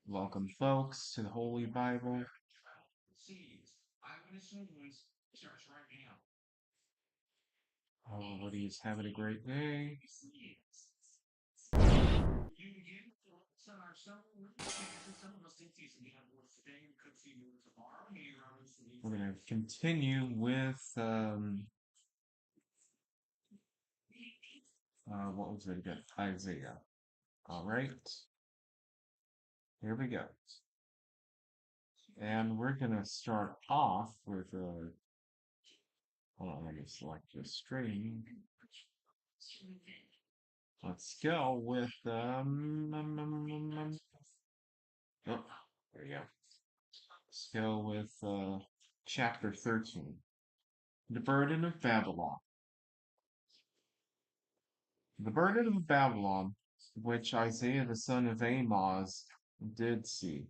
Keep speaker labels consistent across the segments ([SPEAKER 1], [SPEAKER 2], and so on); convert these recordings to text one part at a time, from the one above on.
[SPEAKER 1] Welcome, folks, to the Holy Bible. Everybody's having a great day. We're going to continue with, what was it again? Isaiah. All right, here we go. And we're going to start off with, hold on, let me select this string. Let's go with, oh, there you go. Let's go with, chapter 13. The Burden of Babylon. The burden of Babylon, which Isaiah the son of Amoz did see.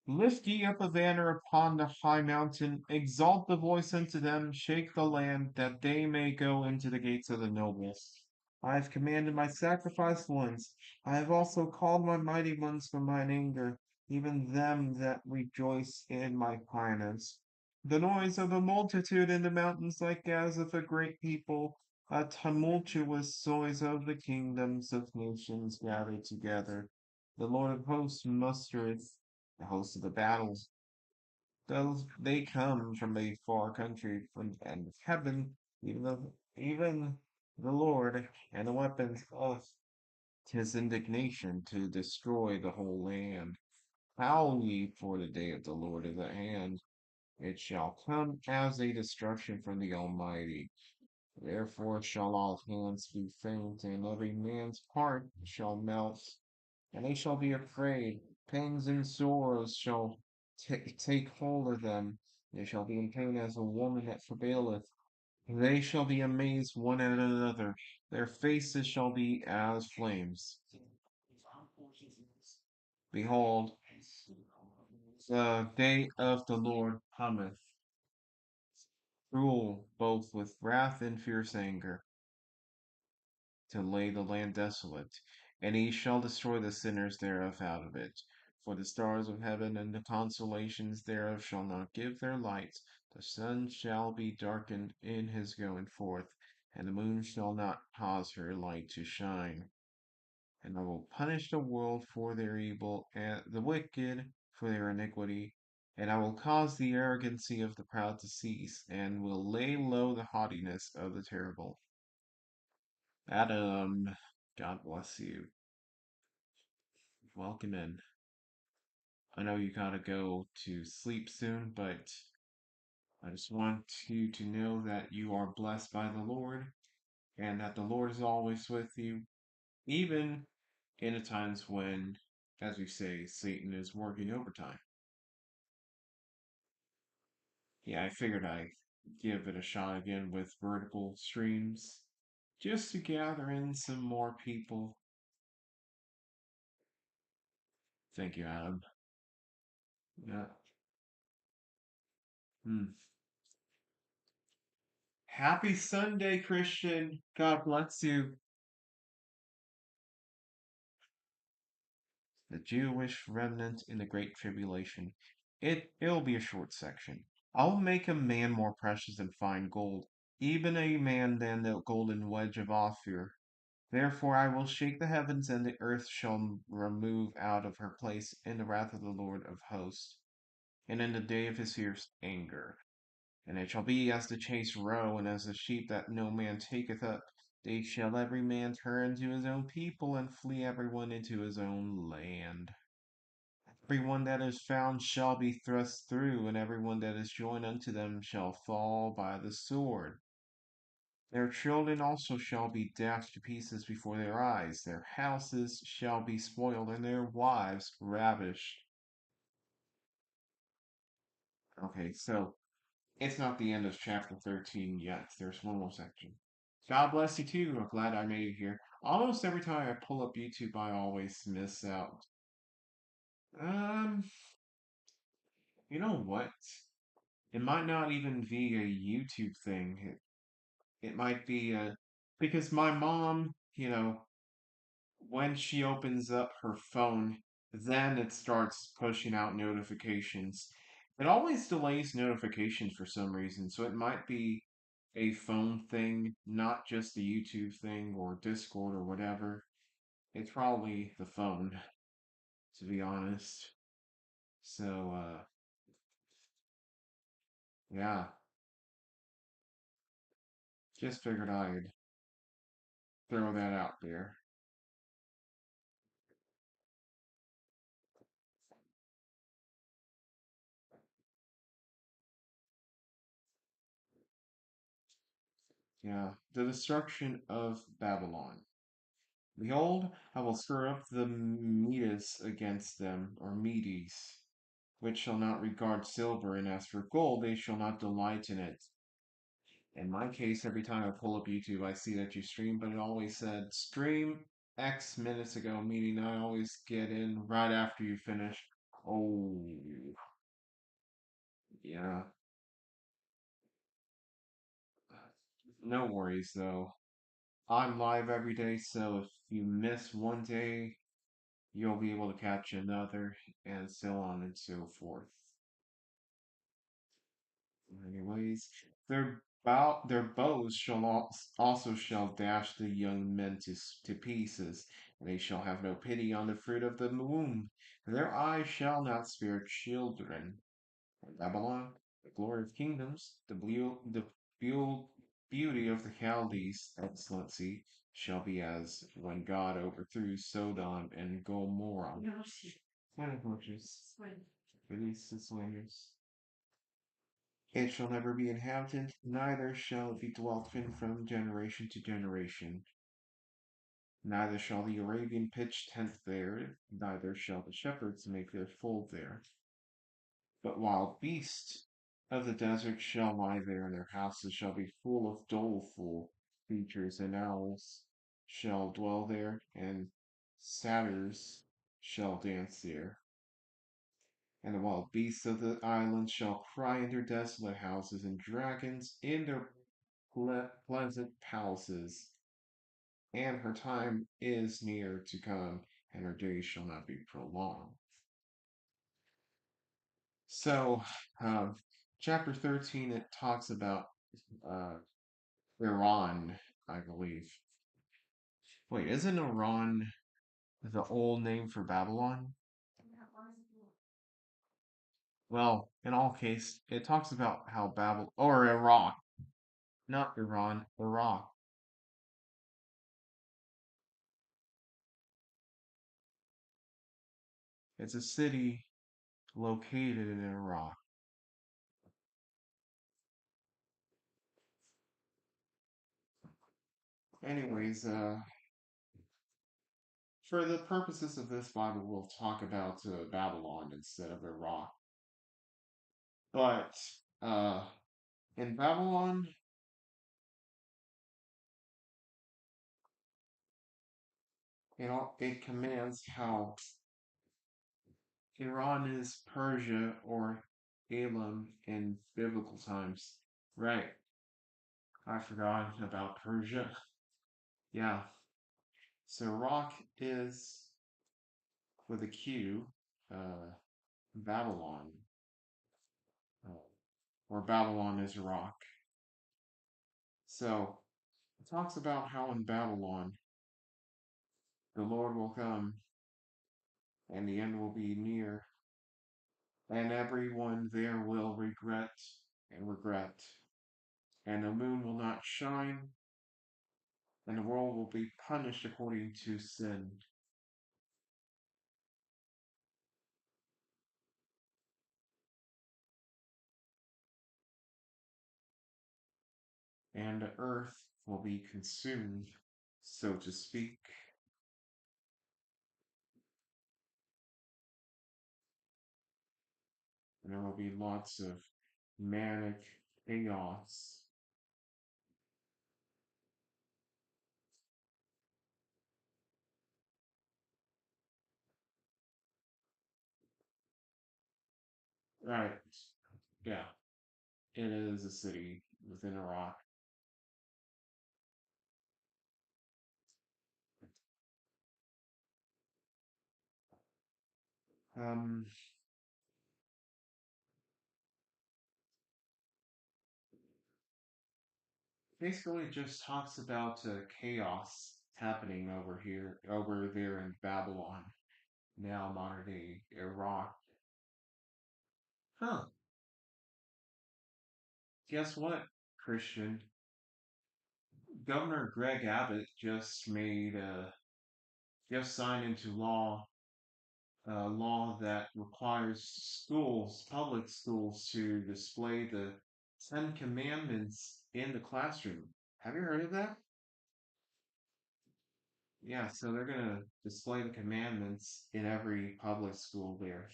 [SPEAKER 1] Lift ye up a banner upon the high mountain, exalt the voice unto them, shake the land, that they may go into the gates of the nobles. I have commanded my sacrificed ones, I have also called my mighty ones from mine anger, even them that rejoice in my kindness. The noise of a multitude in the mountains like as of a great people, a tumultuous noise of the kingdoms of nations gathered together. The Lord of hosts mustereth the host of the battles. Those they come from a far country from the end of heaven, even the Lord, and the weapons of his indignation to destroy the whole land. Howl ye, for the day of the Lord is at hand. It shall come as a destruction from the Almighty. Therefore shall all hands be faint, and every man's heart shall melt, and they shall be afraid. Pangs and sorrows shall take hold of them. They shall be in pain as a woman that travaileth. They shall be amazed one at another. Their faces shall be as flames. Behold, the day of the Lord cometh, cruel both with wrath and fierce anger, to lay the land desolate, and he shall destroy the sinners thereof out of it. For the stars of heaven and the constellations thereof shall not give their light. The sun shall be darkened in his going forth, and the moon shall not cause her light to shine. And I will punish the world for their evil, and the wicked for their iniquity. And I will cause the arrogancy of the proud to cease, and will lay low the haughtiness of the terrible. Adam, God bless you. Welcome in. I know you gotta go to sleep soon, but I just want you to know that you are blessed by the Lord and that the Lord is always with you, even in the times when, as we say, Satan is working overtime. Yeah, I figured I'd give it a shot again with vertical streams just to gather in some more people. Thank you, Adam. Yeah. Hmm. Happy Sunday, Christian. God bless you. The Jewish remnant in the Great Tribulation. It'll be a short section. I'll make a man more precious than fine gold, even a man than the golden wedge of Ophir. Therefore I will shake the heavens, and the earth shall remove out of her place in the wrath of the Lord of hosts, and in the day of his fierce anger. And it shall be as the chase roe, and as the sheep that no man taketh up. They shall every man turn to his own people, and flee every one into his own land. Every one that is found shall be thrust through, and every one that is joined unto them shall fall by the sword. Their children also shall be dashed to pieces before their eyes. Their houses shall be spoiled, and their wives ravished. Okay, so it's not the end of chapter 13 yet. There's one more section. God bless you too. I'm glad I made it here. Almost every time I pull up YouTube, I always miss out. Um, you know what? It might not even be a YouTube thing. It might be because my mom, when she opens up her phone, then it starts pushing out notifications. It always delays notifications for some reason, so it might be a phone thing, not just the YouTube thing or Discord or whatever. It's probably the phone, to be honest. So, yeah, just figured I'd throw that out there. Yeah, the destruction of Babylon. Behold, I will stir up the Medes against them, or Medes, which shall not regard silver, and as for gold, they shall not delight in it. In my case, every time I pull up YouTube, I see that you stream, but it always said stream X minutes ago, meaning I always get in right after you finish. Oh, yeah. No worries, though. I'm live every day, so if you miss one day, you'll be able to catch another, and so on and so forth. Anyways, their bows shall also shall dash the young men to pieces, and they shall have no pity on the fruit of the womb. Their eyes shall not spare children. And Babylon, the glory of kingdoms, beau- beauty of the Chaldees, excellency, shall be as when God overthrew Sodom and Gomorrah. Buenas noches. Felices sueños. It shall never be inhabited, neither shall it be dwelt in from generation to generation. Neither shall the Arabian pitch tent there, neither shall the shepherds make their fold there. But wild beasts of the desert shall lie there, and their houses shall be full of doleful creatures, and owls shall dwell there, and satyrs shall dance there. And the wild beasts of the islands shall cry in their desolate houses, and dragons in their pleasant palaces. And her time is near to come, and her days shall not be prolonged. So, um, chapter 13, it talks about uh, Iran, I believe. Wait, isn't Iran the old name for Babylon? Well, in all case, it talks about how Babylon, or Iraq, not Iran, Iraq. It's a city located in Iraq. Anyways, for the purposes of this Bible, we'll talk about Babylon instead of Iraq. But uh, in Babylon, it commands how Iran is Persia or Elam in biblical times. Right, I forgot about Persia. Yeah, so Iraq is with a Q, uh, Babylon, uh, or Babylon is Iraq. So it talks about how in Babylon the Lord will come and the end will be near, and everyone there will regret and regret, and the moon will not shine, and the world will be punished according to sin, and the earth will be consumed, so to speak, and there will be lots of manic chaos. Right, yeah, it is a city within Iraq. Um, Basically just talks about chaos happening over there in Babylon, now modern day Iraq. Huh. Guess what, Christian? Governor Greg Abbott just signed into law a law that requires public schools, to display the Ten Commandments in the classroom. Have you heard of that? Yeah, so they're gonna display the commandments in every public school there.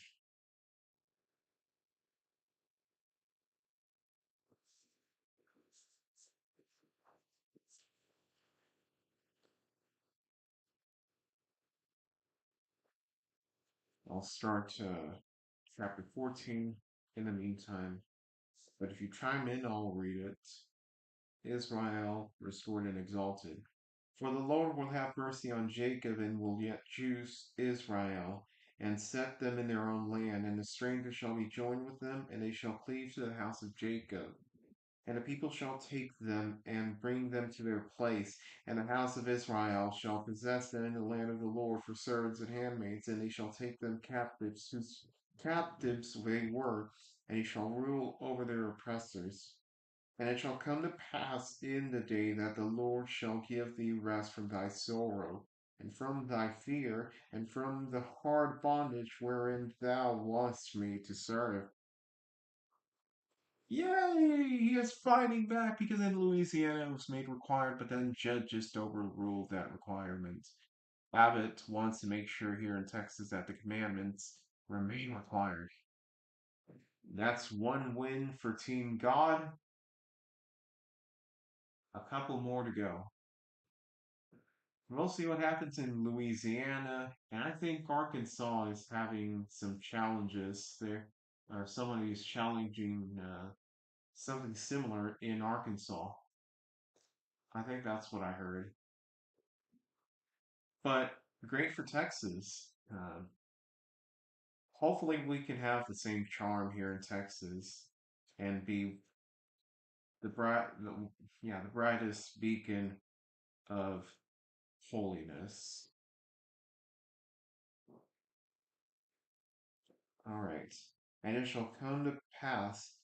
[SPEAKER 1] I'll start chapter 14 in the meantime, but if you chime in, I'll read it. Israel restored and exalted. For the Lord will have mercy on Jacob and will yet choose Israel and set them in their own land, and the stranger shall be joined with them, and they shall cleave to the house of Jacob. And the people shall take them and bring them to their place, and the house of Israel shall possess them in the land of the Lord for servants and handmaids, and they shall take them captives, whose captives they were, and he shall rule over their oppressors. And it shall come to pass in the day that the Lord shall give thee rest from thy sorrow, and from thy fear, and from the hard bondage wherein thou wast made to serve. Yay! He is fighting back because in Louisiana it was made required, but then judge just overruled that requirement. Abbott wants to make sure here in Texas that the commandments remain required. That's one win for Team God. A couple more to go. We'll see what happens in Louisiana, and I think Arkansas is having some challenges there, or somebody is challenging something similar in Arkansas. I think that's what I heard. But great for Texas. Hopefully, we can have the same charm here in Texas and be the bright, yeah, the brightest beacon of holiness. All right. And it shall come to pass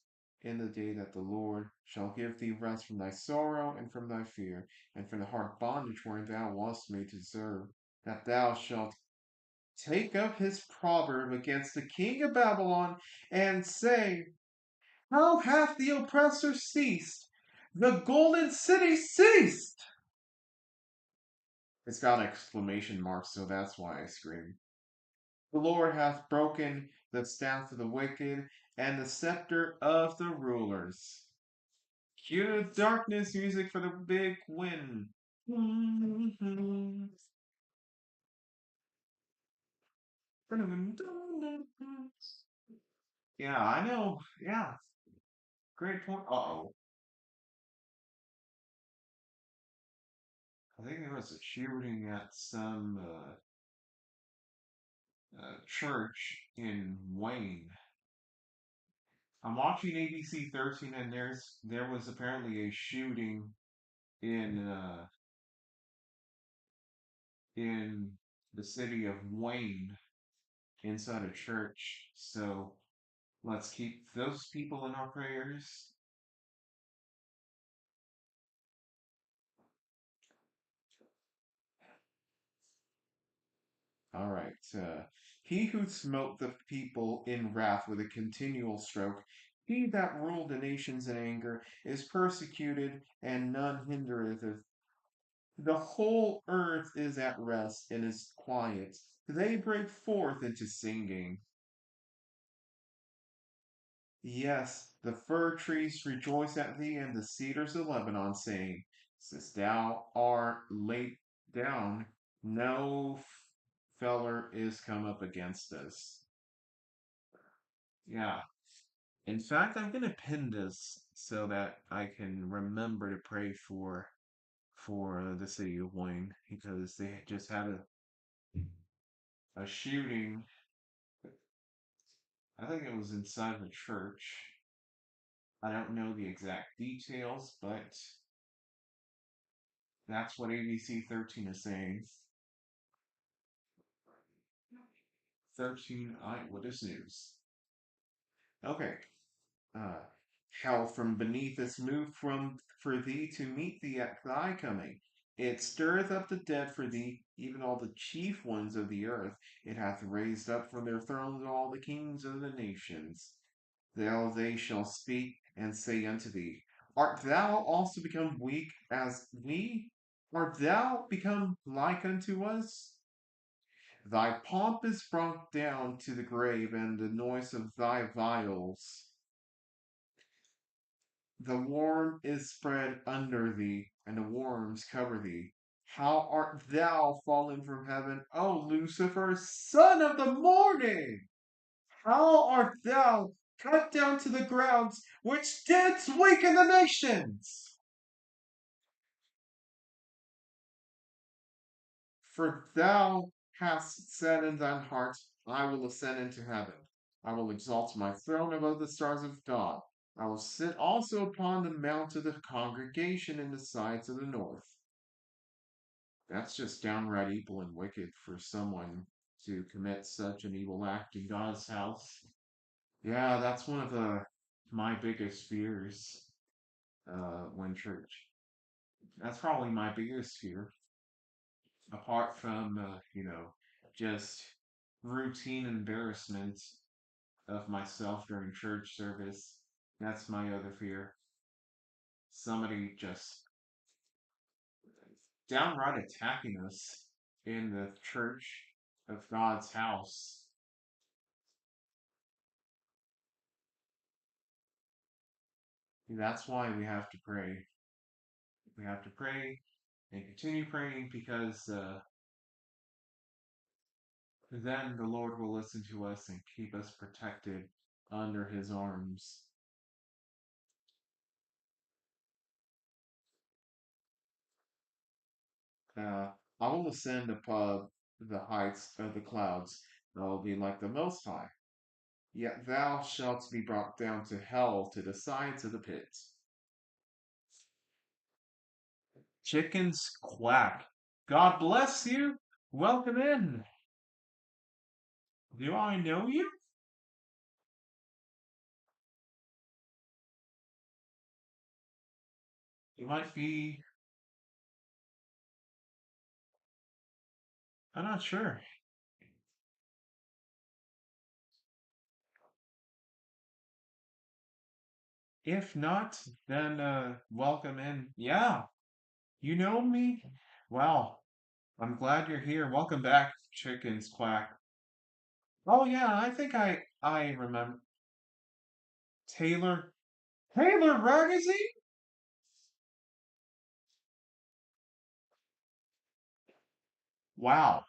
[SPEAKER 1] in the day that the Lord shall give thee rest from thy sorrow and from thy fear, and from the hard bondage wherein thou wast made to serve, that thou shalt take up his proverb against the king of Babylon, and say, how hath the oppressor ceased? The golden city ceased! It's got exclamation marks, so that's why I scream. The Lord hath broken the staff of the wicked and the scepter of the rulers. Cue the darkness music for the big win. Yeah, I know. Yeah, great point. Uh-oh. I think there was a shooting at some church in Wayne. I'm watching ABC 13, and there was apparently a shooting in in the city of Wayne inside a church. So let's keep those people in our prayers. All right. He who smote the people in wrath with a continual stroke, he that ruled the nations in anger, is persecuted, and none hindereth it. The whole earth is at rest and is quiet. They break forth into singing. Yes, the fir trees rejoice at thee, and the cedars of Lebanon, saying, since thou art laid down, no feller is come up against us. Yeah. In fact, I'm gonna pin this so that I can remember to pray for the city of Wayne because they just had a shooting I think it was inside the church. I don't know the exact details, but that's what ABC 13 is saying. 13 Eyewitness News. Okay. Uh, Hell from beneath is moved from for thee to meet thee at thy coming. It stirreth up the dead for thee, even all the chief ones of the earth. It hath raised up from their thrones all the kings of the nations. They shall speak and say unto thee, Art thou also become weak as we? Art thou become like unto us? Thy pomp is brought down to the grave, and the noise of thy viols. The worm is spread under thee, and the worms cover thee. How art thou fallen from heaven, O Lucifer, son of the morning? How art thou cut down to the grounds, which didst weaken the nations? For thou hast said in thine heart, I will ascend into heaven. I will exalt my throne above the stars of God. I will sit also upon the mount of the congregation in the sides of the north. That's just downright evil and wicked for someone to commit such an evil act in God's house. Yeah, that's one of the my biggest fears when church. That's probably my biggest fear, apart from just routine embarrassment of myself during church service. That's my other fear. Somebody just downright attacking us in the church of God's house. That's why we have to pray. We have to pray and continue praying because then the Lord will listen to us and keep us protected under his arms. Uh, I will ascend above the heights of the clouds. I will be like the Most High. Yet thou shalt be brought down to hell to the sides of the pit. Chickens quack. God bless you. Welcome in. Do I know you? You might be. I'm not sure. If not, then welcome in. Yeah, you know me? Wow, I'm glad you're here. Welcome back, Chickens Quack. Oh yeah, I think I remember Taylor. Taylor Magazine? Wow.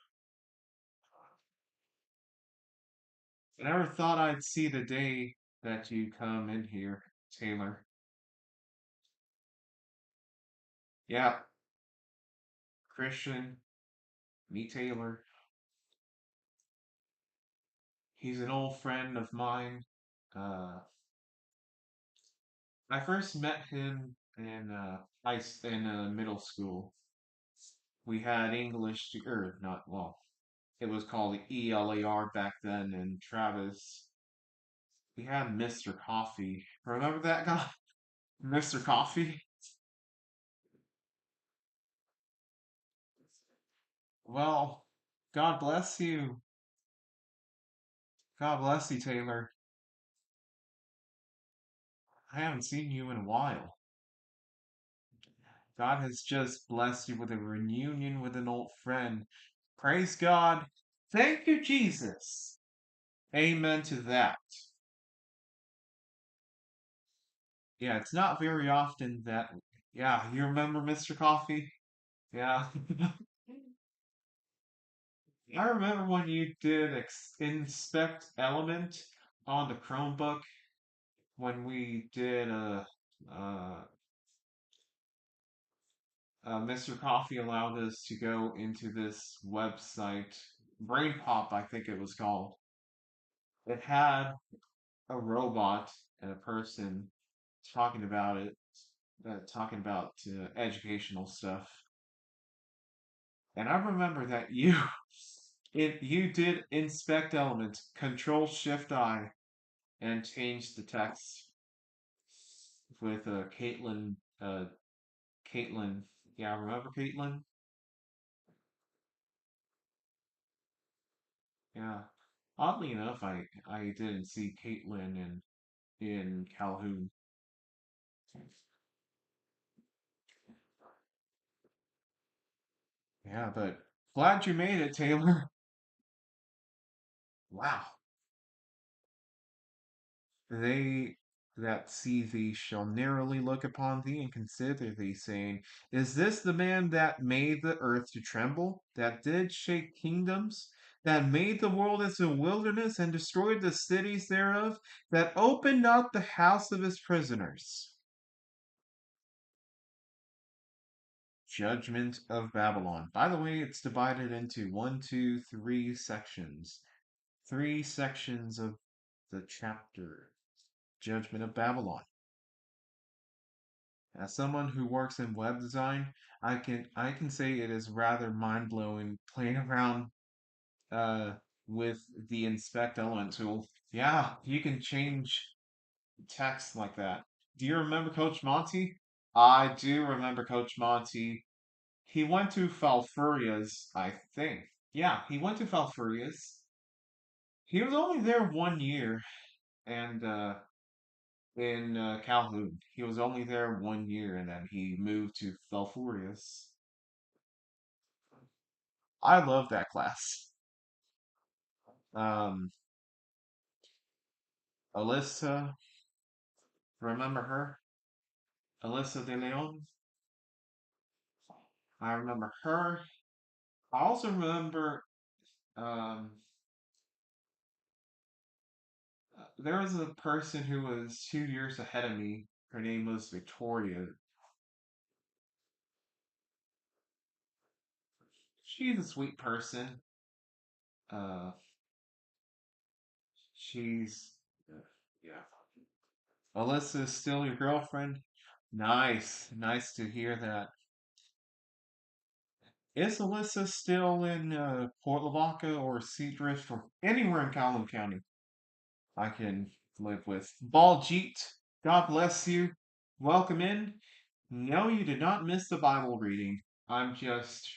[SPEAKER 1] I never thought I'd see the day that you come in here, Taylor. Yeah, Christian, me Taylor. He's an old friend of mine. Uh, I first met him in middle school. We had English to, or not, well, it was called ELAR back then in Travis. We had Mr. Coffee. Remember that guy? Mr. Coffee? Well, God bless you. God bless you, Taylor. I haven't seen you in a while. God has just blessed you with a reunion with an old friend. Praise God. Thank you, Jesus. Amen to that. Yeah, it's not very often that. Yeah, you remember Mr. Coffee? Yeah. I remember when you did Inspect Element on the Chromebook when we did uh, Mr. Coffee allowed us to go into this website, Brain Pop, I think it was called. It had a robot and a person talking about it, talking about educational stuff. And I remember that you, you did inspect element, Control Shift I, and change the text with Caitlin. Caitlin, yeah, remember Caitlin? Yeah. Oddly enough, I didn't see Caitlin in Calhoun. Yeah, but glad you made it, Taylor. Wow. They that see thee shall narrowly look upon thee and consider thee, saying, is this the man that made the earth to tremble, that did shake kingdoms, that made the world as a wilderness and destroyed the cities thereof, that opened not the house of his prisoners? Judgment of Babylon. By the way, it's divided into one, two, three sections. Three sections of the chapter. Judgment of Babylon. As someone who works in web design, I can say it is rather mind blowing playing around uh with the inspect element tool. Yeah, you can change text like that. Do you remember Coach Monty? I do remember Coach Monty. He went to Falfurrias, I think. Yeah, he went to Falfurrias. He was only there 1 year, and in Calhoun. He was only there 1 year, and then he moved to Falfurrias. I love that class. Um, Alyssa, remember her? Alyssa De Leon. I remember her. I also remember um, there was a person who was 2 years ahead of me. Her name was Victoria. She's a sweet person. Uh, she's yeah. Alyssa is still your girlfriend. Nice, nice to hear that. Is Alyssa still in Port Lavaca or Seadrift or anywhere in Calhoun County I can live with? Baljeet, God bless you. Welcome in. No, you did not miss the Bible reading. I'm just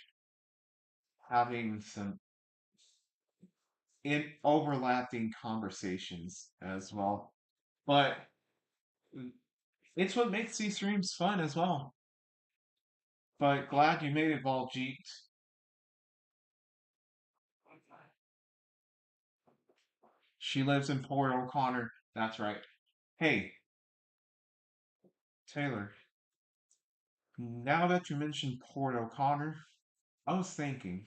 [SPEAKER 1] having some in overlapping conversations as well. But it's what makes these streams fun as well. But glad you made it, Baljeet. She lives in Port O'Connor. That's right. Hey, Taylor, now that you mentioned Port O'Connor, I was thinking,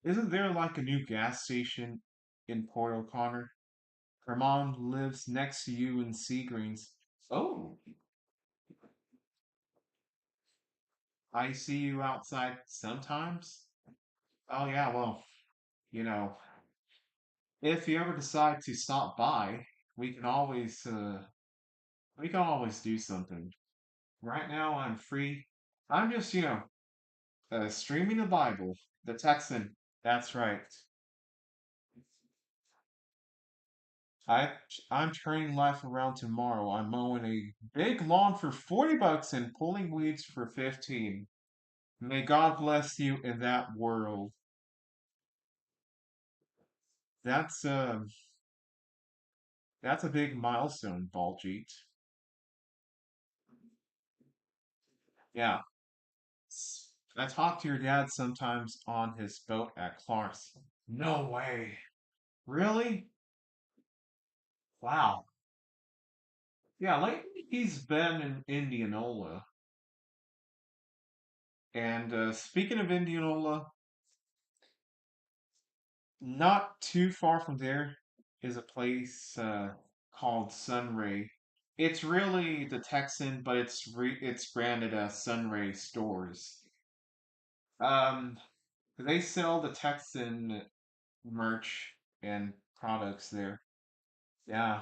[SPEAKER 1] isn't there like a new gas station in Port O'Connor? Her mom lives next to you in Seagreens. Oh, I see you outside sometimes. Oh yeah, well, you know, if you ever decide to stop by, we can always we can always do something. Right now I'm free. I'm just, streaming the Bible. The Texan. That's right. I I'm turning life around tomorrow. I'm mowing a big lawn for $40 and pulling weeds for 15. May God bless you in that world. That's that's a big milestone, Baljeet. Yeah. I talk to your dad sometimes on his boat at Clark's. No way. Really? Wow. Yeah, lately he's been in Indianola. And speaking of Indianola, not too far from there is a place called Sunray. It's really the Texan, but it's branded as Sunray Stores. Um, they sell the Texan merch and products there. Yeah,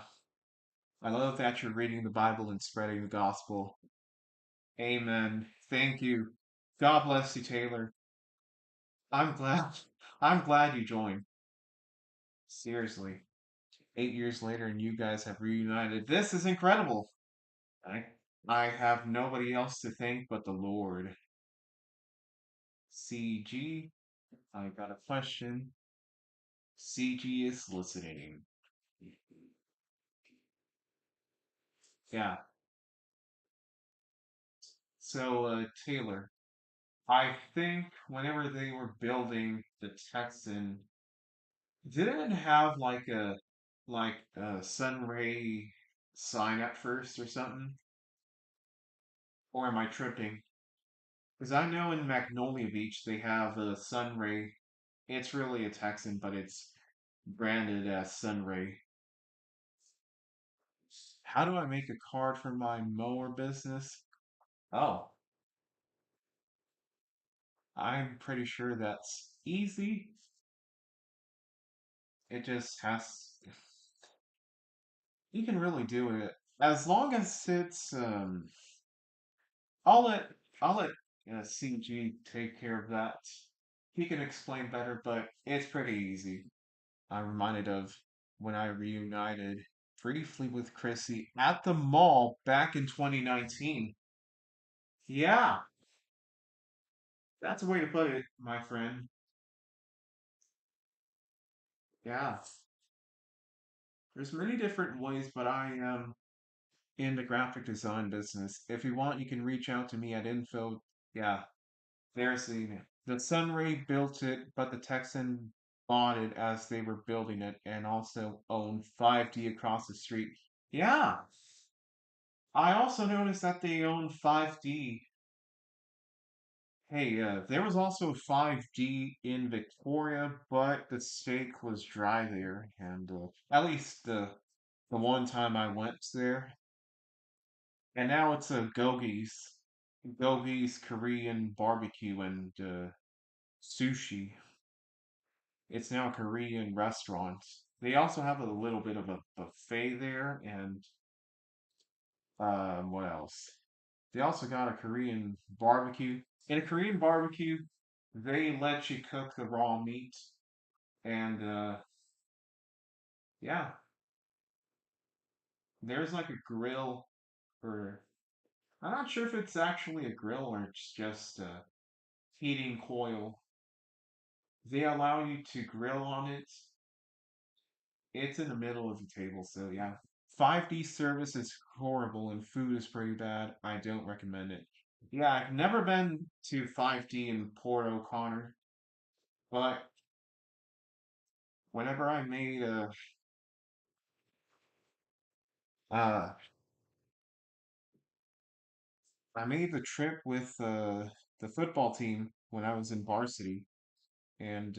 [SPEAKER 1] I love that you're reading the Bible and spreading the gospel. Amen. Thank you. God bless you, Taylor. I'm glad. I'm glad you joined. Seriously. 8 years later, and you guys have reunited. This is incredible. I, I have nobody else to thank but the Lord. CG, I got a question. CG is listening. Yeah. So, Taylor, I think whenever they were building the Texan, didn't it have like a Sunray sign at first or something? Or am I tripping? Because I know in Magnolia Beach they have a Sunray. It's really a Texan, but it's branded as Sunray. How do I make a card for my mower business? Oh, I'm pretty sure that's easy. It just has. You can really do it as long as it's. I'll let I'll let CG take care of that. He can explain better, but it's pretty easy. I'm reminded of when I reunited briefly with Chrissy at the mall back in 2019. Yeah, that's a way to put it, my friend. Yeah, there's many different ways, but I am in the graphic design business. If you want, you can reach out to me at info. Yeah, there's the Sunray built it, but the Texan bought it as they were building it and also owned 5D across the street. Yeah, I also noticed that they own 5D. Hey, there was also 5D in Victoria, but the steak was dry there, and at least the one time I went there, and now it's a Gogi's Korean barbecue and sushi. It's now a Korean restaurant. They also have a little bit of a buffet there, and what else? They also got a Korean barbecue. In a Korean barbecue, they let you cook the raw meat, and yeah, there's like a grill, or I'm not sure if it's actually a grill or it's just a heating coil. They allow you to grill on it. It's in the middle of the table, so yeah. 5D service is horrible and food is pretty bad. I don't recommend it. Yeah, I've never been to 5D in Port O'Connor, but whenever uh I made the trip with the football team when I was in varsity, and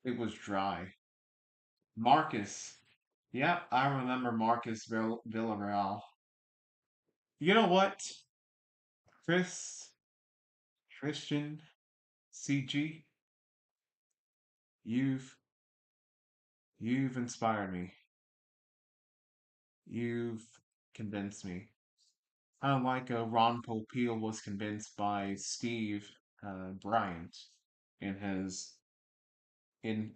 [SPEAKER 1] it was dry. Marcus, yep, I remember Marcus Villarreal. You know what, Chris, Christian, CG, you've you've inspired me. You've convinced me. Unlike Ron Popeil was convinced by Steve Bryant in his in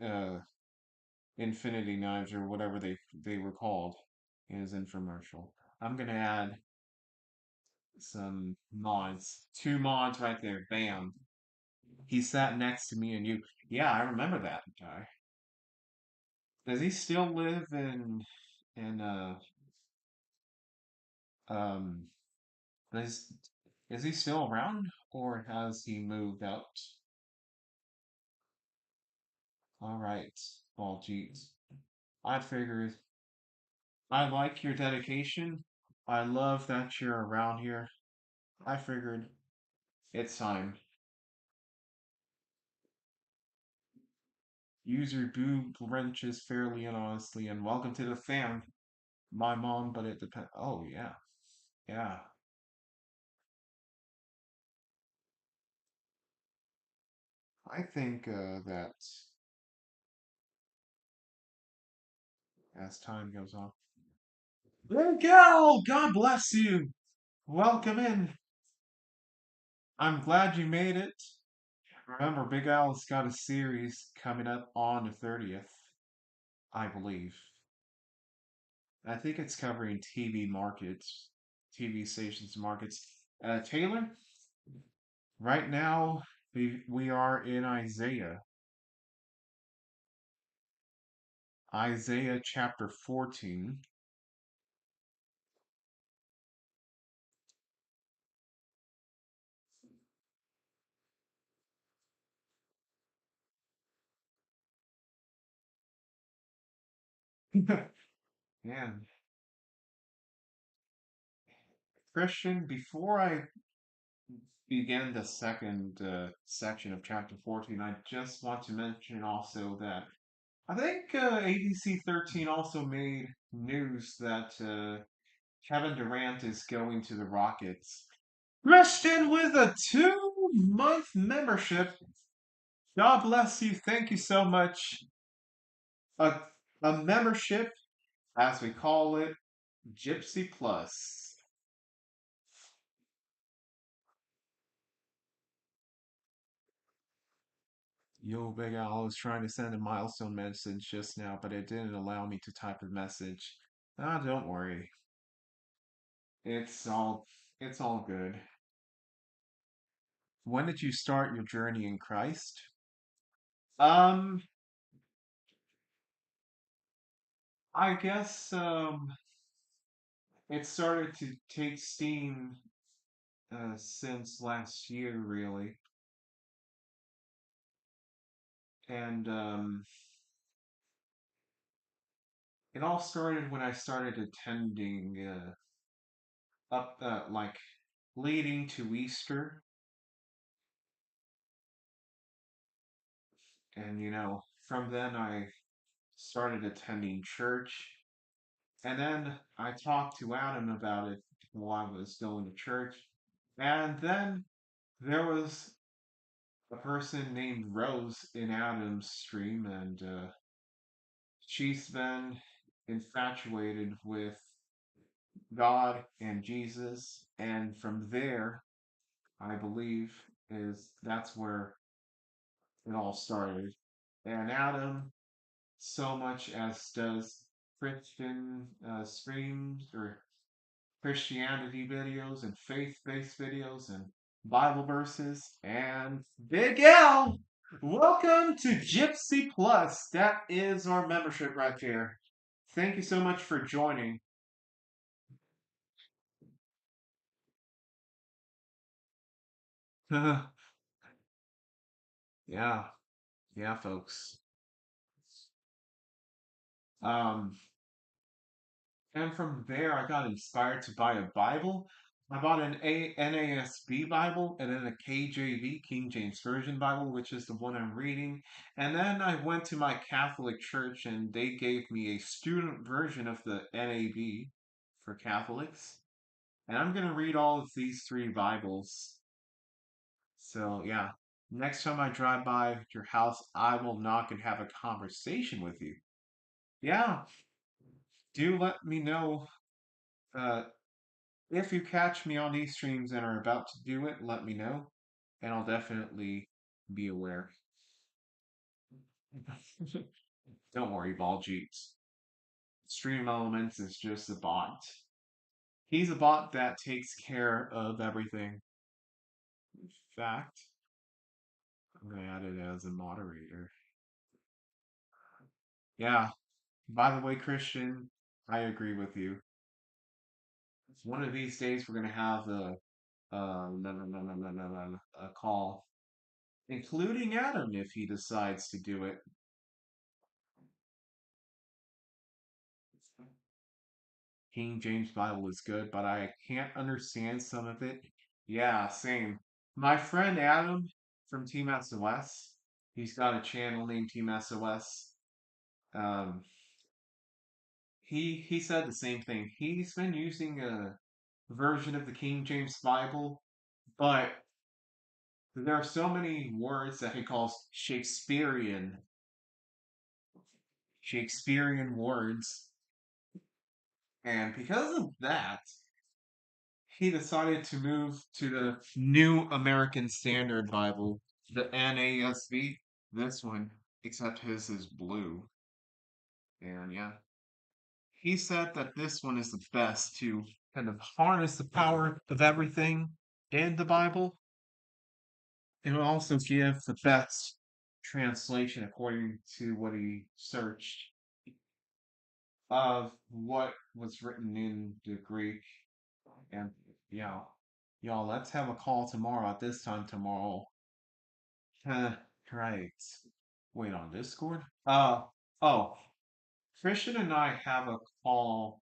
[SPEAKER 1] Infinity Knives or whatever they were called in his infomercial. I'm gonna add some mods, two mods right there. Bam. He sat next to me and you. Yeah, I remember that guy. Does he still live in um is is he still around or has he moved out? All right, Paul Jeets. I figured I like your dedication. I love that you're around here. I figured it's time. User boob wrenches fairly and honestly, and welcome to the fam. My mom, but it depends. Oh yeah, yeah. I think that as time goes on. Miguel, God bless you. Welcome in. I'm glad you made it. Remember, Big Al's got a series coming up on the 30th, I believe. I think it's covering TV markets, TV stations markets. Taylor, right now we are in Isaiah chapter 14. Man, Christian, before I begin the second section of chapter 14, I just want to mention also that I think ABC 13 also made news that Kevin Durant is going to the Rockets. Christian with a 2-month membership. God bless you. Thank you so much. A, a membership, as we call it, Gypsy Plus. Yo, Big Al, I was trying to send a milestone message just now, but it didn't allow me to type a message. Ah, don't worry. It's all it's all good. When did you start your journey in Christ? Um, I guess it started to take steam since last year, really, and it all started when I started attending up like leading to Easter, and from then I started attending church, and then I talked to Adam about it while I was going to church, and then there was a person named Rose in Adam's stream, and she's been infatuated with God and Jesus, and from there, I believe, is that's where it all started. And Adam, so much as does Christian streams or Christianity videos and faith-based videos and Bible verses. And Big L, welcome to Gypsy Plus. That is our membership right there. Thank you so much for joining. Yeah, yeah, folks. Um, and from there, I got inspired to buy a Bible. I bought an NASB Bible and then a KJV, King James Version Bible, which is the one I'm reading. And then I went to my Catholic church and they gave me a student version of the NAB for Catholics. And I'm going to read all of these three Bibles. So, yeah, next time I drive by your house, I will knock and have a conversation with you. Yeah, do let me know. Uh, If you catch me on these streams and are about to do it, let me know, and I'll definitely be aware. Don't worry, Baljeet. Stream Elements is just a bot. He's a bot that takes care of everything. In fact, I'm gonna add it as a moderator. Yeah, by the way, Christian, I agree with you. One of these days we're gonna have a call, including Adam if he decides to do it. King James Bible is good, but I can't understand some of it. Yeah, same. My friend Adam from Team SOS, he's got a channel named Team SOS. Um, he said the same thing. He's been using a version of the King James Bible, but there are so many words that he calls Shakespearean words And because of that, he decided to move to the New American Standard Bible, the NASB. This one, except his is blue. And yeah, he said that this one is the best to kind of harness the power of everything in the Bible. It will also give the best translation according to what he searched of what was written in the Greek. And yeah, y'all, let's have a call tomorrow at this time tomorrow. Right. Wait, on Discord? Oh, Christian and I have a call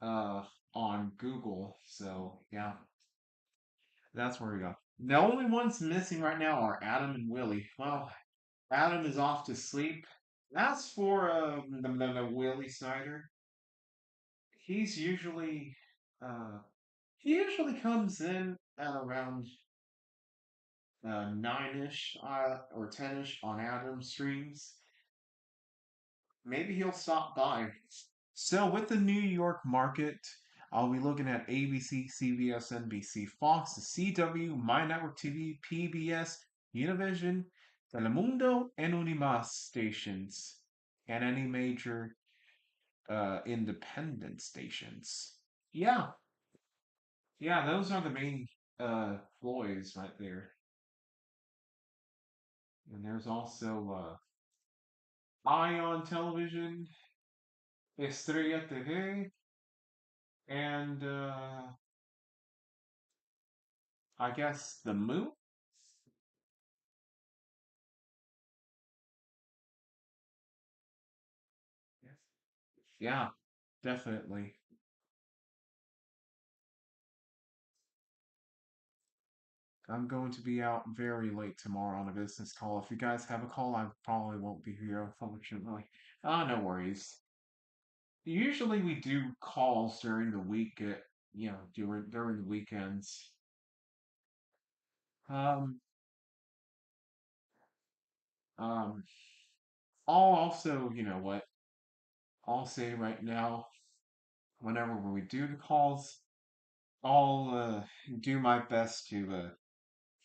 [SPEAKER 1] uh on Google, so yeah, that's where we go. The only ones missing right now are Adam and Willie. Well, Adam is off to sleep. As for the Willie Snyder, he's usually uh he usually comes in at around 9-ish or 10-ish on Adam streams. Maybe he'll stop by. So with the New York market, I'll be looking at ABC, CBS, NBC, Fox, the CW, My Network TV, PBS, Univision, Telemundo, and Unimas stations, and any major independent stations. Yeah, yeah, those are the main ploys right there. And there's also Ion Television, Estrella TV, and I guess the Moon. Yeah, definitely. I'm going to be out very late tomorrow on a business call. If you guys have a call, I probably won't be here, unfortunately. Ah, no worries. Usually we do calls during the week, during the weekends. Um, um, I'll also, you know what? I'll say right now, whenever we do the calls, I'll do my best to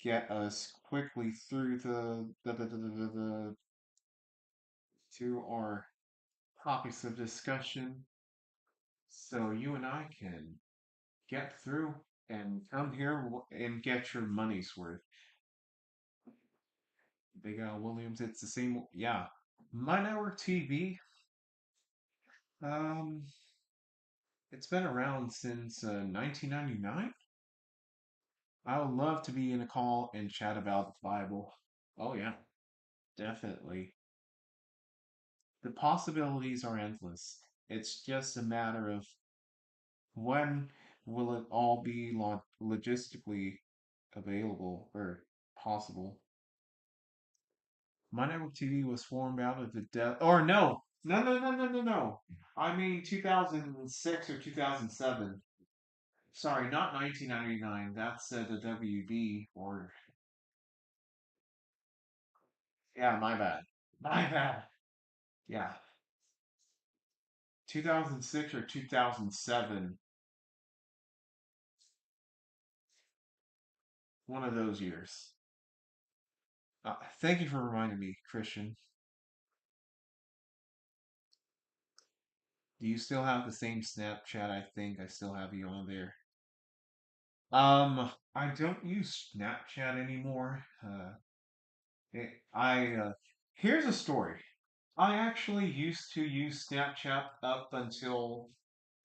[SPEAKER 1] get us quickly through the to our topics of discussion so you and I can get through and come here and get your money's worth. Big Al Williams, it's the same. Yeah. My Network TV, um, it's been around since 1999. I would love to be in a call and chat about the Bible. Oh, yeah, definitely. The possibilities are endless. It's just a matter of when will it all be logistically available or possible. My Network TV was formed out of the death. Or no, no. I mean 2006 or 2007. Sorry, not 1999. That's the WB. Or yeah, my bad. My bad. Yeah, 2006 or 2007. One of those years. Thank you for reminding me, Christian. Do you still have the same Snapchat? I think I still have you on there. I don't use Snapchat anymore. I Here's a story. I actually used to use Snapchat up until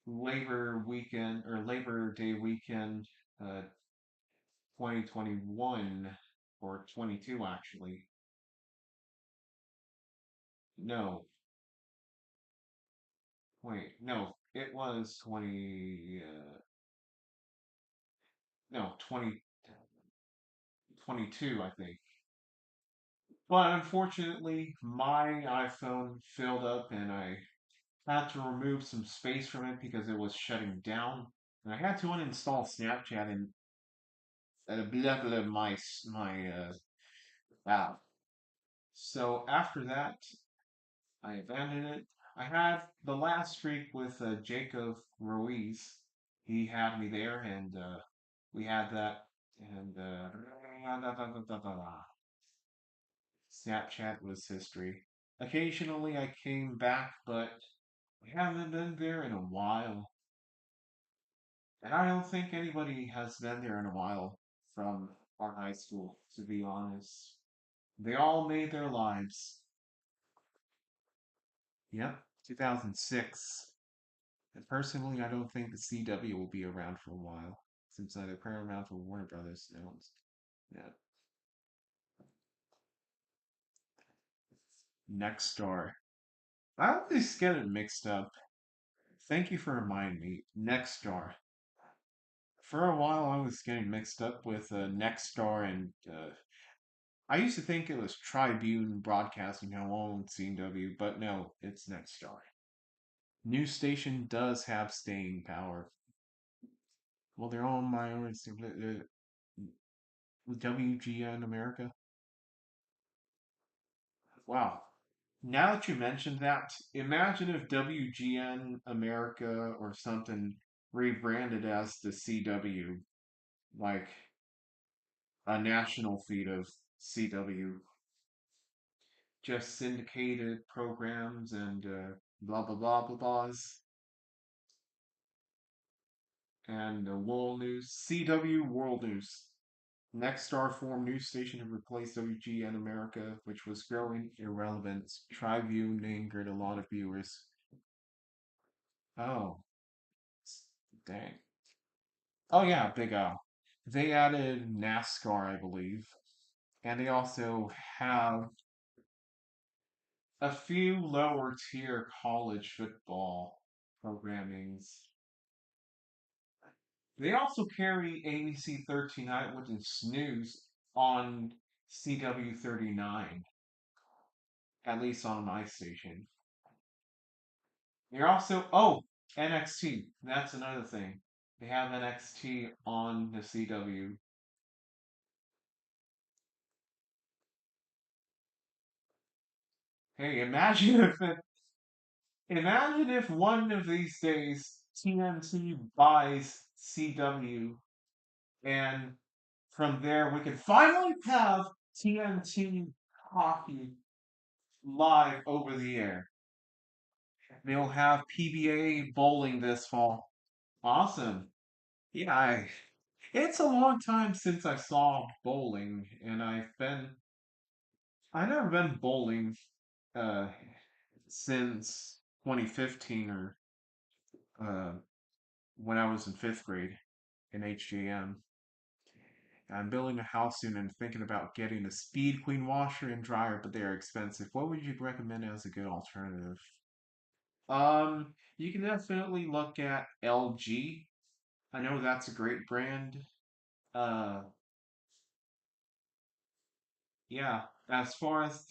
[SPEAKER 1] Labor weekend or Labor Day weekend, 2021 or 22 actually. No, wait, no, it was 2022, I think. But unfortunately, my iPhone filled up and I had to remove some space from it because it was shutting down. And I had to uninstall Snapchat and blah blah my app. So after that, I abandoned it. I had the last streak with Jacob Ruiz. He had me there, and we had that. And Snapchat was history. Occasionally I came back, but we haven't been there in a while. And I don't think anybody has been there in a while from our high school, to be honest. They all made their lives. Yep, 2006. And personally, I don't think the CW will be around for a while, since they're around for Warner Brothers now. Yeah. Next Star. I always get it mixed up. Thank you for reminding me. Next Star. For a while, I was getting mixed up with Next Star and I used to think it was Tribune Broadcasting who owned CW, but no, it's Next Star. New station does have staying power. Well, they're all minorities. WGN America. Wow. Now that you mentioned that, imagine if WGN America or something rebranded as the CW, like a national feed of CW, just syndicated programs and blah blah blah blah blahs, and world news, CW World News. Next Star formed news station to replace WGN America, which was growing irrelevant. Tribune angered a lot of viewers. Oh, dang. Oh yeah, Big Al. They added NASCAR, I believe, and they also have a few lower tier college football programmings. They also carry ABC 13 Eyewitness News on CW 39, at least on my station. They're also, oh, NXT. That's another thing. They have NXT on the CW. Hey, imagine if one of these days TNT buys CW, and from there we can finally have TNT hockey live over the air. They'll have PBA bowling this fall. Awesome. Yeah, it's a long time since I saw bowling, and I've never been bowling uh since 2015 or uh when I was in fifth grade in HJM. I'm building a house soon and thinking about getting a Speed Queen washer and dryer, but they are expensive. What would you recommend as a good alternative? You can definitely look at LG. I know that's a great brand. Uh, yeah. As far as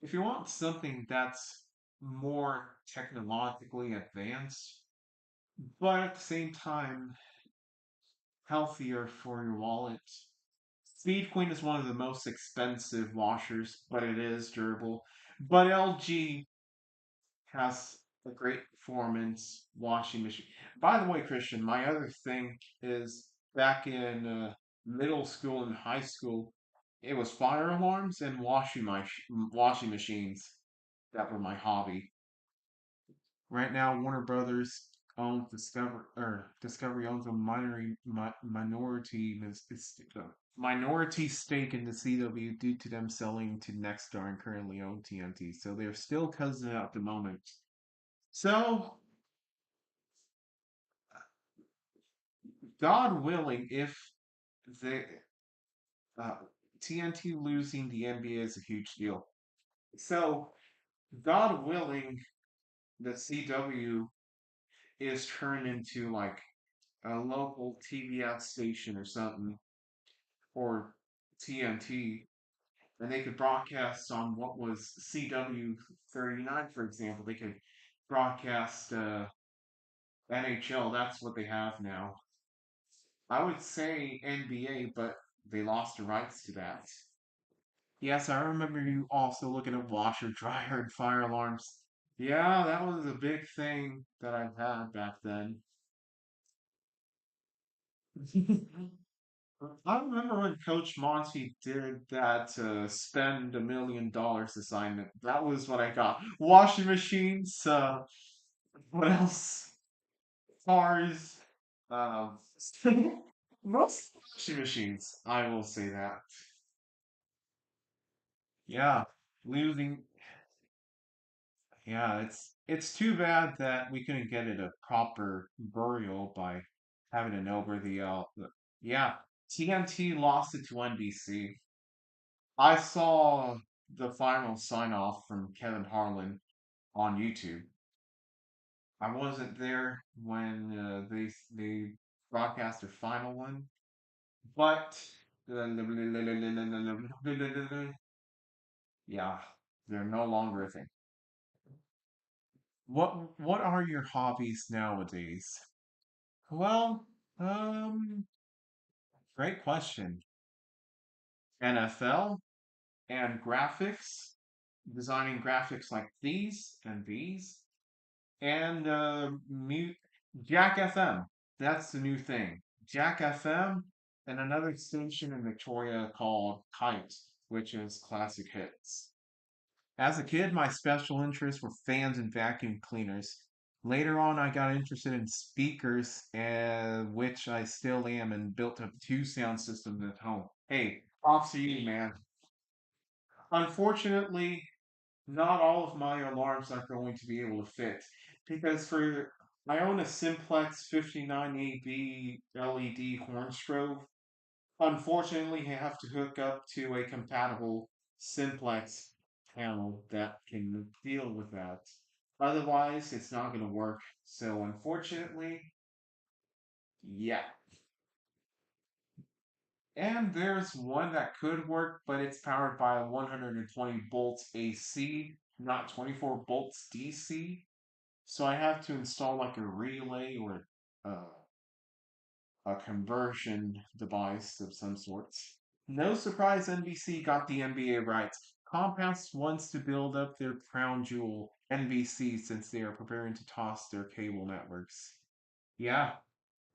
[SPEAKER 1] if you want something that's more technologically advanced, but at the same time healthier for your wallet, Speed Queen is one of the most expensive washers, but it is durable. But LG has a great performance washing machine. By the way, Christian, my other thing is back in middle school and high school, it was fire alarms and washing machines that were my hobby. Right now, Warner Brothers owns Discovery owns a minority stake in the CW due to them selling to Nexstar and currently own TNT. So they're still cousins at the moment. So, God willing, if the uh, TNT losing the NBA is a huge deal. So, God willing, the CW is turned into like a local TBS station or something, or TNT, and they could broadcast on what was CW 39, for example. They could broadcast NHL. That's what they have now. I would say NBA, but they lost the rights to that. Yes, I remember you also looking at washer, dryer, and fire alarms. Yeah, that was a big thing that I had back then. I remember when Coach Monty did that spend $1 million assignment. That was what I got. Washing machines, what else? Cars, um, most washing machines. I will say that. Yeah, losing. Yeah, it's too bad that we couldn't get it a proper burial by having it over yeah, TNT lost it to NBC. I saw the final sign off from Kevin Harlan on YouTube. I wasn't there when they broadcast their final one, but yeah, they're no longer a thing. What are your hobbies nowadays? Well, um, great question. NFL and graphics, designing graphics like these and these, and Jack FM. That's the new thing. Jack FM and another station in Victoria called Kite, which is classic hits. As a kid, my special interests were fans and vacuum cleaners. Later on, I got interested in speakers, which I still am, and built up two sound systems at home. Hey, props to you, man. Unfortunately, not all of my alarms are going to be able to fit because for I own a Simplex 59AB LED Hornstrobe. Unfortunately, you have to hook up to a compatible Simplex panel that can deal with that. Otherwise, it's not going to work. So, unfortunately, yeah. And there's one that could work, but it's powered by 120 volts AC, not 24 volts DC. So I have to install like a relay or uh, a conversion device of some sorts. No surprise NBC got the NBA rights. Comcast wants to build up their crown jewel, NBC, since they are preparing to toss their cable networks. Yeah,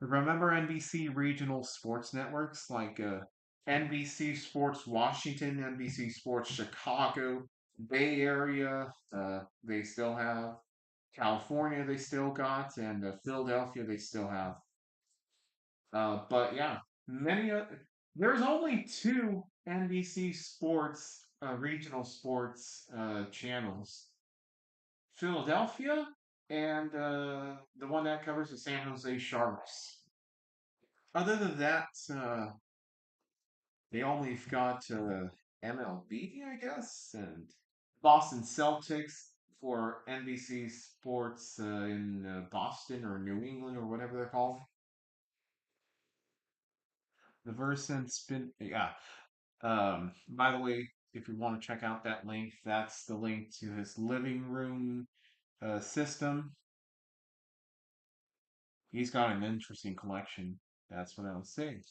[SPEAKER 1] remember NBC regional sports networks like NBC Sports Washington, NBC Sports Chicago, Bay Area, they still have. California, they still got, and Philadelphia, they still have. But yeah, many. There's only two NBC Sports regional sports channels: Philadelphia and the one that covers the San Jose Sharks. Other than that, they only got MLB, I guess, and Boston Celtics for NBC Sports in Boston or New England or whatever they're called. The Versant Spin, yeah. By the way, if you want to check out that link, that's the link to his living room system. He's got an interesting collection. That's what I was saying.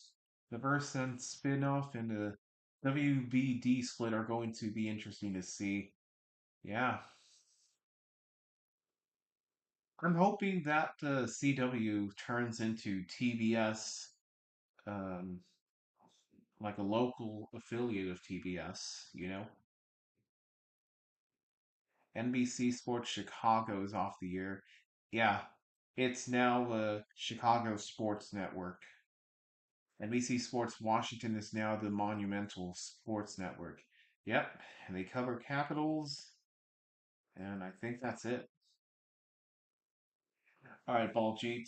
[SPEAKER 1] The Versant spin-off and the WBD split are going to be interesting to see. Yeah, I'm hoping that CW turns into TBS, um, like a local affiliate of TBS. NBC Sports Chicago is off the air. Yeah, it's now the Chicago Sports Network. NBC Sports Washington is now the Monumental Sports Network. Yep, and they cover Capitals, and I think that's it. All right, Baljeet,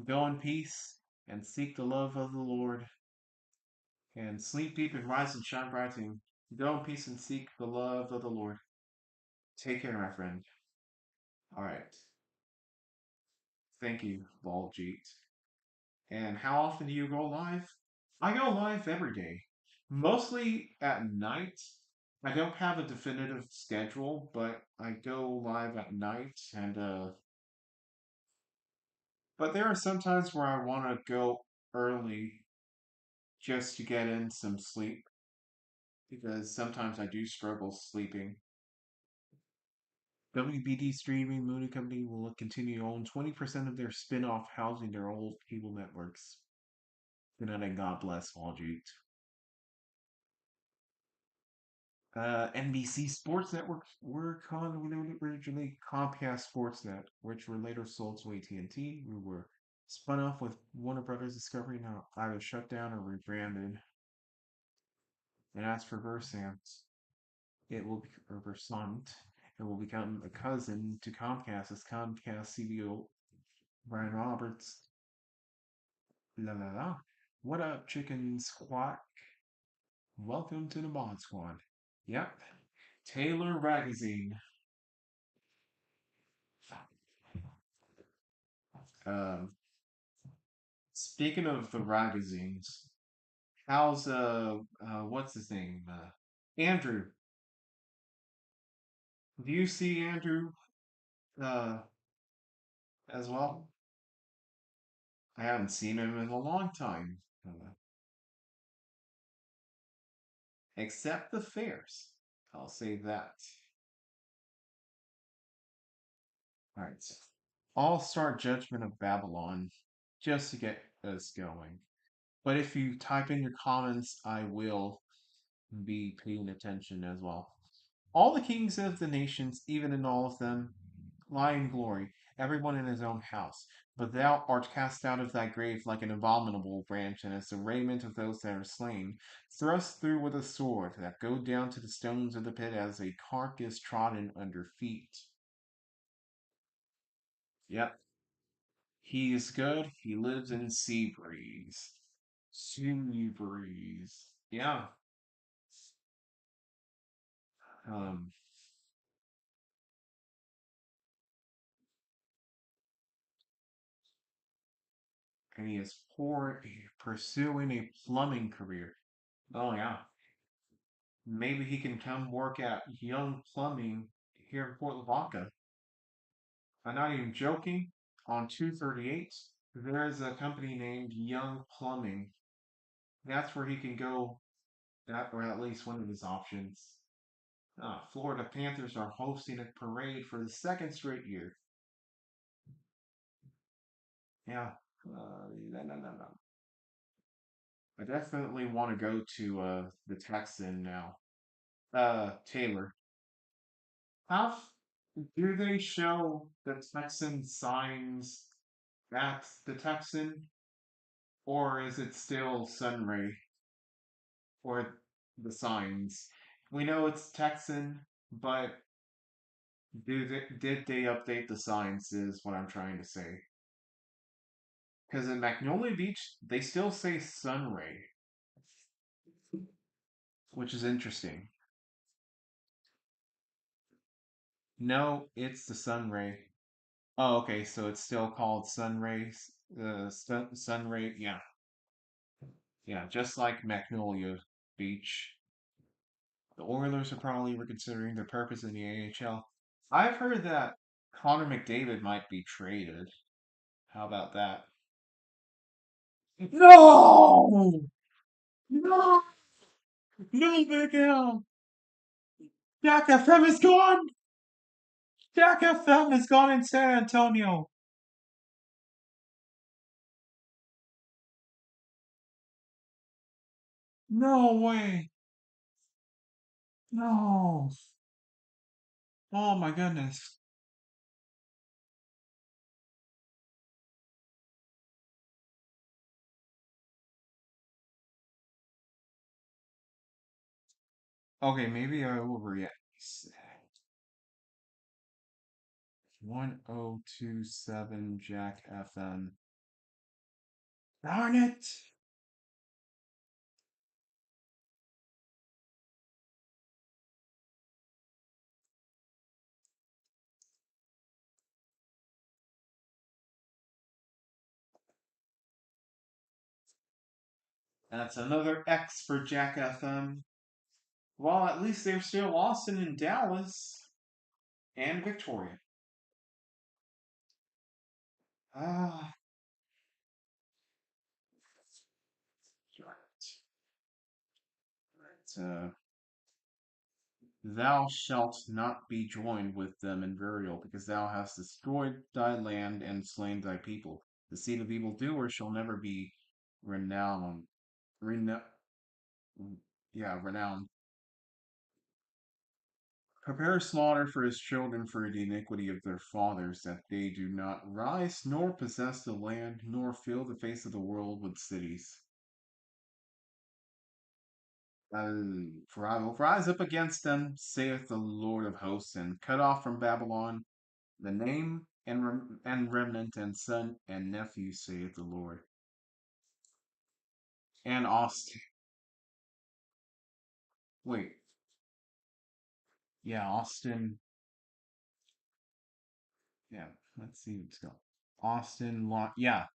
[SPEAKER 1] go in peace and seek the love of the Lord, and sleep deep and rise and shine bright. And go in peace and seek the love of the Lord. Take care, my friend. All right, thank you, Baljeet. And how often do you go live? I go live every day, mostly at night. I don't have a definitive schedule, but I go live at night, and but there are some times where I want to go early just to get in some sleep because sometimes I do struggle sleeping. WBD Streaming Movie Company will continue to own 20% of their spin-off housing their old cable networks. Good night and God bless Wall-Street. NBC Sports Network were originally Comcast Sportsnet, which were later sold to AT&T. We were spun off with Warner Brothers Discovery, now either shut down or rebranded. And as for Versant, it will be or Versant. It will become a cousin to Comcast as Comcast CBO Brian Roberts. La la la. What up, chicken squawk? Welcome to the Mod Squad. Yep. Taylor Magazine. Um, Speaking of the magazines, how's what's his name? Andrew. Do you see Andrew uh as well? I haven't seen him in a long time. Except the fairs. I'll say that. Alright. I'll start Judgment of Babylon just to get us going. But if you type in your comments, I will be paying attention as well. All the kings of the nations, even in all of them, lie in glory, everyone in his own house. But thou art cast out of thy grave like an abominable branch, and as the raiment of those that are slain, thrust through with a sword, that go down to the stones of the pit as a carcass trodden under feet. Yep, he is good. He lives in Sea Breeze. Sea Breeze. Yeah. Um, and he is pursuing a plumbing career. Oh yeah. Maybe he can come work at Young Plumbing here in Port Lavaca. I'm not even joking. On 238, there's a company named Young Plumbing. That's where he can go, that, or at least one of his options. Florida Panthers are hosting a parade for the second straight year. Yeah. No, no, no, no. I definitely want to go to the Texan now. Taylor. How do they show the Texan signs at the Texan, or is it still Sunray or the signs? We know it's Texan, but did they update the signs? Is what I'm trying to say. Because in Magnolia Beach, they still say Sunray, which is interesting. No, it's the Sunray. Oh, okay, so it's still called Sunray. Sunray, yeah, yeah, just like Magnolia Beach. The Oilers are probably reconsidering their purpose in the AHL. I've heard that Connor McDavid might be traded. How about that? No! No! No, Miguel! Jack FM is gone! Jack FM is gone in San Antonio! No way! No! Oh my goodness. Okay, maybe I overreact. 1027 Jack FM. Darn it! That's another X for Jack FM. Well, at least they're still Austin and Dallas and Victoria. Ah, right. Right. Thou shalt not be joined with them in burial, because thou hast destroyed thy land and slain thy people. The seed of evildoers shall never be renowned. Reno- yeah, renowned. Prepare slaughter for his children for the iniquity of their fathers, that they do not rise nor possess the land, nor fill the face of the world with cities. For I will rise up against them, saith the Lord of hosts, and cut off from Babylon the name and remnant and son and nephew, saith the Lord. And Austin. Wait, yeah, Austin. Yeah, let's see what's going. Austin, yeah,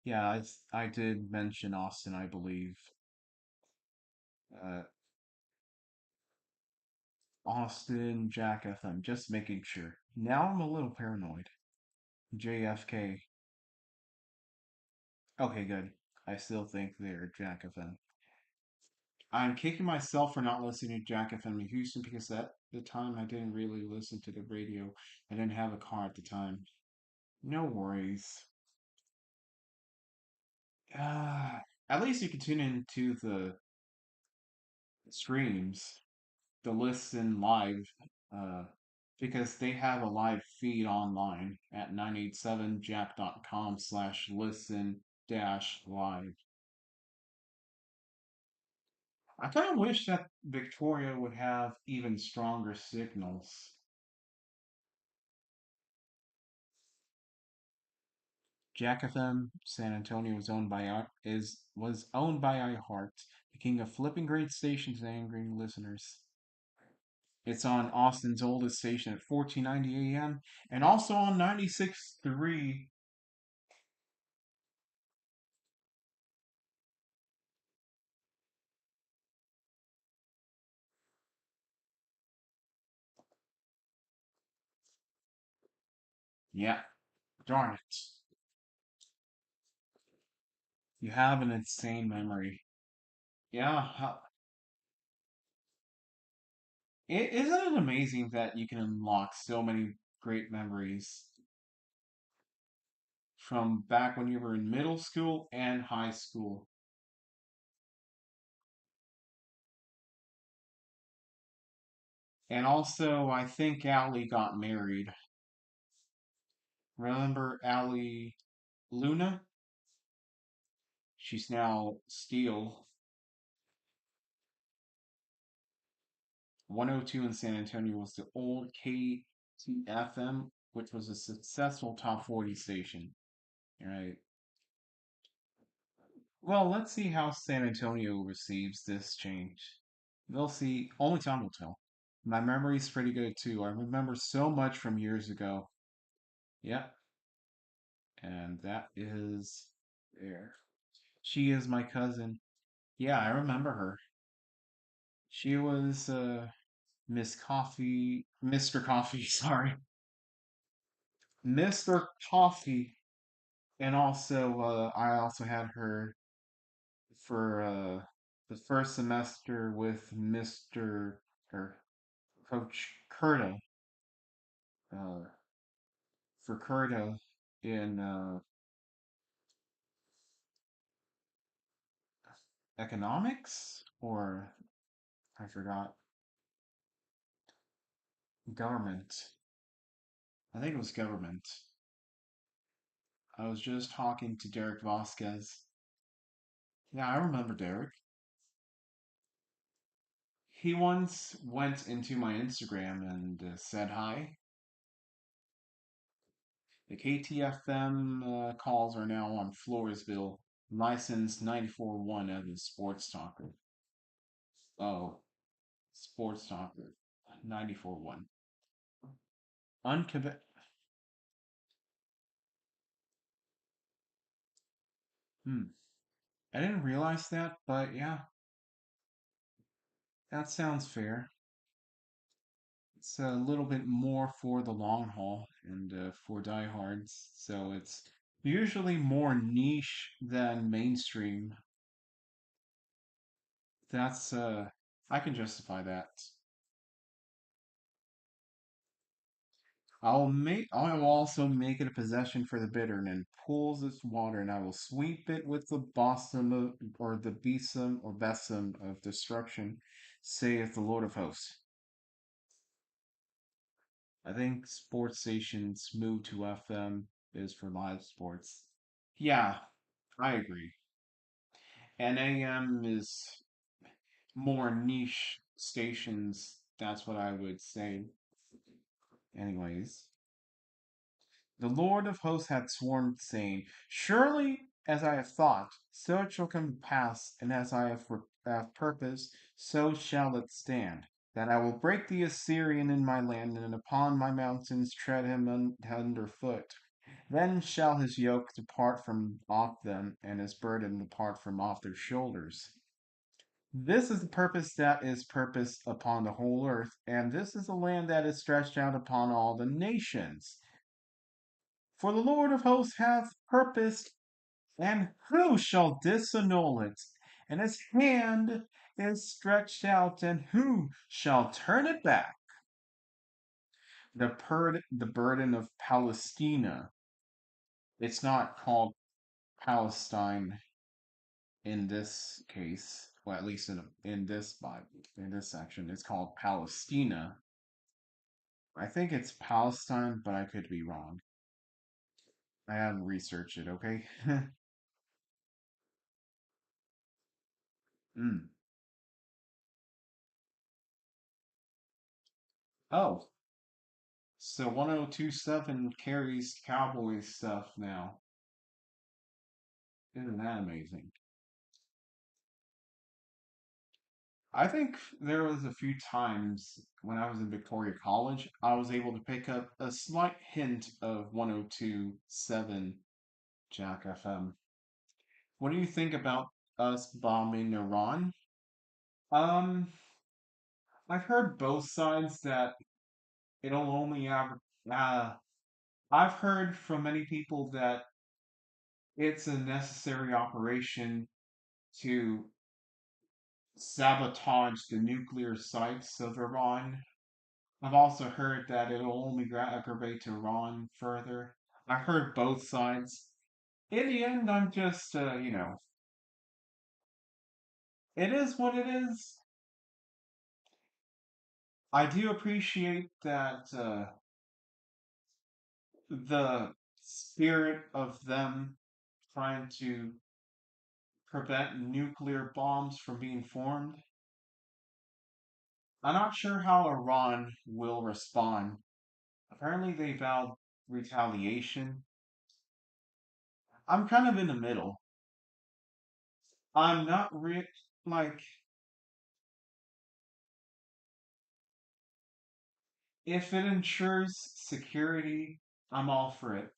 [SPEAKER 1] yeah, I did mention Austin, I believe. Uh, Austin, Jack FM, just making sure. Now I'm a little paranoid. JFK. Okay, good. I still think they're Jack FM. I'm kicking myself for not listening to Jack FM in Houston because at the time I didn't really listen to the radio. I didn't have a car at the time. No worries. At least you can tune into the streams, the listen live, uh, because they have a live feed online at 987jack.com/listen dash live. I kind of wish that Victoria would have even stronger signals. Jack FM San Antonio was owned by iHeart, the king of flipping great stations and angering listeners. It's on Austin's oldest station at 1490 AM and also on 96.3. Yeah, darn it. You have an insane memory. Yeah, isn't it amazing that you can unlock so many great memories from back when you were in middle school and high school? And also, I think Allie got married. Remember Allie Luna? She's now Steel. 102 in San Antonio was the old KTFM, which was a successful top 40 station. Right. Well, let's see how San Antonio receives this change. They'll see. Only time will tell. My memory's pretty good too. I remember so much from years ago. Yep. And that is there. She is my cousin. Yeah, I remember her. She was Miss Coffee, Mr. Coffee, sorry. Mr. Coffee. And also, I also had her for the first semester with Mr. or Coach Curta, uh, for Curta in economics, or I forgot, government. I think it was government. I was just talking to Derek Vasquez. Yeah, I remember Derek. He once went into my Instagram and said hi. The KTFM calls are now on Floresville, licensed 94.1 as a sports talker. Oh, sports talker, 94.1. Uncommitted. Hmm. I didn't realize that, but yeah, that sounds fair. It's a little bit more for the long haul and for diehards, so it's usually more niche than mainstream. That's I can justify that. I will also make it a possession for the bitter, and pools its water, and I will sweep it with the bosom or the besom of destruction, saith the Lord of hosts. I think sports stations move to FM is for live sports. Yeah, I agree. And AM is more niche stations. That's what I would say. Anyways, the Lord of hosts hath sworn, saying, Surely as I have thought, so it shall come to pass, and as I have purposed, so shall it stand. That I will break the Assyrian in my land, and upon my mountains tread him under foot. Then shall his yoke depart from off them, and his burden depart from off their shoulders. This is the purpose that is purposed upon the whole earth, and this is the land that is stretched out upon all the nations. For the Lord of hosts hath purposed, and who shall disannul it? And his hand is stretched out, and who shall turn it back? The burden of Palestina. It's not called Palestine in this case, well, at least in this Bible, in this section. It's called Palestina. I think it's Palestine, but I could be wrong. I haven't researched it, okay? mm. Oh, so 1027 carries Cowboys stuff now. Isn't that amazing? I think there was a few times when I was in Victoria College, I was able to pick up a slight hint of 1027 Jack FM. What do you think about us bombing Iran? Um, I've heard both sides that it'll only have. Uh, I've heard from many people that it's a necessary operation to sabotage the nuclear sites of Iran. I've also heard that it'll only aggravate Iran further. I've heard both sides. In the end, I'm just, it is what it is. I do appreciate that the spirit of them trying to prevent nuclear bombs from being formed. I'm not sure how Iran will respond. Apparently, they vowed retaliation. I'm kind of in the middle. I'm not like, if it ensures security, I'm all for it.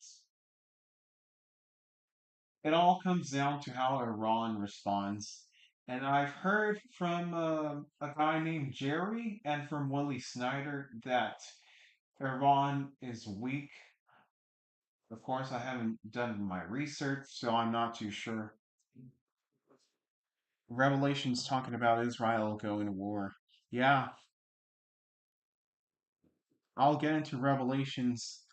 [SPEAKER 1] It all comes down to how Iran responds. And I've heard from a guy named Jerry and from Willie Snyder that Iran is weak. Of course, I haven't done my research, so I'm not too sure. Revelations talking about Israel going to war. Yeah, I'll get into Revelations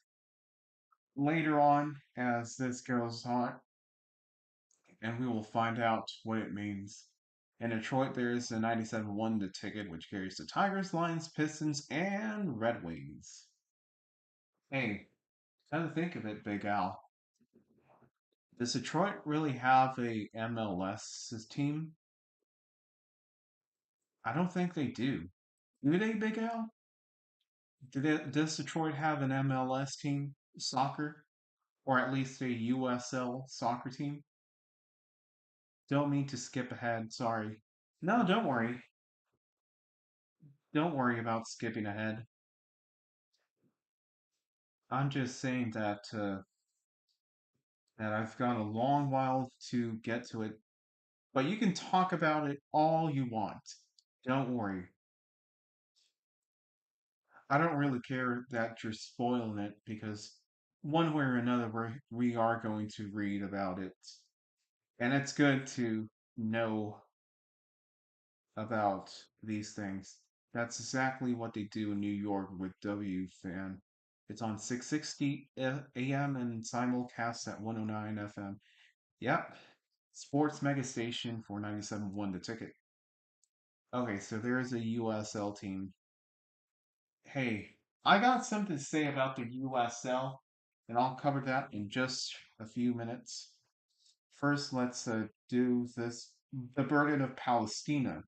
[SPEAKER 1] later on as this goes on, and we will find out what it means. In Detroit, there is a 97-1 the ticket, which carries the Tigers, Lions, Pistons, and Red Wings. Hey, come to think of it, Big Al, does Detroit really have a MLS team? I don't think they do. Do they, Big Al? Does Detroit have an MLS team, soccer, or at least a USL soccer team? Don't mean to skip ahead, sorry. No, don't worry. Don't worry about skipping ahead. I'm just saying that I've got a long while to get to it, but you can talk about it all you want. Don't worry. I don't really care that you're spoiling it because one way or another we are going to read about it. And it's good to know about these things. That's exactly what they do in New York with W fan. It's on 660 AM and simulcast at 109 FM. Yep. Sports mega station for 97.1 the ticket. Okay, so there's a USL team. Hey, I got something to say about the USL, and I'll cover that in just a few minutes. First, let's do this. The burden of Palestina.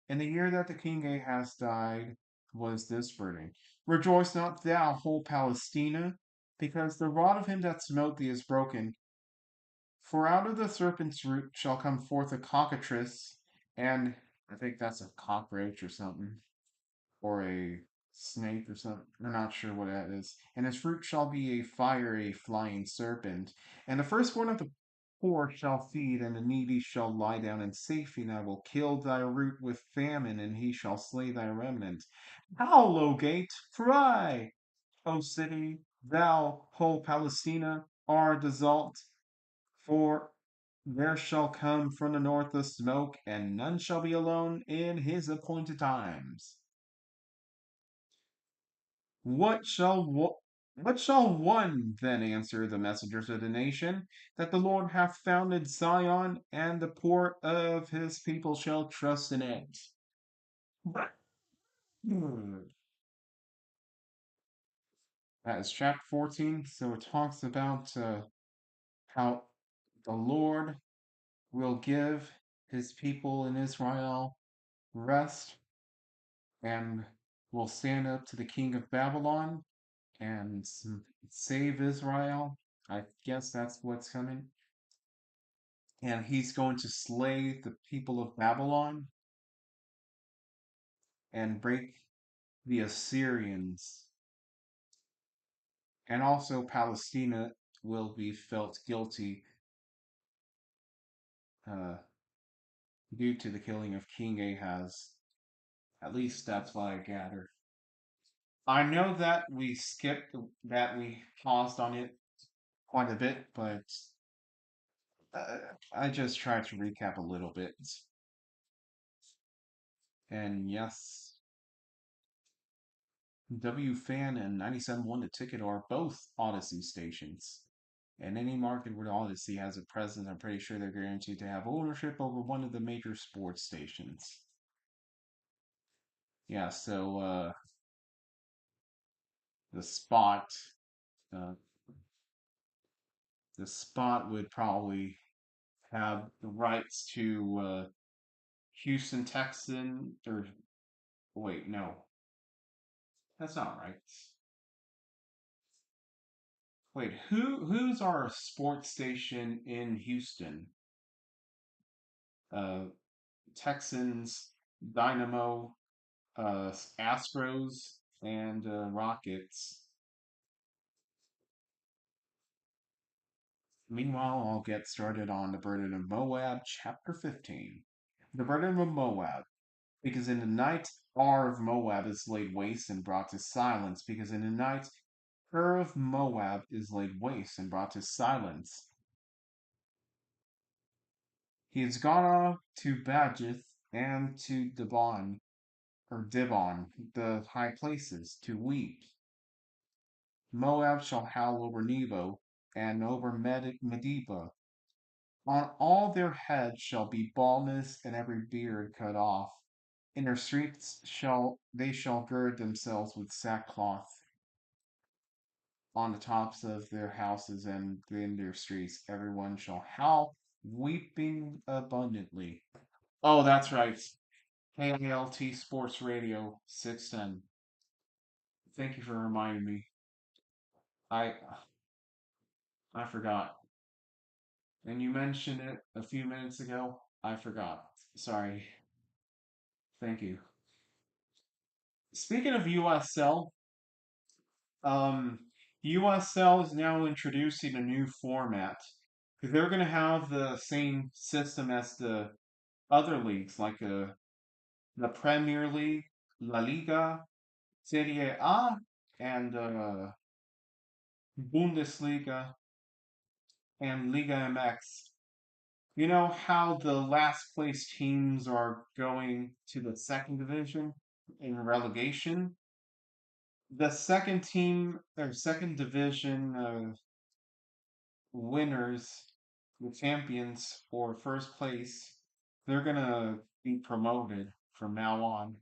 [SPEAKER 1] In the year that the King Ahaz died, was this burden. Rejoice not thou, whole Palestina, because the rod of him that smote thee is broken. For out of the serpent's root shall come forth a cockatrice, and I think that's a cockroach or something, or a snake or something. I'm not sure what that is. And his fruit shall be a fire, a flying serpent. And the firstborn of the poor shall feed, and the needy shall lie down in safety, and I will kill thy root with famine, and he shall slay thy remnant. Howl, O gate, cry, O city, thou whole Palestina are dissolved, for there shall come from the north the smoke, and none shall be alone in his appointed times. What shall one then answer the messengers of the nation? That the Lord hath founded Zion, and the poor of his people shall trust in it. That is chapter 14. So it talks about how the Lord will give his people in Israel rest and will stand up to the king of Babylon and save Israel. I guess that's what's coming. And he's going to slay the people of Babylon and break the Assyrians. And also, Palestina will be felt guilty uh, due to the killing of King Ahaz. At least that's what I gather. I know that we skipped, that we paused on it quite a bit, but uh, I just tried to recap a little bit. And yes, WFAN and 97.1 The Ticket are both Odyssey stations. In any market where Odyssey has a presence, I'm pretty sure they're guaranteed to have ownership over one of the major sports stations. Yeah, so the spot, uh, the spot would probably have the rights to Houston Texan, or wait, no, that's not right. Wait, who's our sports station in Houston? Uh, Texans, Dynamo, Astros, and Rockets. Meanwhile, I'll get started on the burden of Moab, chapter 15. The burden of Moab. Because in the night Ar of Moab is laid waste and brought to silence. Because in the night Ur of Moab is laid waste and brought to silence. He has gone off to Bajith and to Dibon, or Dibon, the high places, to weep. Moab shall howl over Nebo and over Medeba. On all their heads shall be baldness and every beard cut off. In their streets shall gird themselves with sackcloth on the tops of their houses and in their streets. Everyone shall howl, weeping abundantly. Oh, that's right. KALT Sports Radio 610. Thank you for reminding me. I I forgot. And you mentioned it a few minutes ago. I forgot. Sorry. Thank you. Speaking of USL, um, USL is now introducing a new format. They're going to have the same system as the other leagues, like the Premier League, La Liga, Serie A, and Bundesliga and Liga MX. You know how the last place teams are going to the second division in relegation? The second team or second division winners, the champions for first place, they're gonna be promoted from now on.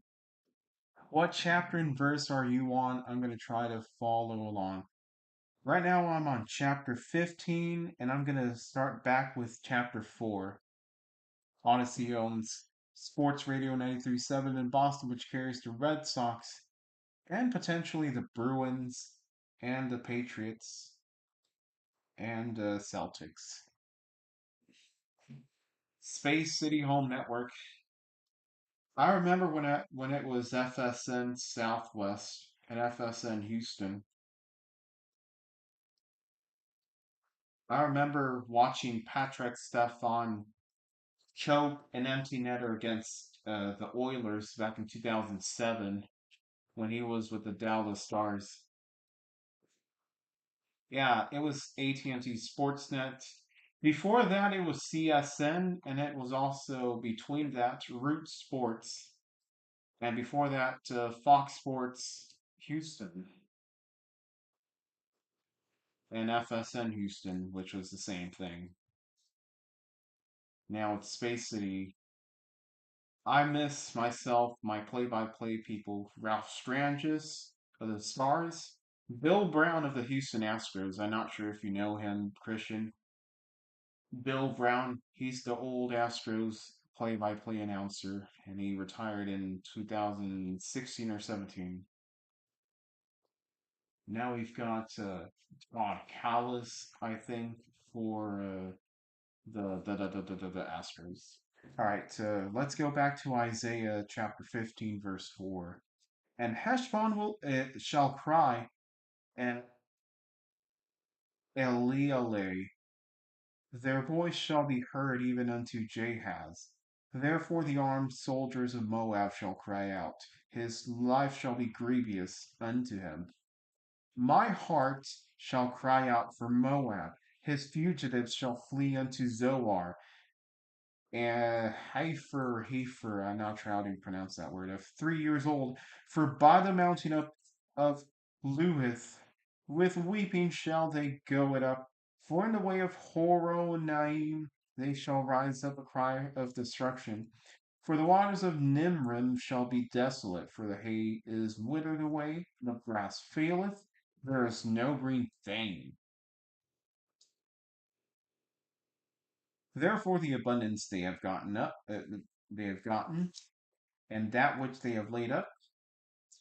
[SPEAKER 1] What chapter and verse are you on? I'm gonna try to follow along. Right now I'm on chapter 15, and I'm gonna start back with chapter 4. Odyssey owns Sports Radio 93.7 in Boston, which carries the Red Sox and potentially the Bruins and the Patriots and Celtics. Space City Home Network. I remember when it was FSN Southwest and FSN Houston. I remember watching Patrick Stefan choke an empty netter against the Oilers back in 2007 when he was with the Dallas Stars. Yeah, it was AT&T Sportsnet. Before that, it was CSN, and it was also between that Root Sports, and before that, Fox Sports Houston and FSN Houston, which was the same thing. Now it's Space City. I miss myself, my play-by-play people, Ralph Strangis of the Stars, Bill Brown of the Houston Astros. I'm not sure if you know him, Christian. Bill Brown, he's the old Astros play-by-play announcer, and he retired in 2016 or 17. Now we've got Todd Callis, I think, for the Astros. All right, let's go back to Isaiah chapter 15, verse 4. And Heshbon shall cry, and Elealeh, their voice shall be heard even unto Jahaz. Therefore the armed soldiers of Moab shall cry out, his life shall be grievous unto him. My heart shall cry out for Moab, his fugitives shall flee unto Zoar, Heifer, I'm not sure how to pronounce that word, of 3 years old, for by the mountain of Luhith, with weeping shall they go it up, for in the way of Horonaim they shall rise up a cry of destruction. For the waters of Nimrim shall be desolate, for the hay is withered away, the grass faileth, there is no green thing. Therefore the abundance they have gotten, and that which they have laid up,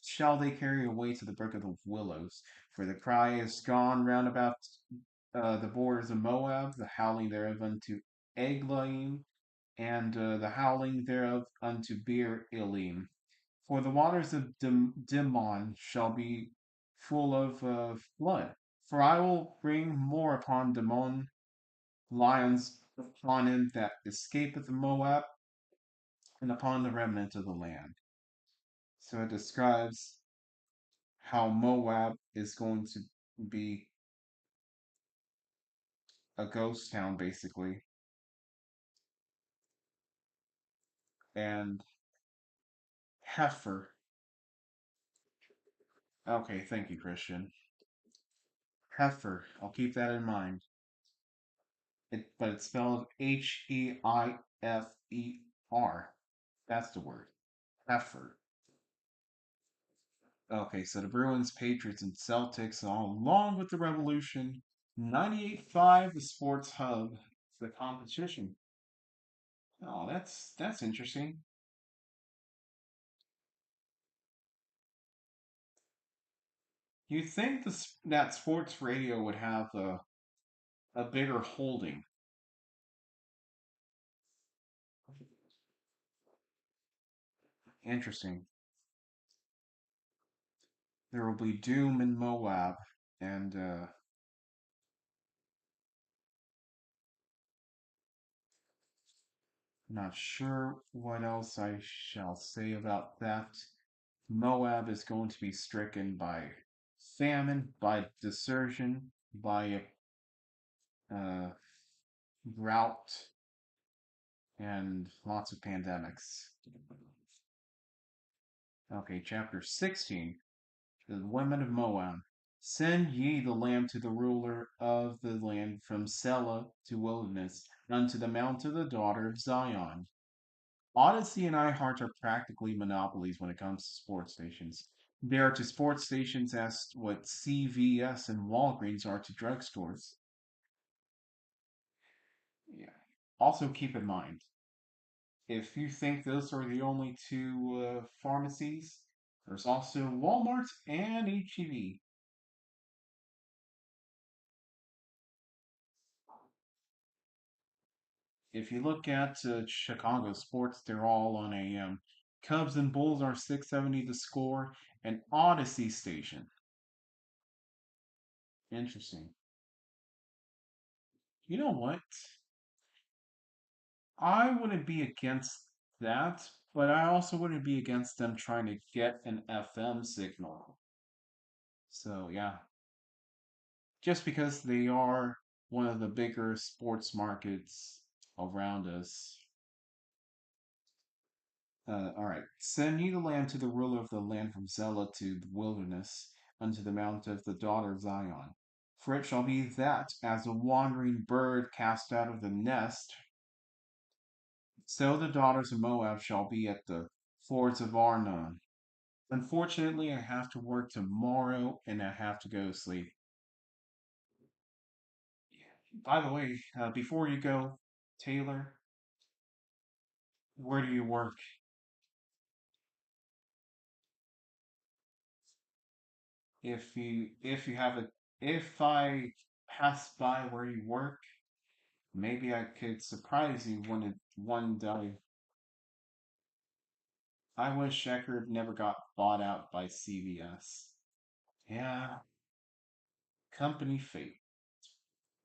[SPEAKER 1] shall they carry away to the brook of the willows. For the cry is gone round about the borders of Moab, the howling thereof unto Eglaim, and the howling thereof unto Beer Elim. For the waters of Dimon shall be full of flood. For I will bring more upon Dimon, lions upon him that escapeth Moab, and upon the remnant of the land. So it describes how Moab is going to be a ghost town, basically. And Heifer. Okay, thank you, Christian. Heifer. I'll keep that in mind. But it's spelled Heifer. That's the word. Heifer. Okay, so the Bruins, Patriots, and Celtics, along with the Revolution. 98.5, the Sports Hub, the competition. Oh, that's interesting. You think that sports radio would have a bigger holding? Interesting. There will be Doom in Moab, and not sure what else I shall say about that. Moab is going to be stricken by famine, by desertion, by drought, and lots of pandemics. Okay, chapter 16. The women of Moab. Send ye the lamb to the ruler of the land from Selah to wilderness, unto the mount of the daughter of Zion. Odyssey and iHeart are practically monopolies when it comes to sports stations. They are to sports stations as what CVS and Walgreens are to drugstores. Yeah. Also, keep in mind, if you think those are the only two pharmacies, there's also Walmart and HEB. If you look at Chicago sports, they're all on AM. Cubs and Bulls are 670 to score, and Odyssey station. Interesting. You know what? I wouldn't be against that, but I also wouldn't be against them trying to get an FM signal. So, yeah, just because they are one of the bigger sports markets around us. All right. Send ye the land to the ruler of the land from Zelah to the wilderness, unto the mount of the daughter of Zion. For it shall be that, as a wandering bird cast out of the nest, so the daughters of Moab shall be at the fords of Arnon. Unfortunately, I have to work tomorrow and I have to go to sleep. By the way, before you go, Taylor, where do you work? If you have a if I pass by where you work, maybe I could surprise you one day. I wish Eckerd never got bought out by CBS. Yeah, company fate.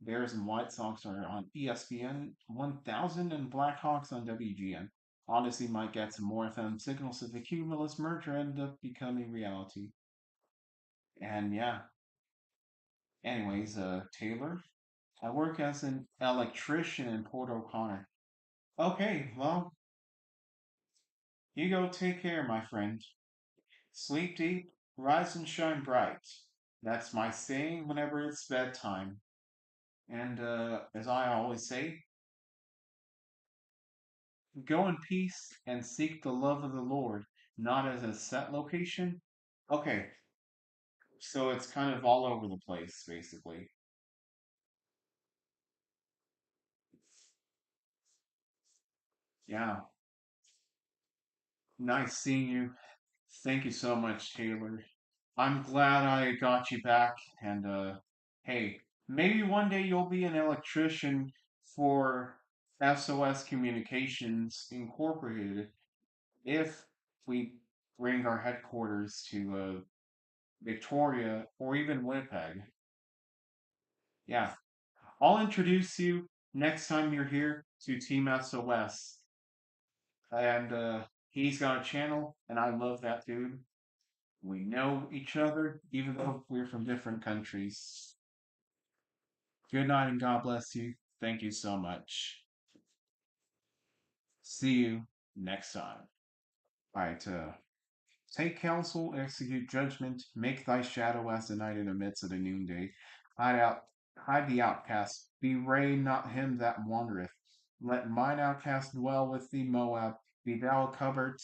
[SPEAKER 1] Bears and White Sox are on ESPN 1000 and Blackhawks on WGN. Odyssey might get some more FM signals if the Cumulus merger ended up becoming reality. And yeah, anyways, Taylor, I work as an electrician in Port O'Connor. Okay, well, you go take care, my friend. Sleep deep, rise and shine bright. That's my saying whenever it's bedtime. And as I always say, go in peace and seek the love of the Lord, not as a set location. Okay, so it's kind of all over the place, basically. Yeah, nice seeing you. Thank you so much, Taylor. I'm glad I got you back. And hey, maybe one day you'll be an electrician for SOS Communications Incorporated if we bring our headquarters to Victoria or even Winnipeg. Yeah, I'll introduce you next time you're here to Team SOS. And he's got a channel, and I love that dude. We know each other, even though we're from different countries. Good night and God bless you. Thank you so much. See you next time. All right. Take counsel, execute judgment, make thy shadow as the night in the midst of the noonday. Hide out, hide the outcast, bewray not him that wandereth. Let mine outcast dwell with thee, Moab. Be thou a covert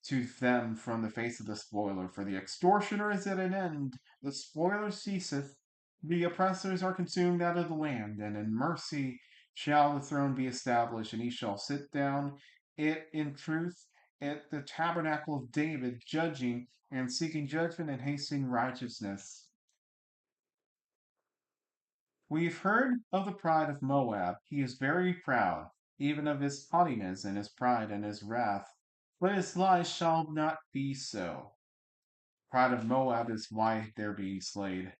[SPEAKER 1] to them from the face of the spoiler. For the extortioner is at an end, the spoiler ceaseth, the oppressors are consumed out of the land, and in mercy shall the throne be established, and he shall sit down it in truth at the tabernacle of David, judging and seeking judgment and hastening righteousness. We've heard of the pride of Moab. He is very proud, even of his haughtiness and his pride and his wrath. But his lies shall not be so. Pride of Moab is why they're being slayed.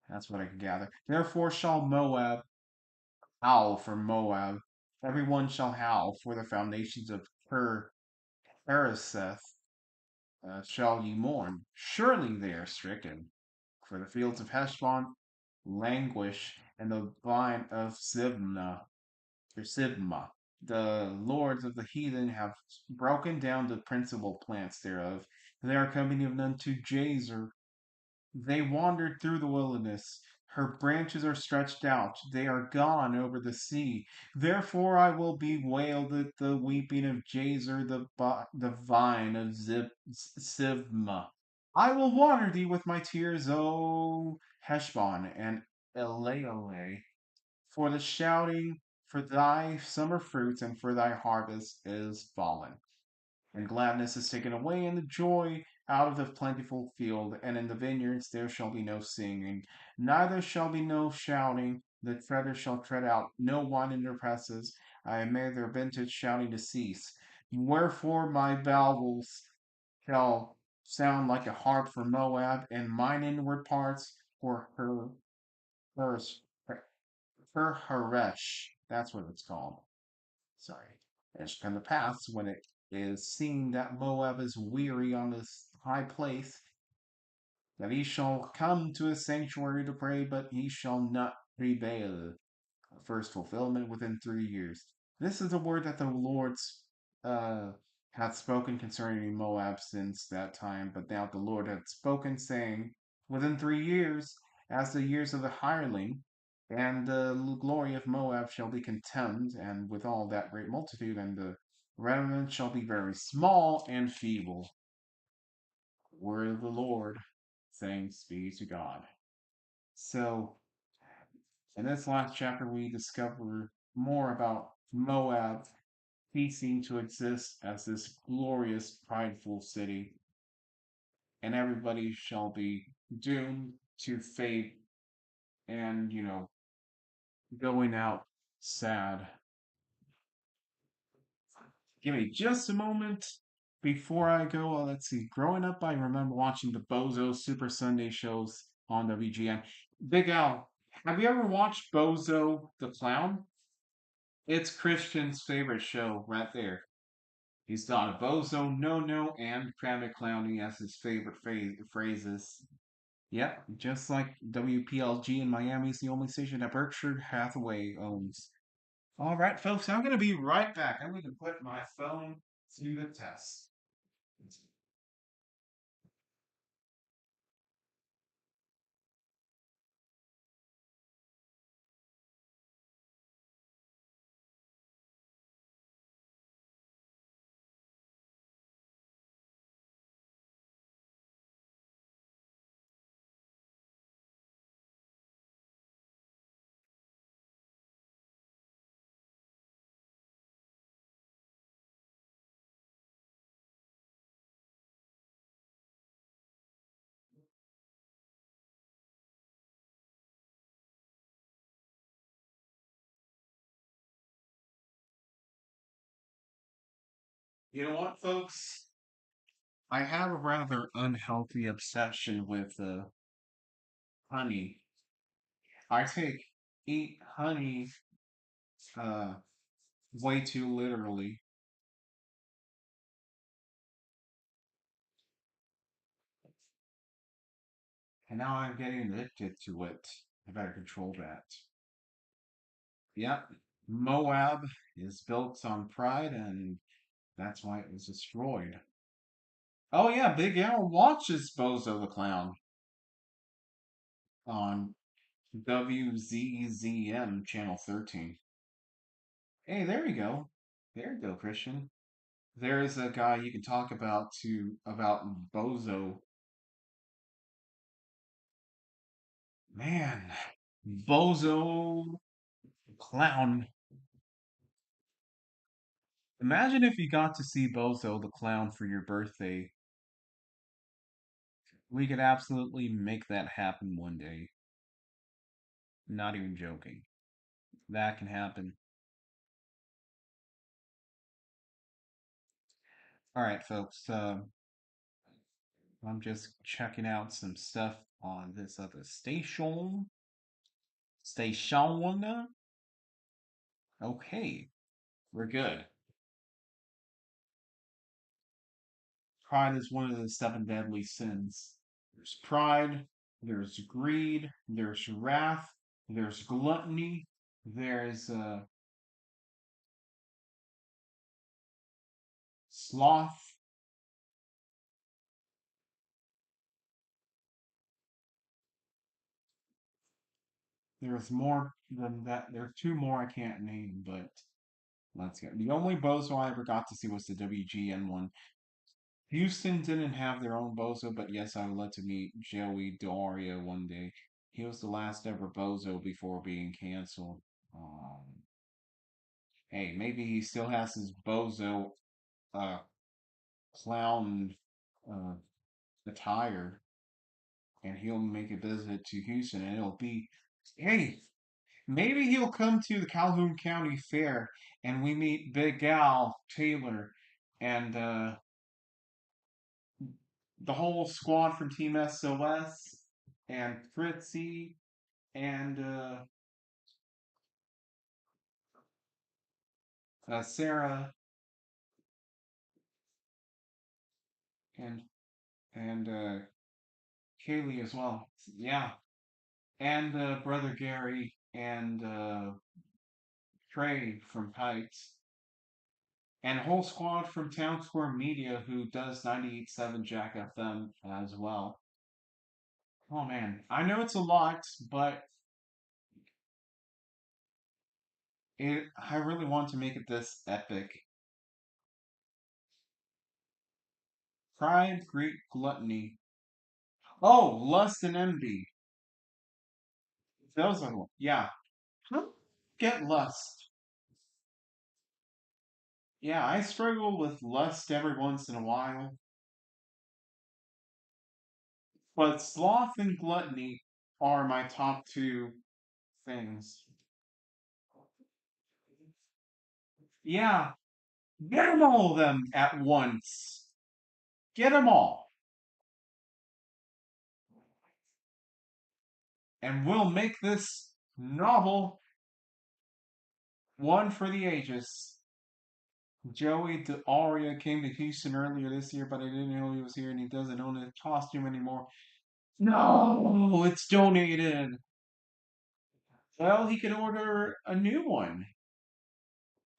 [SPEAKER 1] That's what I can gather. Therefore shall Moab howl for Moab. Everyone shall howl for the foundations of Hareseth. Shall ye mourn? Surely they are stricken. For the fields of Heshbon languish, and the vine of Sibma. The lords of the heathen have broken down the principal plants thereof, They are coming even unto Jazer. They wandered through the wilderness. Her branches are stretched out. They are gone over the sea. Therefore I will bewail the weeping of Jazer, the vine of Sivma. I will water thee with my tears, O Heshbon and Eleale, for the shouting for thy summer fruits and for thy harvest is fallen. And gladness is taken away, and the joy out of the plentiful field, and in the vineyards there shall be no singing, neither shall be no shouting. The treader shall tread out no wine in their presses. I have made their vintage shouting to cease. Wherefore my bowels shall sound like a harp for Moab, and mine inward parts for her, her Haresh. That's what it's called. Sorry. And it shall come to pass when it is seen that Moab is weary on this high place, that he shall come to his sanctuary to pray, but he shall not prevail. First fulfillment within 3 years. This is the word that the Lord uh, hath spoken concerning Moab since that time. But now the Lord hath spoken, saying, within 3 years, as the years of the hireling, and the glory of Moab shall be contemned, and with all that great multitude, and the remnant shall be very small and feeble. Word of the Lord, thanks be to God. So, in this last chapter, we discover more about Moab ceasing to exist as this glorious, prideful city, and everybody shall be doomed to fate and, going out sad. Give me just a moment before I go. Let's see. Growing up, I remember watching the Bozo Super Sunday shows on WGN. Big Al, have you ever watched Bozo the Clown? It's Christian's favorite show right there. He's got a bozo, no no, and Private Clowny as his favorite phrases. Yep, just like WPLG in Miami is the only station that Berkshire Hathaway owns. All right, folks, I'm going to be right back. I'm going to put my phone to the test. You know what, folks? I have a rather unhealthy obsession with honey. Eat honey uh, way too literally. And now I'm getting addicted to it. I better control that. Yep. Moab is built on pride, and that's why it was destroyed. Oh, yeah, Big Al watches Bozo the Clown on WZZM Channel 13. Hey, there you go. There you go, Christian. There is a guy you can talk about Bozo. Man, Bozo Clown. Imagine if you got to see Bozo the Clown for your birthday. We could absolutely make that happen one day. Not even joking. That can happen. All right, folks. I'm just checking out some stuff on this other station. Station. Okay, we're good. Pride is one of the seven deadly sins. There's pride, there's greed, there's wrath, there's gluttony, there's sloth, There's more than that. There's two more I can't name, but let's go. The only Bozo I ever got to see was the WGN one. Houston didn't have their own Bozo, but yes, I would love to meet Joey Doria one day. He was the last ever Bozo before being canceled. Um, hey, maybe he still has his Bozo uh, clown uh, attire, and he'll make a visit to Houston, and it'll be, hey, maybe he'll come to the Calhoun County Fair, and we meet Big Al Taylor and the whole squad from Team SOS and Fritzy and Sarah and and Kaylee as well. Yeah, and brother Gary and Trey from Pikes and a whole squad from Town Square Media who does 98.7 Jack FM as well. Oh man, I know it's a lot, but I really want to make it this epic. Pride, greed, gluttony. Oh, lust and envy. Those are, yeah. Get lust. Yeah, I struggle with lust every once in a while, but sloth and gluttony are my top two things. Yeah, get them all of them at once. Get them all. And we'll make this novel one for the ages. Joey DeAria came to Houston earlier this year, but I didn't know he was here and he doesn't own a costume anymore. No, it's donated. Well, he could order a new one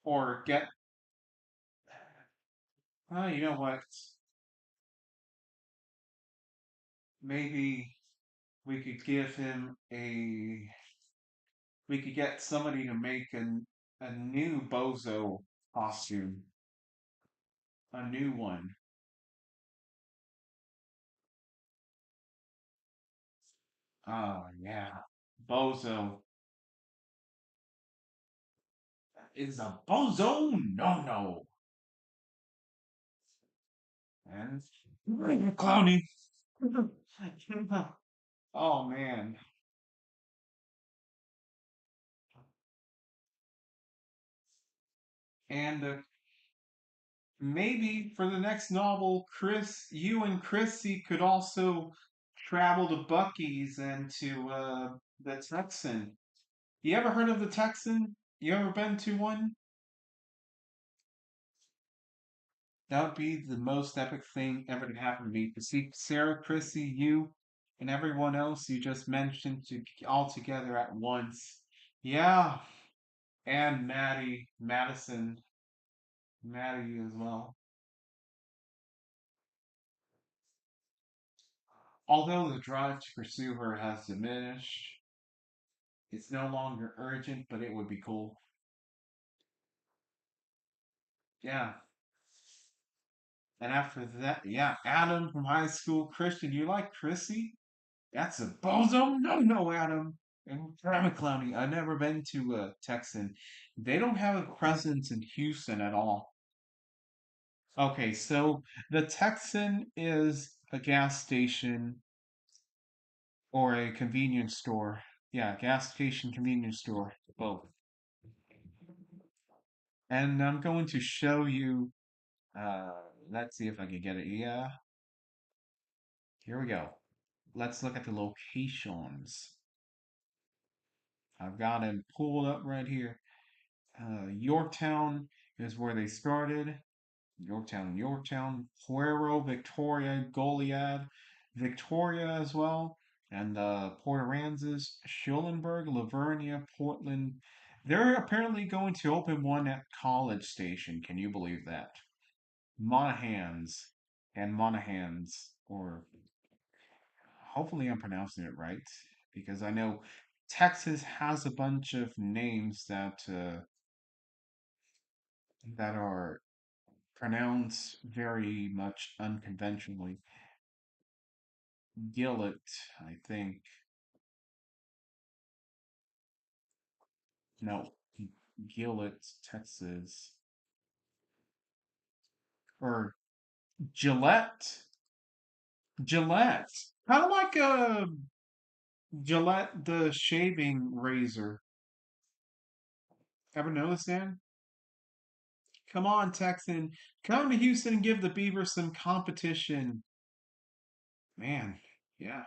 [SPEAKER 1] or get. You know what? Maybe we could give him a. We could get somebody to make a new Bozo costume, a new one. Oh yeah, Bozo is a Bozo no no, and Clowny. Oh man, and maybe for the next novel, Chris, you and Chrissy could also travel to Bucky's and to the Texan. You ever heard of the Texan? You ever been to one? That would be the most epic thing ever to happen to me. To see Sarah, Chrissy, you, and everyone else you just mentioned all together at once. Yeah, and Maddie as well. Although the drive to pursue her has diminished, it's no longer urgent, but it would be cool. Yeah. And after that, yeah, Adam from high school, Christian, you like Chrissy? That's a bozo? No, no, Adam. And I'm a clowny. I've never been to Texan. They don't have a presence in Houston at all. Okay, so the Texan is a gas station or a convenience store. Yeah, gas station, convenience store, both. And I'm going to show you. Uh, let's see if I can get it. Yeah, here we go. Let's look at the locations. I've got them pulled up right here. Yorktown is where they started. Yorktown, Puero, Victoria, Goliad, Victoria as well, and Port Aransas, Schulenburg, Lavernia, Portland. They're apparently going to open one at College Station. Can you believe that? Monahans, or hopefully I'm pronouncing it right, because I know Texas has a bunch of names that are pronounced very much unconventionally. Gillett, I think. No, Gillett, Texas. Or Gillette. Gillette. Kind of like a Gillette the shaving razor. Ever notice that? Come on, Texan. Come to Houston and give the Beavers some competition. Man, yeah.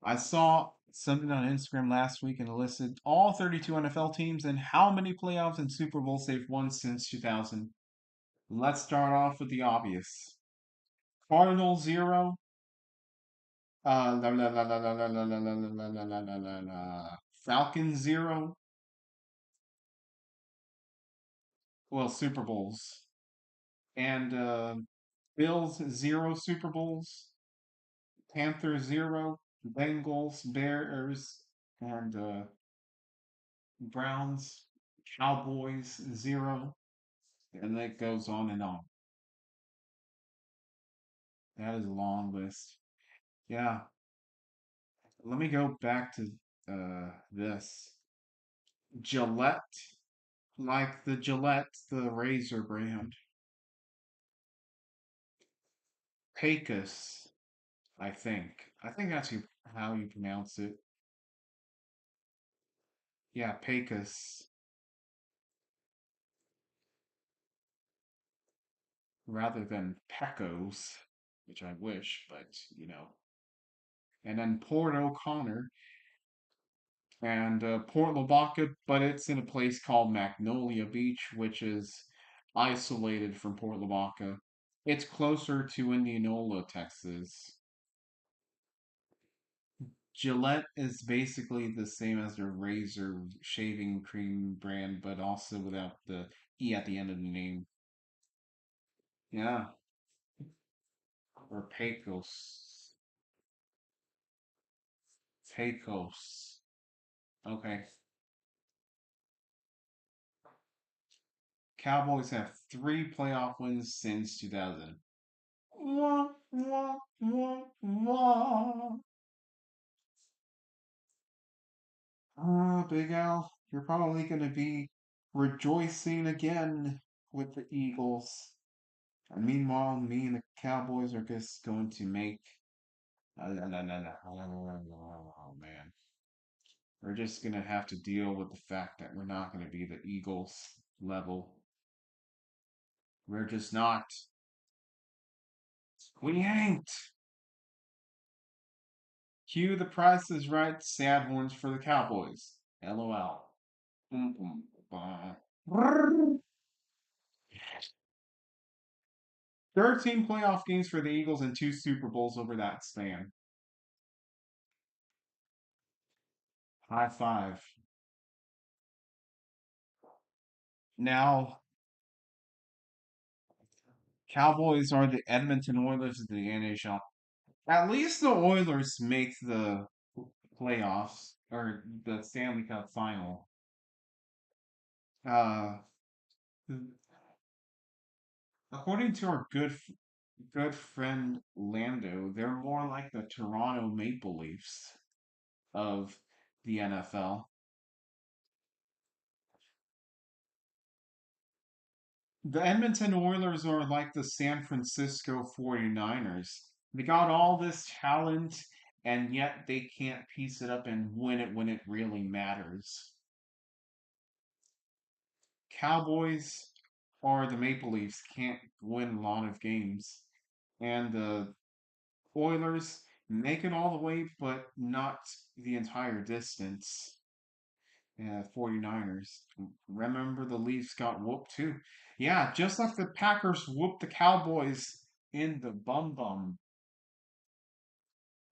[SPEAKER 1] I saw something on Instagram last week and it listed all 32 NFL teams and how many playoffs and Super Bowls they've won since 2000. Let's start off with the obvious. Cardinals 0. Falcons 0. Well, Super Bowls. And Bills 0 Super Bowls. Panthers 0. Bengals, Bears, and Browns, Cowboys 0. And it goes on and on. That is a long list. Yeah. Let me go back to this. Gillette, like the Gillette, the razor brand. Pecos, I think. I think that's how you pronounce it. Yeah, Pecos, rather than Pecos, which I wish, but you know. And then Port O'Connor and Port Lavaca, but it's in a place called Magnolia Beach, which is isolated from Port Lavaca. It's closer to Indianola, Texas. Gillette is basically the same as the razor shaving cream brand, but also without the E at the end of the name. Yeah, or Pecos. Pecos. Okay. Cowboys have 3 playoff wins since 2000. Wah, wah, wah, wah. Ah, Big Al, you're probably going to be rejoicing again with the Eagles. And meanwhile, me and the Cowboys are just going to make. Oh man. We're just going to have to deal with the fact that we're not going to be the Eagles level. We're just not. We ain't. Cue the Price is Right sad horns for the Cowboys. LOL. 13 playoff games for the Eagles and 2 Super Bowls over that span. High five. Now, Cowboys are the Edmonton Oilers of the NHL. At least the Oilers make the playoffs or the Stanley Cup final. Uh, according to our good friend Lando, they're more like the Toronto Maple Leafs of the NFL. The Edmonton Oilers are like the San Francisco 49ers. They got all this talent, and yet they can't piece it up and win it when it really matters. Cowboys or the Maple Leafs can't win a lot of games. And the Oilers make it all the way, but not the entire distance. 49ers. Remember the Leafs got whooped too. Yeah, just like the Packers whooped the Cowboys in the bum bum.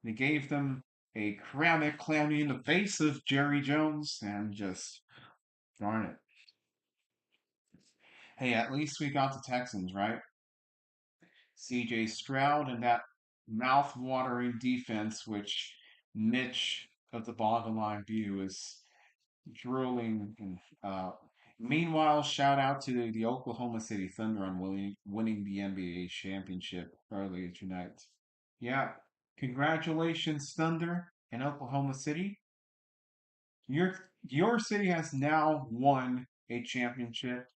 [SPEAKER 1] They gave them a ceramic clammy in the face of Jerry Jones and just darn it. Hey, at least we got the Texans, right? CJ Stroud and that mouth-watering defense, which Mitch of the bottom line view is drooling. And meanwhile, shout out to the Oklahoma City Thunder on winning the NBA championship earlier tonight. Yeah, congratulations, Thunder and Oklahoma City. Your city has now won a championship.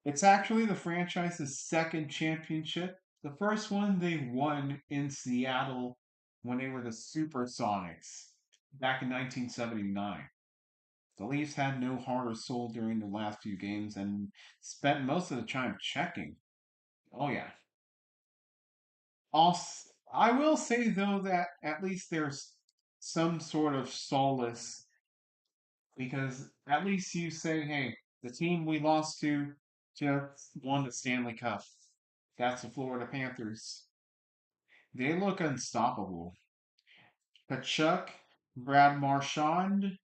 [SPEAKER 1] It's actually the franchise's second championship. The first one they won in Seattle when they were the Supersonics back in 1979. The Leafs had no heart or soul during the last few games and spent most of the time checking. Oh yeah. Also, I will say though that at least there's some sort of solace because at least you say, hey, the team we lost to just won the Stanley Cup. That's the Florida Panthers. They look unstoppable. Kachuk, Brad Marchand,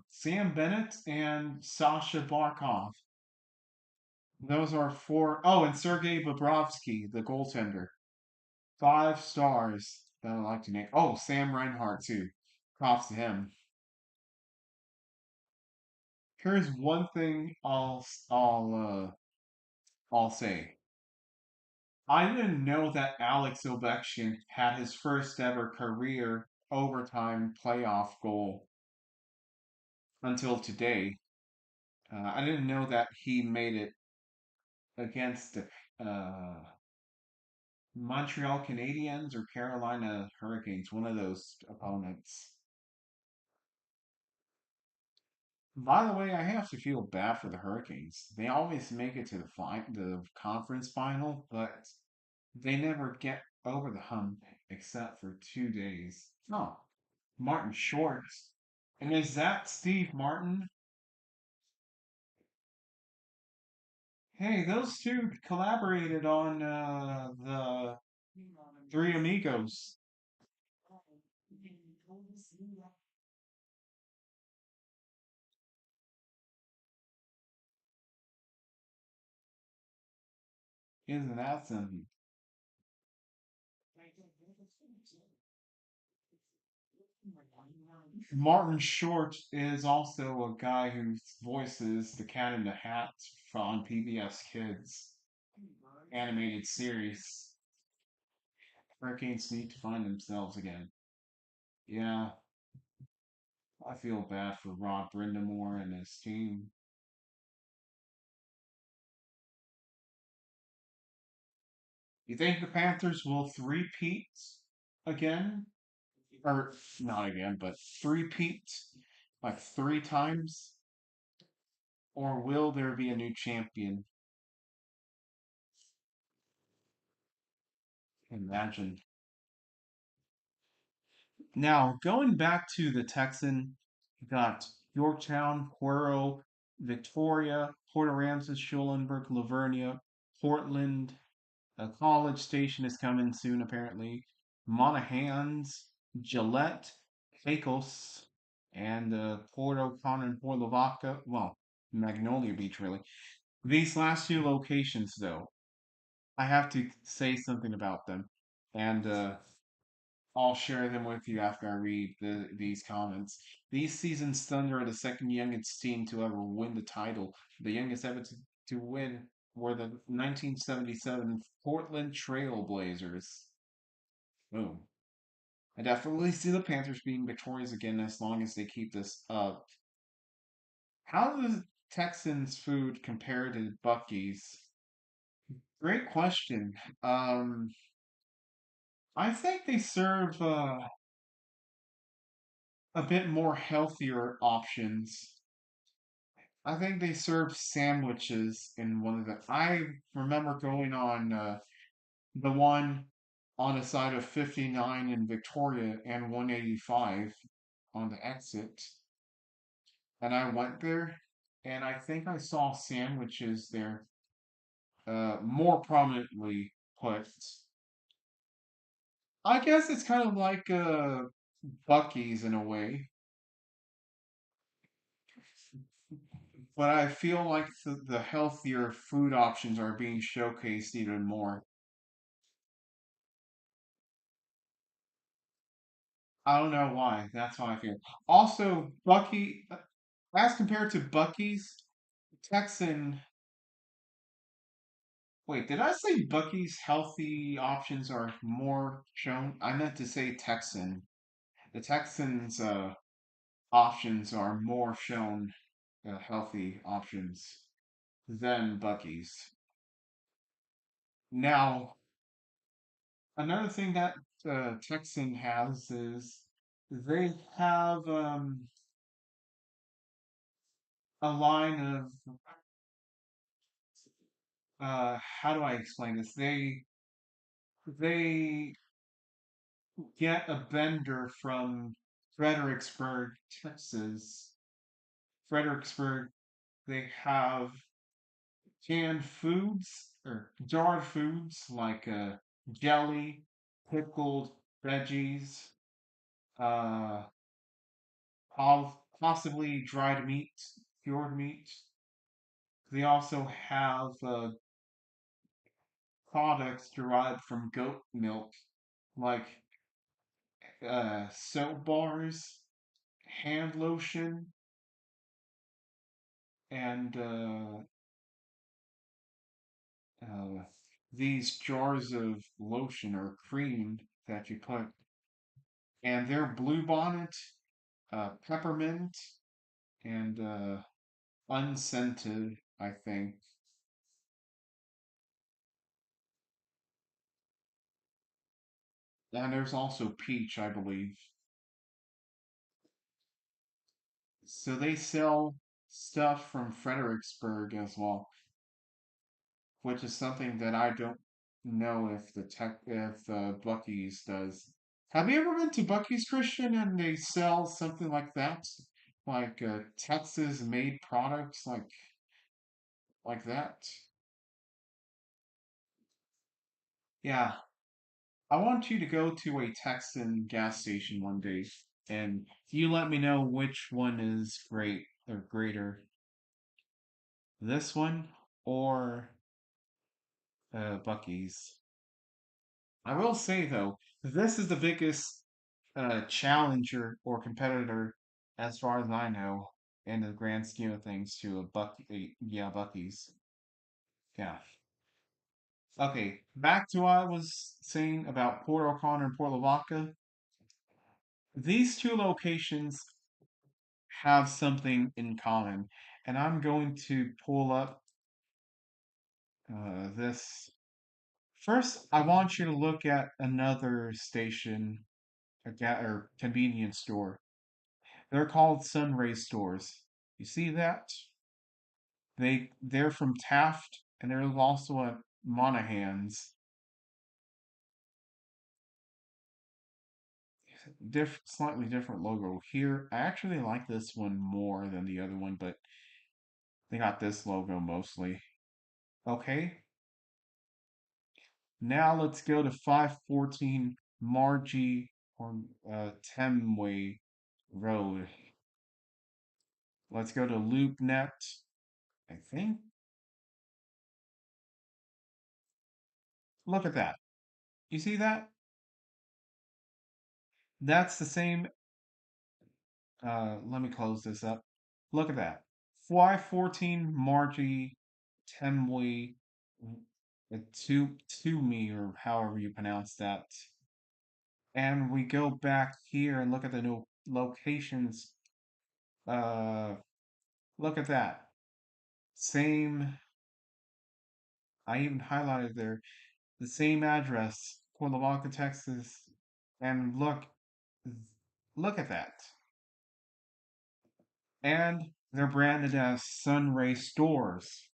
[SPEAKER 1] Sam Bennett, and Sasha Barkov. Those are four. Oh, and Sergei Bobrovsky, the goaltender. 5 stars that I like to name. Oh, Sam Reinhart too. Props to him. Here's one thing I'll say. I didn't know that Alex Ovechkin had his first ever career overtime playoff goal until today. I didn't know that he made it against the Montreal Canadiens or Carolina Hurricanes, one of those opponents. By the way, I have to feel bad for the Hurricanes. They always make it to the conference final, but they never get over the hump except for 2 days. Oh, Martin Short. And is that Steve Martin? Hey, those two collaborated on the Three Amigos. Isn't that something? Martin Short is also a guy who voices the Cat in the Hat on PBS Kids animated series. Hurricanes need to find themselves again. Yeah, I feel bad for Rod Brindamore and his team. You think the Panthers will three-peat again? Or not again, but three-peat like 3 times? Or will there be a new champion? Imagine. Now, going back to the Texan, you got Yorktown, Cuero, Victoria, Port Aransas, Schulenburg, Lavernia, Portland. A College Station is coming soon, apparently. Monahans, Gillette, Pecos, and Port O'Connor and Port Lavaca. Well, Magnolia Beach, really. These last two locations, though, I have to say something about them. And I'll share them with you after I read these comments. These seasons, Thunder are the second youngest team to ever win the title. The youngest ever to win were the 1977 Portland Trail Blazers. Boom. I definitely see the Panthers being victorious again as long as they keep this up. How does Texans food compare to Bucky's? Great question. Um, I think they serve a bit more healthier options. I think they serve sandwiches in one of the. I remember going on the one on the side of 59 in Victoria and 185 on the exit, and I went there, and I think I saw sandwiches there more prominently put. I guess it's kind of like Bucky's in a way, but I feel like the healthier food options are being showcased even more. I don't know why. That's how I feel. Also, as compared to Bucky's, Texan. Wait, did I say Bucky's healthy options are more shown? I meant to say Texan. The Texans' options are more shown, healthy options than Bucky's. Now, another thing that Texan has is they have a line of how do I explain this? They get a vendor from Fredericksburg, Texas. Fredericksburg, they have canned foods or jarred foods like jelly, pickled veggies, uh, possibly dried meat, cured meat. They also have products derived from goat milk, like soap bars, hand lotion, and uh, these jars of lotion or cream that you put, and they're bluebonnet, peppermint, and unscented, I think. And there's also peach, I believe. So they sell stuff from Fredericksburg as well, which is something that I don't know if Bucky's does. Have you ever been to Bucky's, Christian, and they sell something like that, like Texas made products like that? Yeah, I want you to go to a Texan gas station one day, and you let me know which one is great or greater, this one or Bucky's. I will say though, this is the biggest challenger or competitor, as far as I know, in the grand scheme of things, to a yeah, Bucky's. Yeah. Okay, back to what I was saying about Port O'Connor and Port Lavaca. These two locations have something in common, and I'm going to pull up this. First, I want you to look at another station, or convenience store. They're called Sunray stores. You see that? They're from Taft, and there's also a Monaghan's. Slightly different logo here. I actually like this one more than the other one, but they got this logo mostly. Okay, now let's go to 514 Margie or Temway Road. Let's go to LoopNet. I think. Look at that. You see that? That's the same. Let me close this up. Look at that. 514 Margie Temway to me, or however you pronounce that. And we go back here and look at the new locations. Uh, Look at that. Same. I even highlighted there the same address, Cuernavaca, Texas. And look at that. And they're branded as Sunray stores.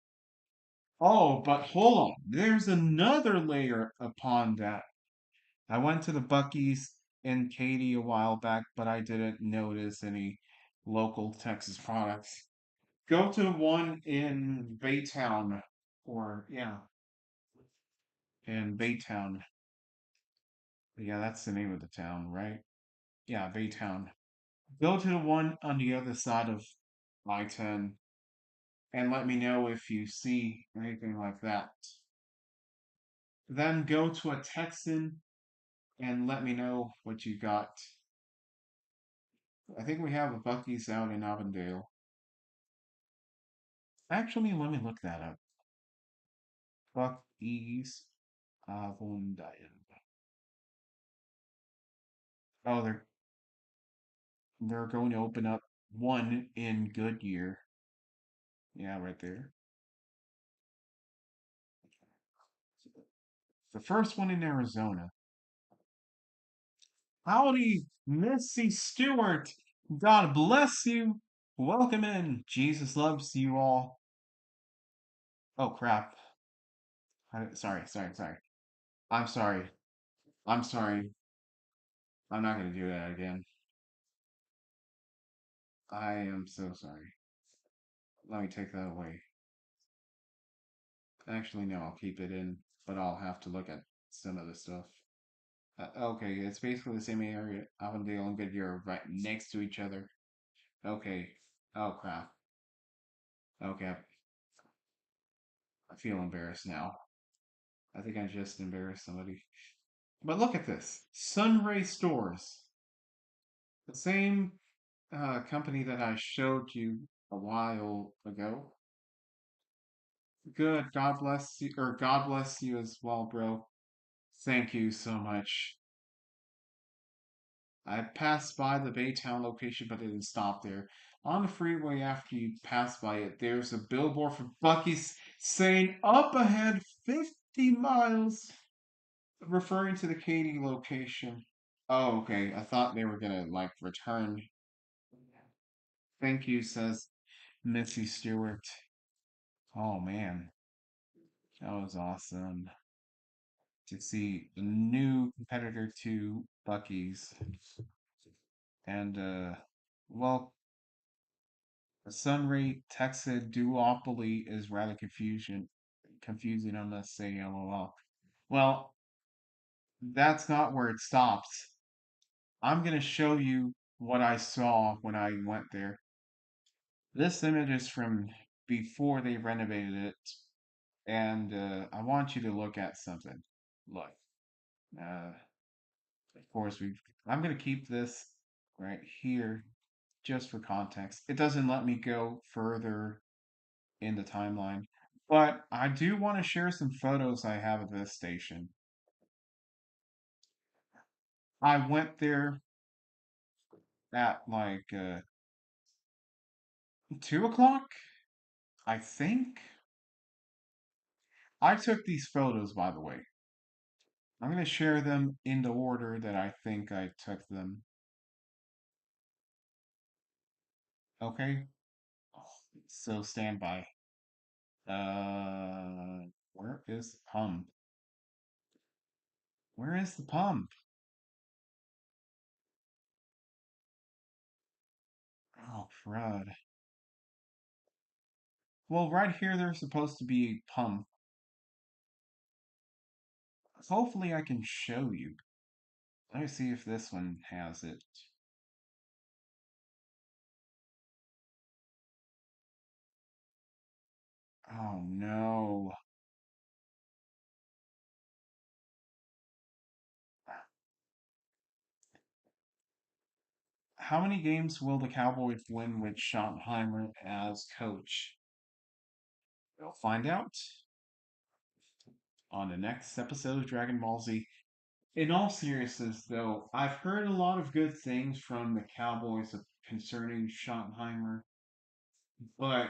[SPEAKER 1] Oh, but hold on. There's another layer upon that. I went to the Bucky's in Katy a while back, but I didn't notice any local Texas products. Go to one in Baytown, or yeah, in Baytown. Yeah, that's the name of the town, right? Yeah, Baytown. Go to the one on the other side of I-10 and let me know if you see anything like that. Then go to a Texan and let me know what you got. I think we have a Bucky's out in Avondale. Actually, let me look that up. Bucky's Avondale. Oh, they're going to open up one in Goodyear. Yeah, right there. The first one in Arizona. Howdy, Missy Stewart. God bless you. Welcome in. Jesus loves you all. Oh crap. Sorry. I'm sorry. I'm sorry. I'm not gonna do that again. I am so sorry. Let me take that away. Actually, no, I'll keep it in, but I'll have to look at some of the stuff. Okay, it's basically the same area. Avondale and Goodyear are right next to each other. Okay. Oh crap. Okay, I feel embarrassed now. I think I just embarrassed somebody. But look at this. Sunray Stores. The same company that I showed you a while ago. Good. God bless you, or God bless you as well, bro. Thank you so much. I passed by the Baytown location, but didn't stop there. On the freeway, after you pass by it, there's a billboard for Bucky's saying up ahead 50 miles, referring to the Katy location. Oh, okay. I thought they were gonna like return. Thank you, says Missy Stewart. Oh man, that was awesome to see a new competitor to Bucky's. And well, the Sunray Texas duopoly is rather confusing, I must say, lol. Well, that's not where it stops. I'm gonna show you what I saw when I went there. This image is from before they renovated it, and I want you to look at something. Look, uh, of course we. I'm gonna keep this right here just for context. It doesn't let me go further in the timeline, but I do want to share some photos I have of this station. I went there at like 2 o'clock, I think. I took these photos, by the way. I'm going to share them in the order that I think I took them. Okay? So stand by. Where is the pump? Where is the pump? Oh, crud. Well, right here, there's supposed to be a pump. Hopefully, I can show you. Let me see if this one has it. Oh, no. How many games will the Cowboys win with Schottenheimer as coach? We'll find out on the next episode of Dragon Ball Z. In all seriousness, though, I've heard a lot of good things from the Cowboys concerning Schottenheimer, but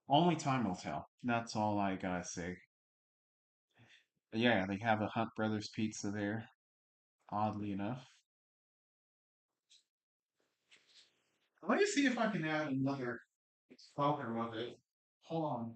[SPEAKER 1] only time will tell. That's all I gotta say. But yeah, they have a Hunt Brothers pizza there, oddly enough. Let me see if I can add another photo of it. Hold on.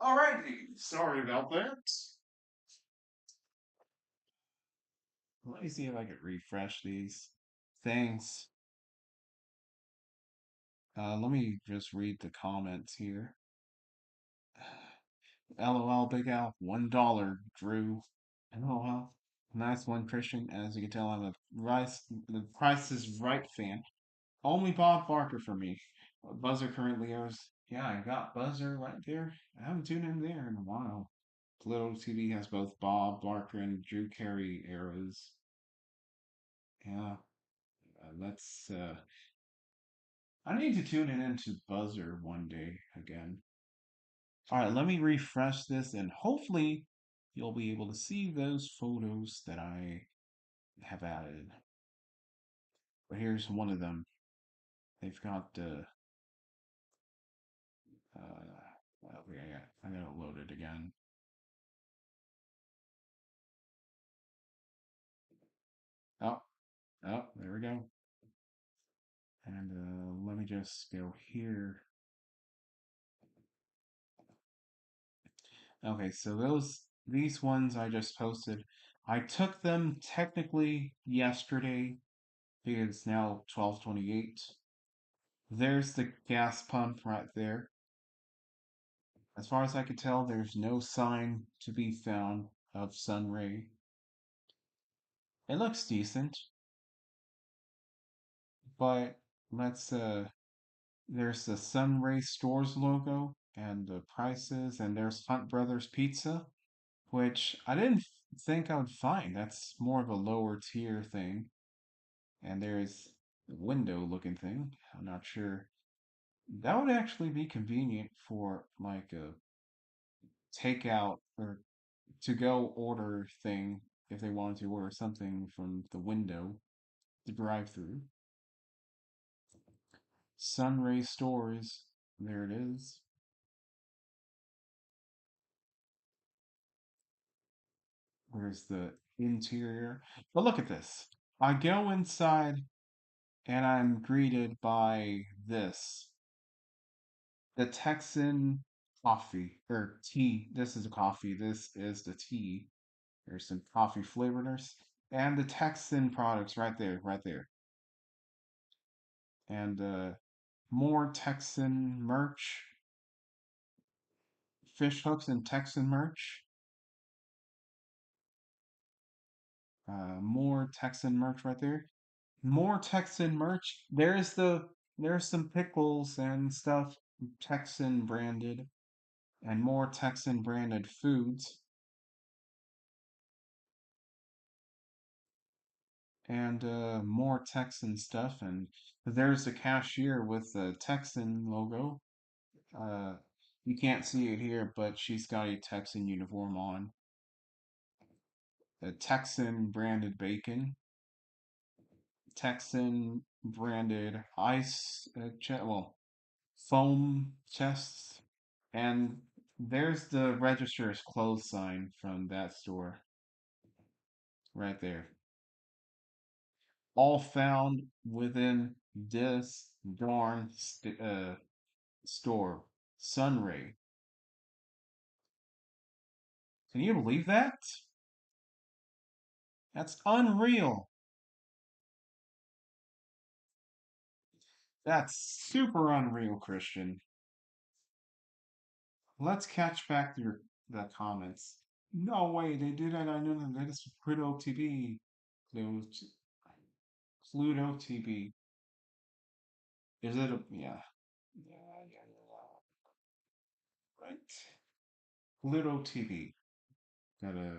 [SPEAKER 1] Alrighty, sorry about that. Let me see if I can refresh these things. Let me just read the comments here. LOL, Big Al, $1, Drew. LOL. Nice one, Christian. As you can tell, I'm a the Price is Right fan. Only Bob Barker for me. Buzzer currently airs. Yeah, I got Buzzer right there. I haven't tuned in there in a while. Pluto TV has both Bob Barker and Drew Carey eras. Yeah, let's. I need to tune in into Buzzer one day again. All right, let me refresh this, and hopefully, you'll be able to see those photos that I have added. But here's one of them. They've got okay, I gotta load it again. Oh, oh, there we go. And let me just go here. Okay, so these ones I just posted, I took them technically yesterday because it's now 12:28. There's the gas pump right there. As far as I can tell, there's no sign to be found of Sunray. It looks decent, but let's there's the Sunray Stores logo and the prices, and there's Hunt Brothers Pizza, which I didn't think I would find. That's more of a lower tier thing. And there's a window looking thing. I'm not sure. That would actually be convenient for like a takeout or to go order thing if they wanted to order something from the window, the drive through. Sunray Stores. There it is. Where's the interior? But look at this. I go inside and I'm greeted by this. The Texan coffee or tea. This is a coffee. This is the tea. There's some coffee flavorers and the Texan products right there, right there. And more Texan merch, fish hooks and Texan merch. More Texan merch right there. More Texan merch. There's some pickles and stuff Texan branded and more Texan branded foods. And more Texan stuff. And there's the cashier with the Texan logo. Uh, you can't see it here, but she's got a Texan uniform on. A Texan branded bacon, Texan branded well, foam chests, and there's the register's close sign from that store right there. All found within this darn store. Sunray. Can you believe that? That's unreal. That's super unreal, Christian. Let's catch back to the comments. No way, they did it. I know that is Pluto TV. Pluto, Pluto TV. Is it a yeah? Yeah. Right. Pluto TV. Got a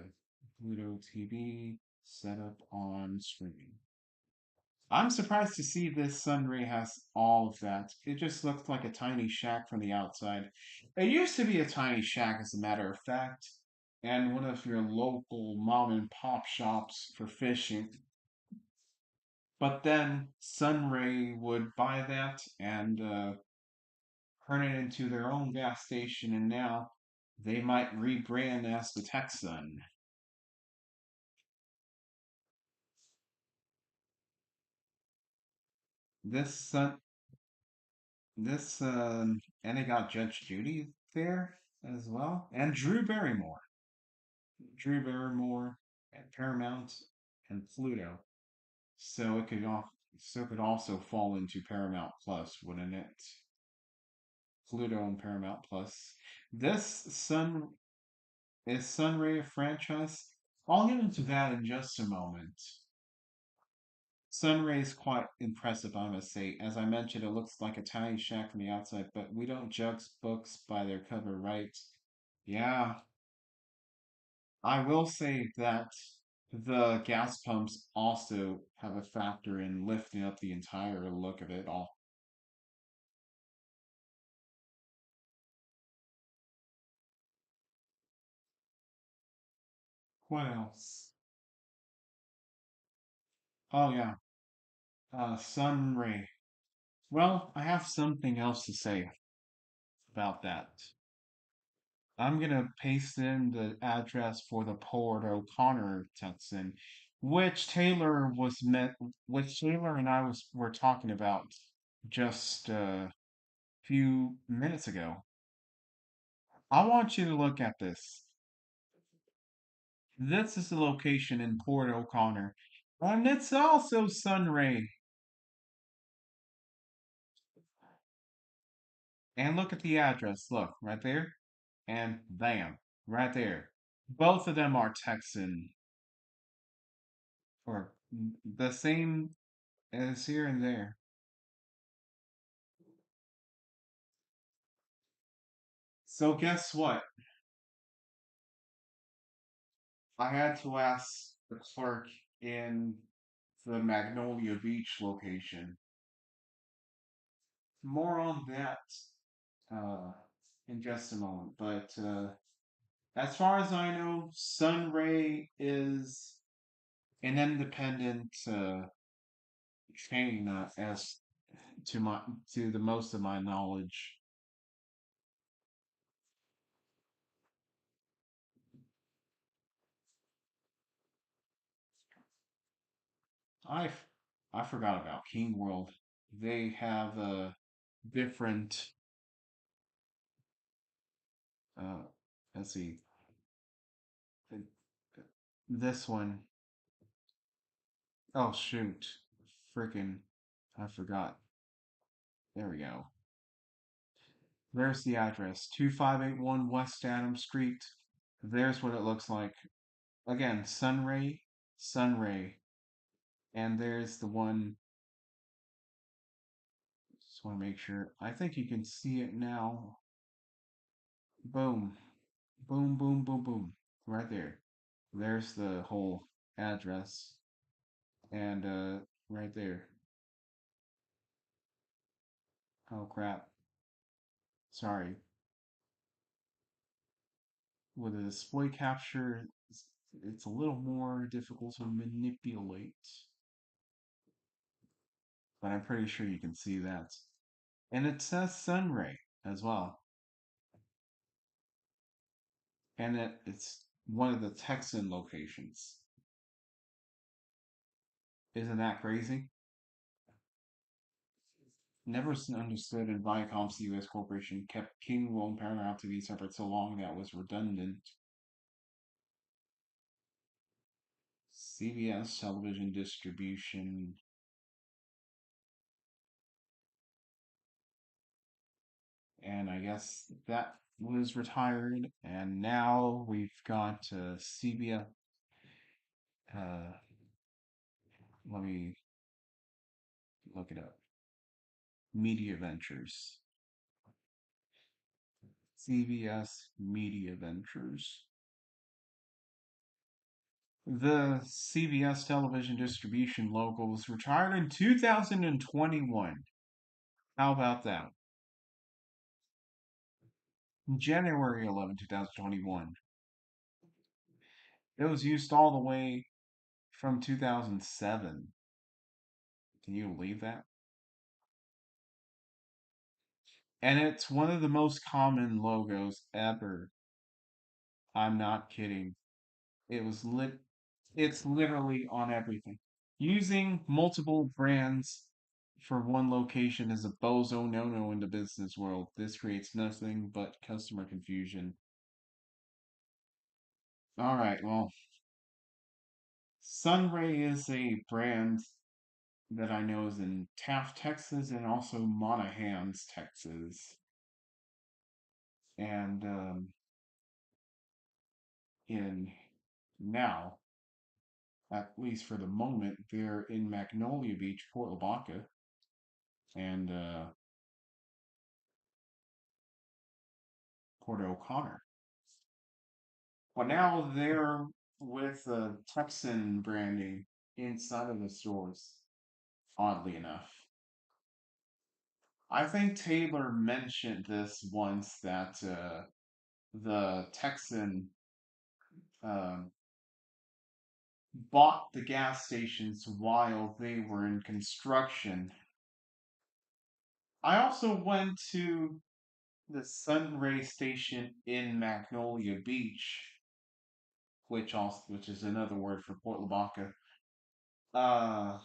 [SPEAKER 1] Pluto TV set up on streaming. I'm surprised to see this Sunray has all of that. It just looks like a tiny shack from the outside. It used to be a tiny shack, as a matter of fact, and one of your local mom and pop shops for fishing. But then Sunray would buy that and turn it into their own gas station, and now they might rebrand as the Texan. This Sun, this and they got Judge Judy there. as well, and Drew Barrymore. Drew Barrymore at Paramount and Pluto. So it could also fall into Paramount Plus, wouldn't it? Pluto and Paramount Plus. This Sunray a franchise? I'll get into that in just a moment. Sunray is quite impressive, I must say. As I mentioned, it looks like a tiny shack from the outside, but we don't judge books by their cover, right? Yeah, I will say that the gas pumps also have a factor in lifting up the entire look of it all. What else? Oh yeah, Sunray. Well, I have something else to say about that. I'm gonna paste in the address for the Port O'Connor Texan, which which Taylor and I were talking about just a few minutes ago. I want you to look at this. This is the location in Port O'Connor, and it's also Sunray. And look at the address. Look right there, and bam, right there. Both of them are Texan, or the same as here and there. So guess what? I had to ask the clerk in the Magnolia Beach location. More on that uh, in just a moment. But as far as I know, Sunray is an independent chain, as to my to the most of my knowledge. I I forgot about King World. They have a different. Uh, let's see. uh, This one. Oh shoot! Freaking! I forgot. There we go. There's the address: 2581 West Adams Street. There's what it looks like. Again, Sunray, Sunray, and there's the one. Just want to make sure. I think you can see it now. Boom, boom, boom, boom, boom. Right there. There's the whole address. And right there. Oh crap. Sorry. With a display capture, it's a little more difficult to manipulate. But I'm pretty sure you can see that. And it says Sunray as well. And it's one of the Texan locations. Isn't that crazy? Never understood in Viacom's US corporation kept King and Paramount to be separate so long that was redundant. CBS television distribution, and I guess that was retired, and now we've got CBS. Uh, let me look it up. Media Ventures. CBS Media Ventures. The CBS television distribution logo was retired in 2021. How about that? January 11, 2021. It was used all the way from 2007. Can you believe that? And it's one of the most common logos ever. I'm not kidding. It was lit It's literally on everything. Using multiple brands for one location is a bozo no-no in the business world. This creates nothing but customer confusion. All right, well, Sunray is a brand that I know is in Taft, Texas, and also Monahans, Texas. And in now, at least for the moment, they're in Magnolia Beach, Port Lavaca, and Port O'Connor. But now they're with Texan branding inside of the stores, oddly enough. I think Taylor mentioned this once that the Texan um, bought the gas stations while they were in construction. I also went to the Sunray station in Magnolia Beach, which is another word for Port Lavaca. Uh,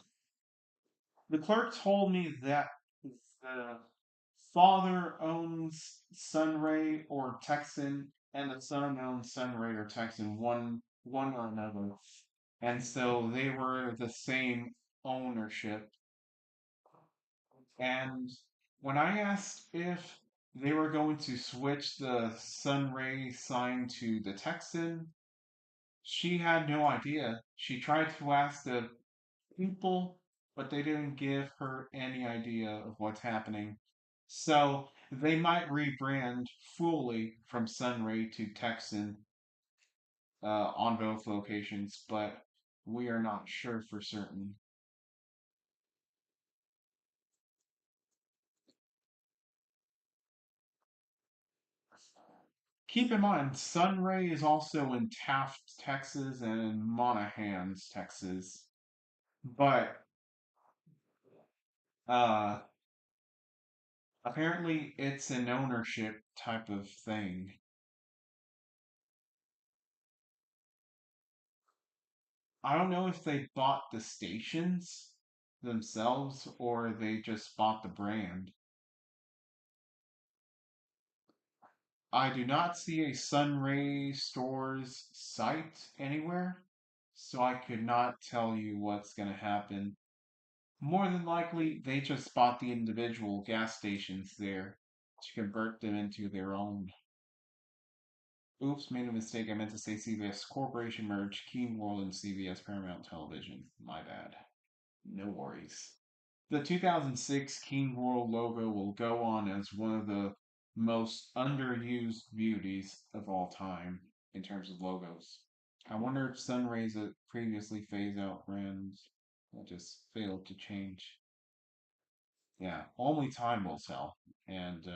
[SPEAKER 1] the clerk told me that the father owns Sunray or Texan, and the son owns Sunray or Texan, one or another. And so they were the same ownership. And when I asked if they were going to switch the Sunray sign to the Texan, she had no idea. She tried to ask the people, but they didn't give her any idea of what's happening. So they might rebrand fully from Sunray to Texan on both locations, but we are not sure for certain. Keep in mind, Sunray is also in Taft, Texas, and in Monahans, Texas. But uh, apparently, it's an ownership type of thing. I don't know if they bought the stations themselves or they just bought the brand. I do not see a Sunray Stores site anywhere, so I could not tell you what's going to happen. More than likely, they just bought the individual gas stations there to convert them into their own. Oops, made a mistake. I meant to say CBS Corporation merged Keen World and CBS Paramount Television. My bad. No worries. The 2006 King World logo will go on as one of the most underused beauties of all time in terms of logos. I wonder if Sunray's a previously phased out brand that just failed to change. Yeah, only time will tell. And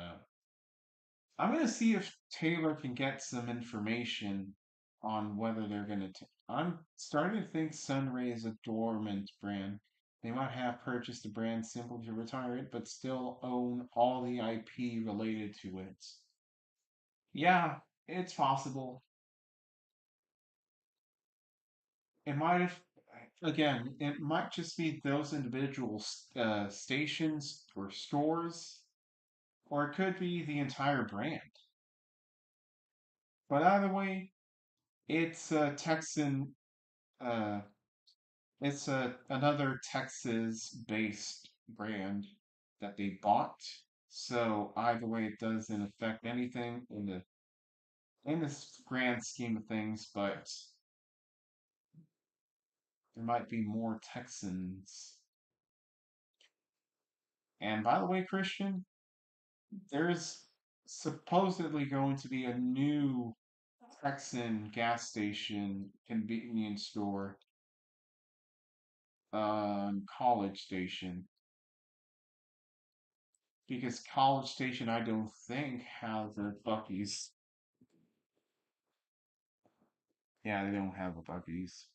[SPEAKER 1] I'm gonna see if Taylor can get some information on whether they're gonna. I'm starting to think Sunray is a dormant brand. They might have purchased the brand simply to retire it, but still own all the IP related to it. Yeah, it's possible. It might have. Again, it might just be those individual stations or stores, or it could be the entire brand. But either way, it's a Texan uh, it's another Texas-based brand that they bought. So either way, it doesn't affect anything in this grand scheme of things. But there might be more Texans. And by the way, Christian, there's supposedly going to be a new Texan gas station convenience store, College Station. Because College Station, I don't think has a Bucky's. Yeah, they don't have a Bucky's.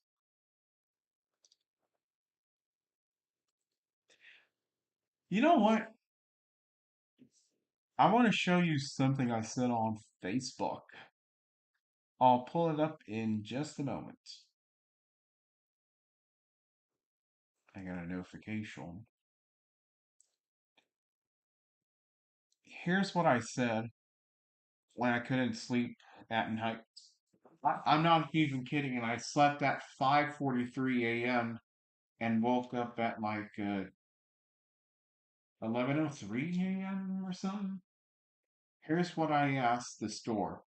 [SPEAKER 1] You know what? I want to show you something I said on Facebook. I'll pull it up in just a moment. I got a notification. here's what I said when I couldn't sleep at night. I'm not even kidding, and I slept at 5:43 a.m. and woke up at like 11:03 a.m. or something. Here's what I asked the store.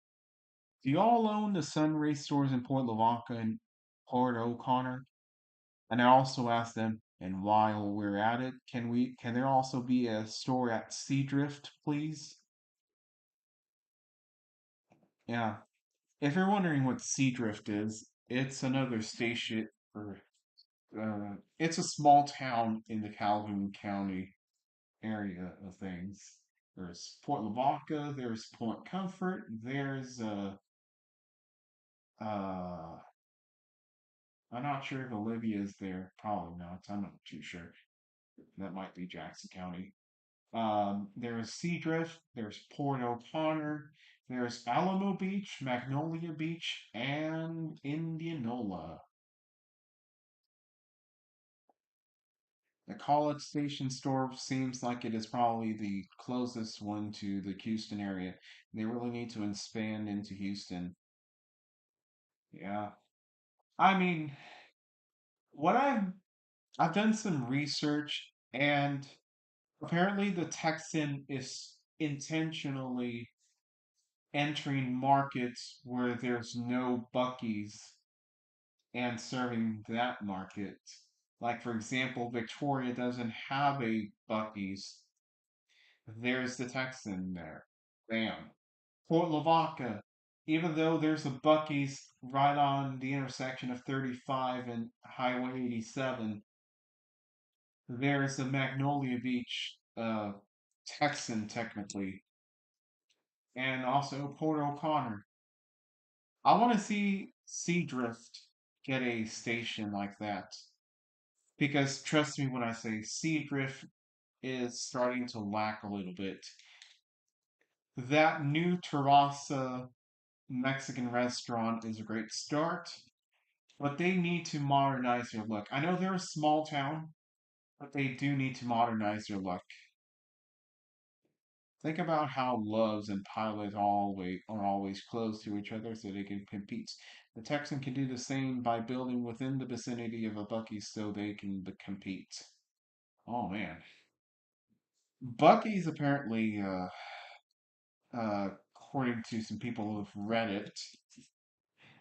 [SPEAKER 1] Do y'all own the Sunray stores in Port Lavaca and Port O'Connor? And I also asked them, and while we're at it, can there also be a store at Seadrift, please? Yeah. If you're wondering what Seadrift is, it's another station or it's a small town in the Calhoun County area of things. There's Port Lavaca, there's Point Comfort, there's uh I'm not sure if Olivia is there. Probably not. I'm not too sure. That might be Jackson County. There's Seadrift, there's Port O'Connor, there's Alamo Beach, Magnolia Beach, and Indianola. The College Station store seems like it is probably the closest one to the Houston area. They really need to expand into Houston. Yeah. I mean, what I've done some research and apparently the Texan is intentionally entering markets where there's no Bucky's and serving that market. Like for example, Victoria doesn't have a Bucky's. There's the Texan there. Bam. Fort Lavaca, even though there's a Bucky's right on the intersection of 35 and Highway 87, there's a Magnolia Beach Texan technically, and also Port O'Connor. I want to see Seadrift get a station like that because trust me when I say Seadrift is starting to lack a little bit. That new Terrasa Mexican restaurant is a great start, but they need to modernize their look. I know they're a small town, but they do need to modernize their look. Think about how Loves and Pilot are always close to each other so they can compete. The Texan can do the same by building within the vicinity of a Bucky's so they can compete. Oh man. Bucky's apparently, according to some people who've read it,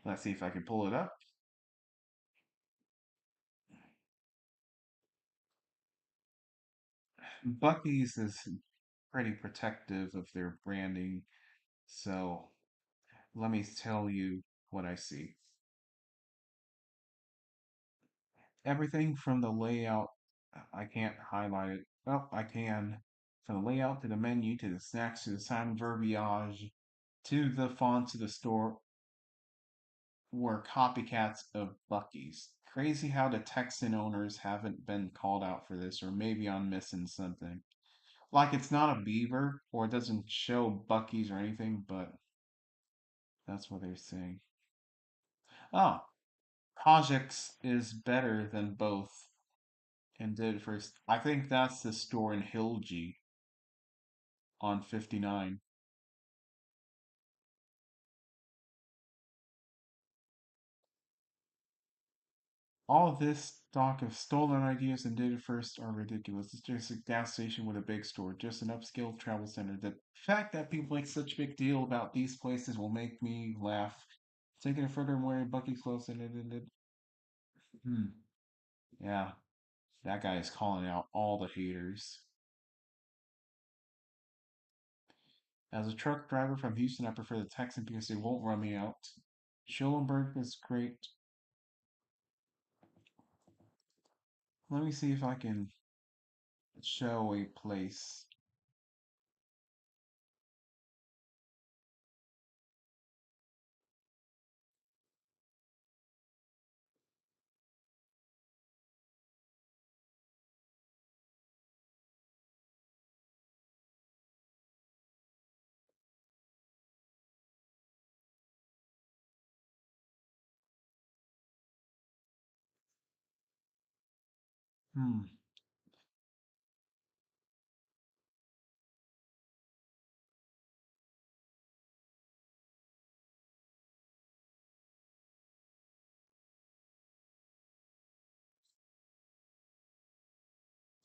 [SPEAKER 1] let's see if I can pull it up. Bucky's is pretty protective of their branding, so let me tell you what I see. Everything from the layout, I can't highlight it. Oh, I can. From the layout to the menu to the snacks to the sign verbiage to the fonts of the store were copycats of Bucky's. Crazy how the Texan owners haven't been called out for this, or maybe I'm missing something. Like it's not a beaver, or it doesn't show Bucky's or anything, but that's what they're saying. Oh, Projects is better than both and did first. I think that's the store in Hilgi on 59. All of this talk of stolen ideas and data first are ridiculous. It's just a gas station with a big store, just an upscale travel center. The fact that people make such a big deal about these places will make me laugh. Taking it further and wearing Bucky's clothes and it. Hmm. Yeah, that guy is calling out all the haters. As a truck driver from Houston, I prefer the Texan because they won't run me out. Schulenburg is great. Let me see if I can show a place. Hmm.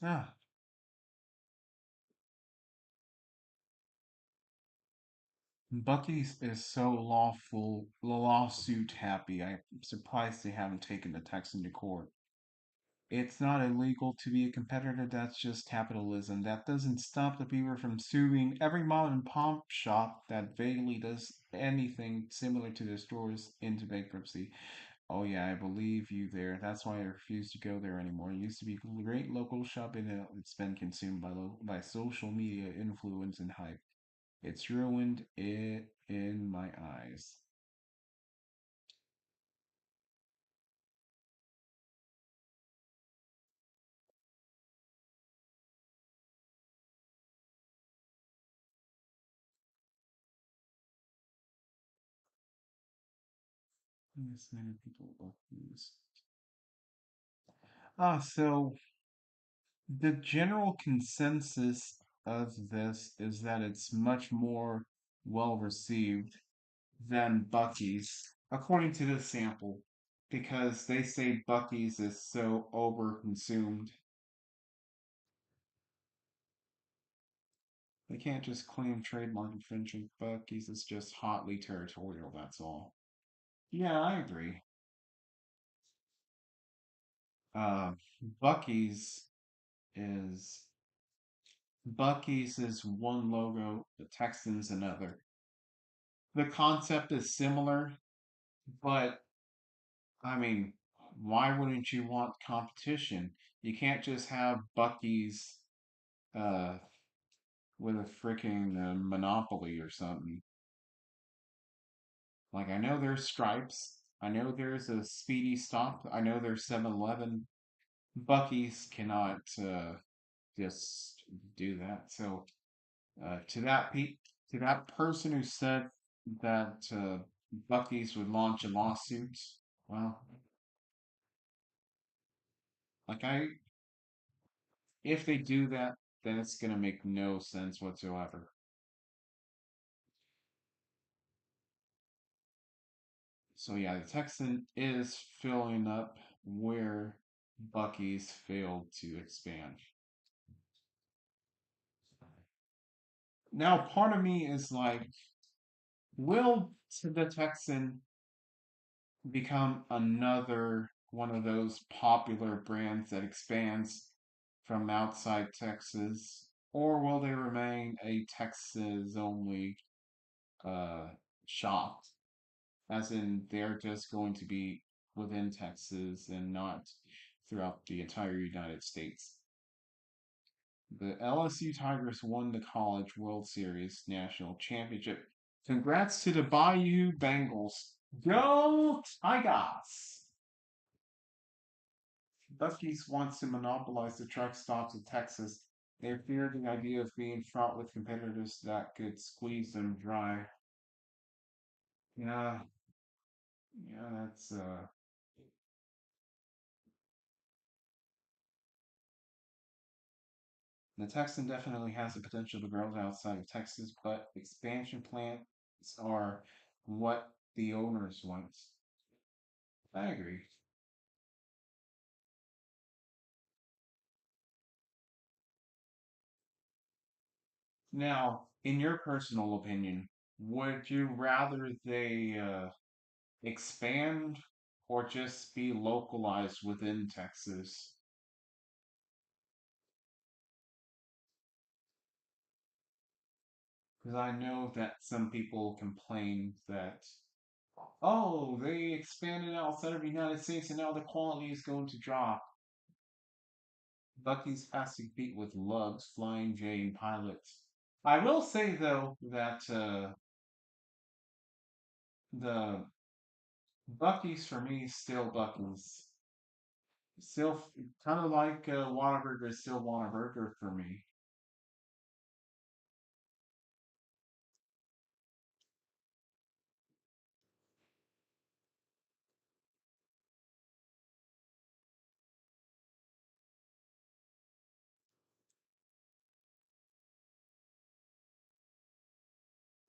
[SPEAKER 1] Ah, Bucky's is so lawsuit happy. I'm surprised they haven't taken the Texan to court. It's not illegal to be a competitor, that's just capitalism. That doesn't stop the people from suing every mom and pop shop that vaguely does anything similar to their stores into bankruptcy. Oh yeah, I believe you there. That's why I refuse to go there anymore. It used to be a great local shop and it's been consumed by social media influence and hype. It's ruined it in my eyes. Yes, many people love these. So the general consensus of this is that it's much more well received than Bucky's, according to this sample, because they say Bucky's is so overconsumed. They can't just claim trademark infringement. Bucky's is just hotly territorial, that's all. Yeah, I agree. Uh, Bucky's is Bucky's is one logo, the Texans another. The concept is similar, but I mean, why wouldn't you want competition? You can't just have Bucky's uh, with a freaking monopoly or something. Like, I know there's Stripes. I know there's a Speedy Stop. I know there's 7-Eleven. Bucky's cannot just do that. So, to to that person who said that Bucky's would launch a lawsuit, well, like if they do that, then it's gonna make no sense whatsoever. So yeah, the Texan is filling up where Bucky's failed to expand. Now, part of me is like, will the Texan become another one of those popular brands that expands from outside Texas, or will they remain a Texas only uh, shop? As in, they're just going to be within Texas and not throughout the entire United States. The LSU Tigers won the College World Series National Championship. Congrats to the Bayou Bengals. Go Tigers! Bucky's wants to monopolize the truck stops in Texas. They fear the idea of being fraught with competitors that could squeeze them dry. Yeah, yeah, that's the Texan definitely has the potential to grow outside of Texas, but expansion plans are what the owners want. I agree. Now, in your personal opinion, would you rather they expand or just be localized within Texas? Because I know that some people complain that, oh, they expanded outside of the United States and now the quality is going to drop. Bucky's has to compete with Lugs, Flying J, and Pilots. I will say, though, that the Bucky's for me is still Bucky's. Still kind of like Whataburger is still Whataburger for me.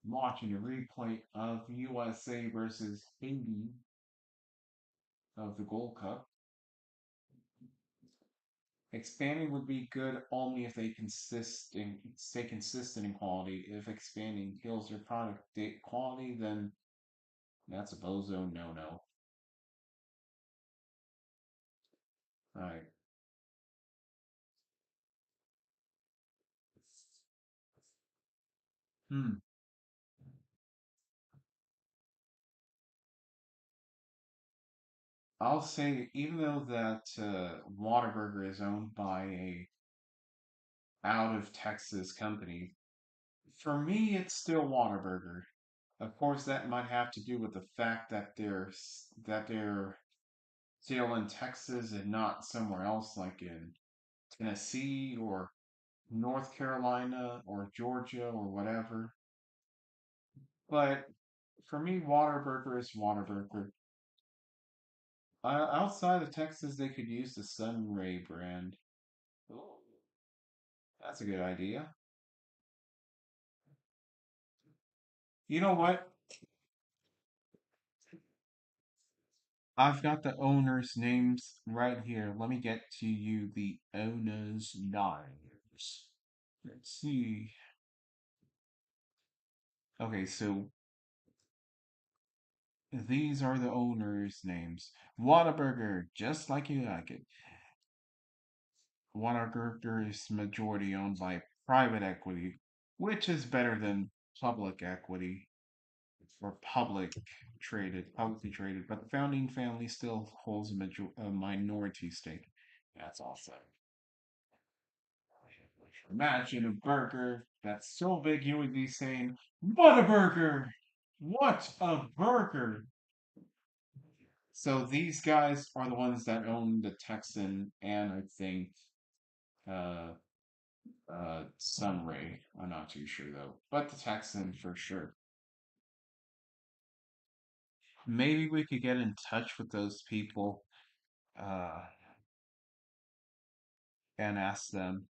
[SPEAKER 1] I'm watching a replay of USA versus Haiti of the Gold Cup. Expanding would be good only if they stay consistent in quality. If expanding kills their product quality, then that's a bozo no no. Right. Hmm. I'll say, even though that Whataburger is owned by a out of Texas company, for me it's still Whataburger. Of course, that might have to do with the fact that they're still in Texas and not somewhere else, like in Tennessee or North Carolina or Georgia or whatever. But for me, Whataburger is Whataburger. Outside of Texas, they could use the Sunray brand. Oh, that's a good idea. You know what? I've got the owners' names right here. Let me get to you the owners' names. Let's see. Okay, so these are the owners' names. Whataburger, just like you like it. Whataburger is majority owned by private equity, which is better than public equity or publicly traded. But the founding family still holds a minority stake. That's awesome. Imagine a burger that's so big you would be saying, "What a burger! What a burger!" So these guys are the ones that own the Texan and I think uh Sunray. I'm not too sure though, but the Texan for sure. Maybe we could get in touch with those people uh and ask them.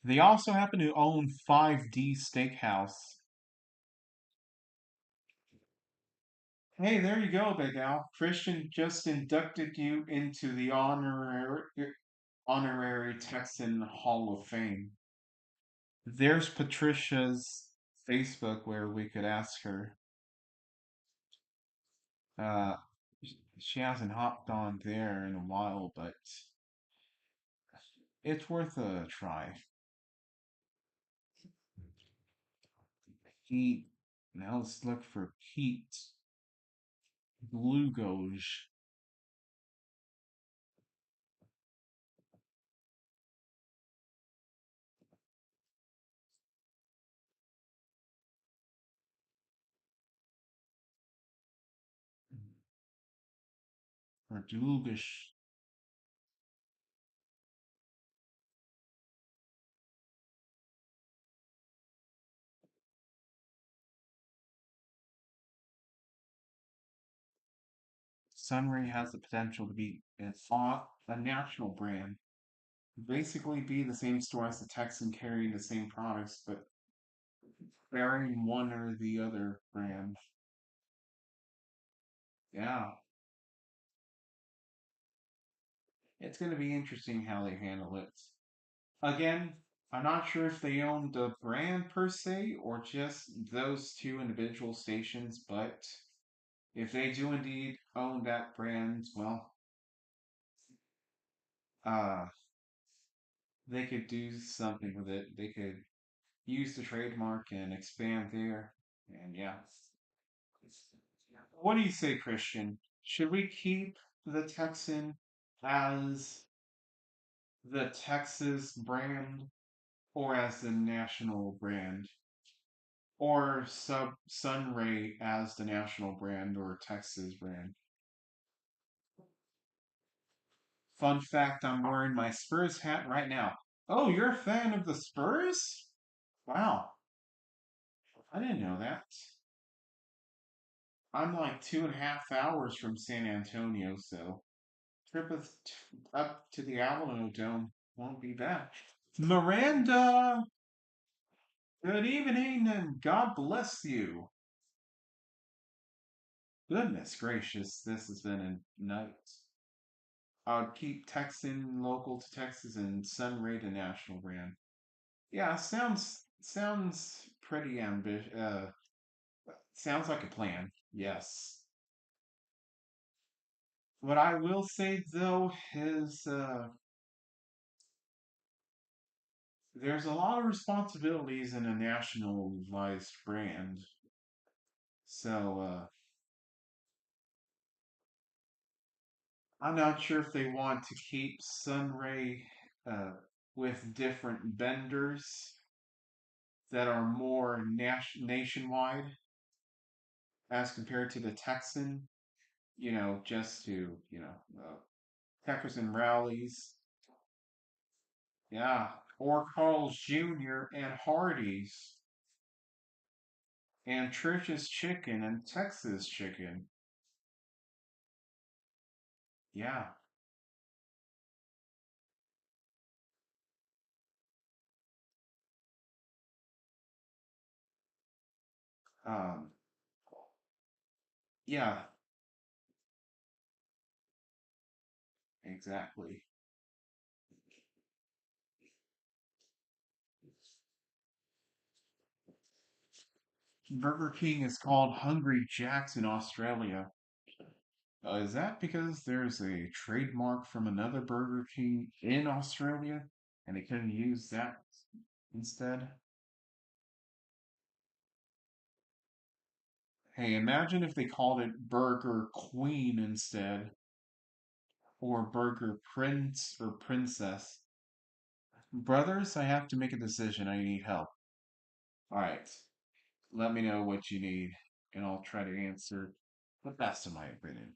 [SPEAKER 1] They also happen to own 5D Steakhouse. Hey, there you go, Big Al. Christian just inducted you into the honorary Texan Hall of Fame. There's Patricia's Facebook where we could ask her. Uh, she hasn't hopped on there in a while, but it's worth a try. Heat. Now let's look for Pete Dlugosch or Dlugosch. Sunray has the potential to be a national brand. Basically, be the same store as the Texan carrying the same products, but bearing one or the other brand. Yeah, it's going to be interesting how they handle it. Again, I'm not sure if they own the brand per se or just those two individual stations, but if they do indeed own that brand, well, uh, they could do something with it. They could use the trademark and expand there. And yeah. What do you say, Christian? Should we keep the Texan as the Texas brand or as the national brand? Or sub Sunray as the national brand or Texas brand? Fun fact, I'm wearing my Spurs hat right now. Oh, you're a fan of the Spurs? Wow, I didn't know that. I'm like 2.5 hours from San Antonio, so up to the Alamo Dome won't be bad. Miranda, good evening and God bless you. Goodness gracious, this has been a night. I would keep Texan local to Texas and Sunray to national brand. Yeah, sounds pretty ambitious. Sounds like a plan. Yes. What I will say though is there's a lot of responsibilities in a nationalized brand. So I'm not sure if they want to keep Sunray uh, with different vendors that are more nationwide as compared to the Texan. Just to Texas and rallies. Yeah, or Carl's Jr. and Hardee's and Church's Chicken and Texas Chicken. Yeah. Um, yeah, exactly. Burger King is called Hungry Jack's in Australia. Is that because there's a trademark from another Burger King in Australia and they couldn't use that instead? Hey, imagine if they called it Burger Queen instead, or Burger Prince or Princess. Brothers, I have to make a decision. I need help. All right, let me know what you need, and I'll try to answer the best of my opinion.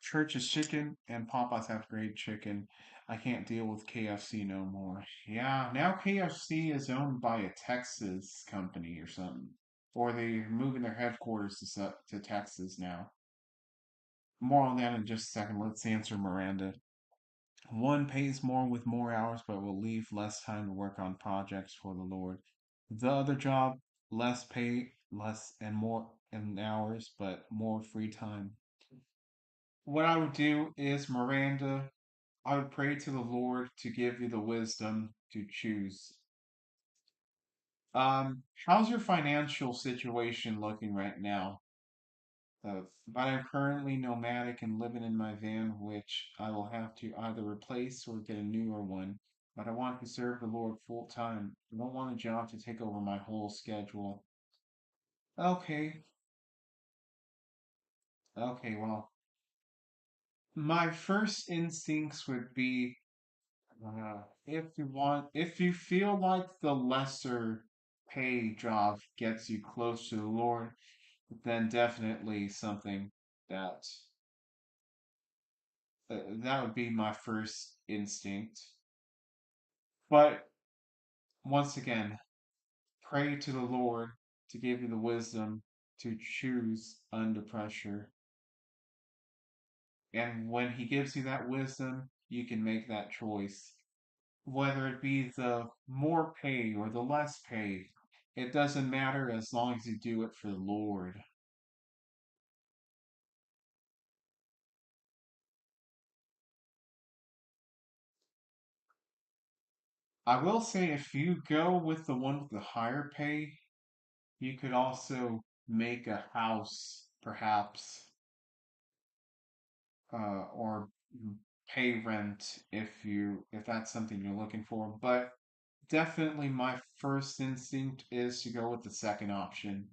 [SPEAKER 1] Church's Chicken and Popeyes have great chicken. I can't deal with KFC no more. Yeah, now KFC is owned by a Texas company or something. Or they're moving their headquarters to Texas now. More on that in just a second. Let's answer Miranda. One pays more with more hours, but will leave less time to work on projects for the Lord. The other job, less pay, less and more in hours, but more free time. What I would do is, Miranda, I would pray to the Lord to give you the wisdom to choose. How's your financial situation looking right now? But I'm currently nomadic and living in my van, which I will have to either replace or get a newer one. But I want to serve the Lord full time. I don't want a job to take over my whole schedule. Okay, okay, well, my first instincts would be if you feel like the lesser pay job gets you close to the Lord, then definitely something that that would be my first instinct. But once again, pray to the Lord to give you the wisdom to choose under pressure. And when He gives you that wisdom, you can make that choice. Whether it be the more pay or the less pay, it doesn't matter as long as you do it for the Lord. I will say if you go with the one with the higher pay, you could also make a house, perhaps, or pay rent if that's something you're looking for. But definitely, my first instinct is to go with the second option,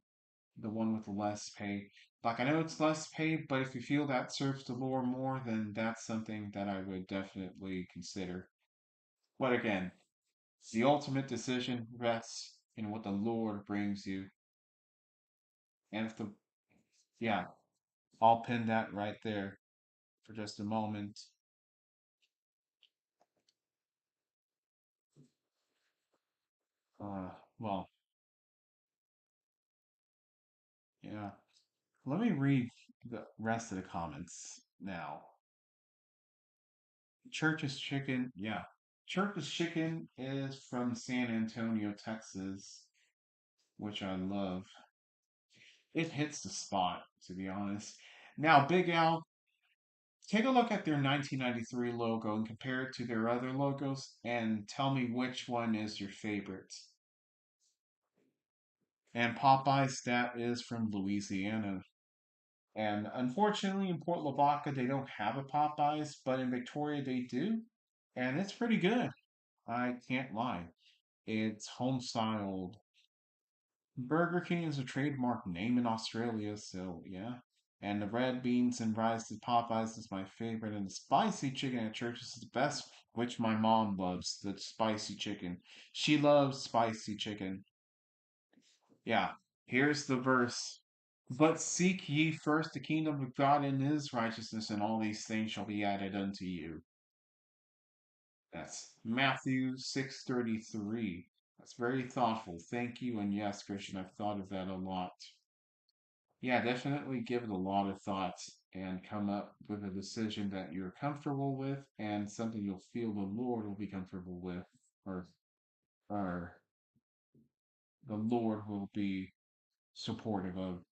[SPEAKER 1] the one with the less pay. Like I know it's less pay, but if you feel that serves the Lord more, then that's something that I would definitely consider. But again, the ultimate decision rests in what the Lord brings you. And if the yeah, I'll pin that right there for just a moment. Uh, well, yeah. Let me read the rest of the comments now. Church's Chicken, yeah. Church's Chicken is from San Antonio, Texas, which I love. It hits the spot, to be honest. Now, Big Al, take a look at their 1993 logo and compare it to their other logos and tell me which one is your favorite. And Popeyes, that is from Louisiana. And unfortunately, in Port Lavaca, they don't have a Popeyes, but in Victoria, they do. And it's pretty good. I can't lie. It's home styled. Burger King is a trademark name in Australia, so yeah. And the red beans and rice at Popeyes is my favorite, and the spicy chicken at Church's is the best, which my mom loves, the spicy chicken. She loves spicy chicken. Yeah, here's the verse. But seek ye first the kingdom of God and his righteousness, and all these things shall be added unto you. That's Matthew 6:33. That's very thoughtful. Thank you. And yes, Christian, I've thought of that a lot. Yeah, definitely give it a lot of thought and come up with a decision that you're comfortable with and something you'll feel the Lord will be comfortable with, or or the Lord will be supportive of.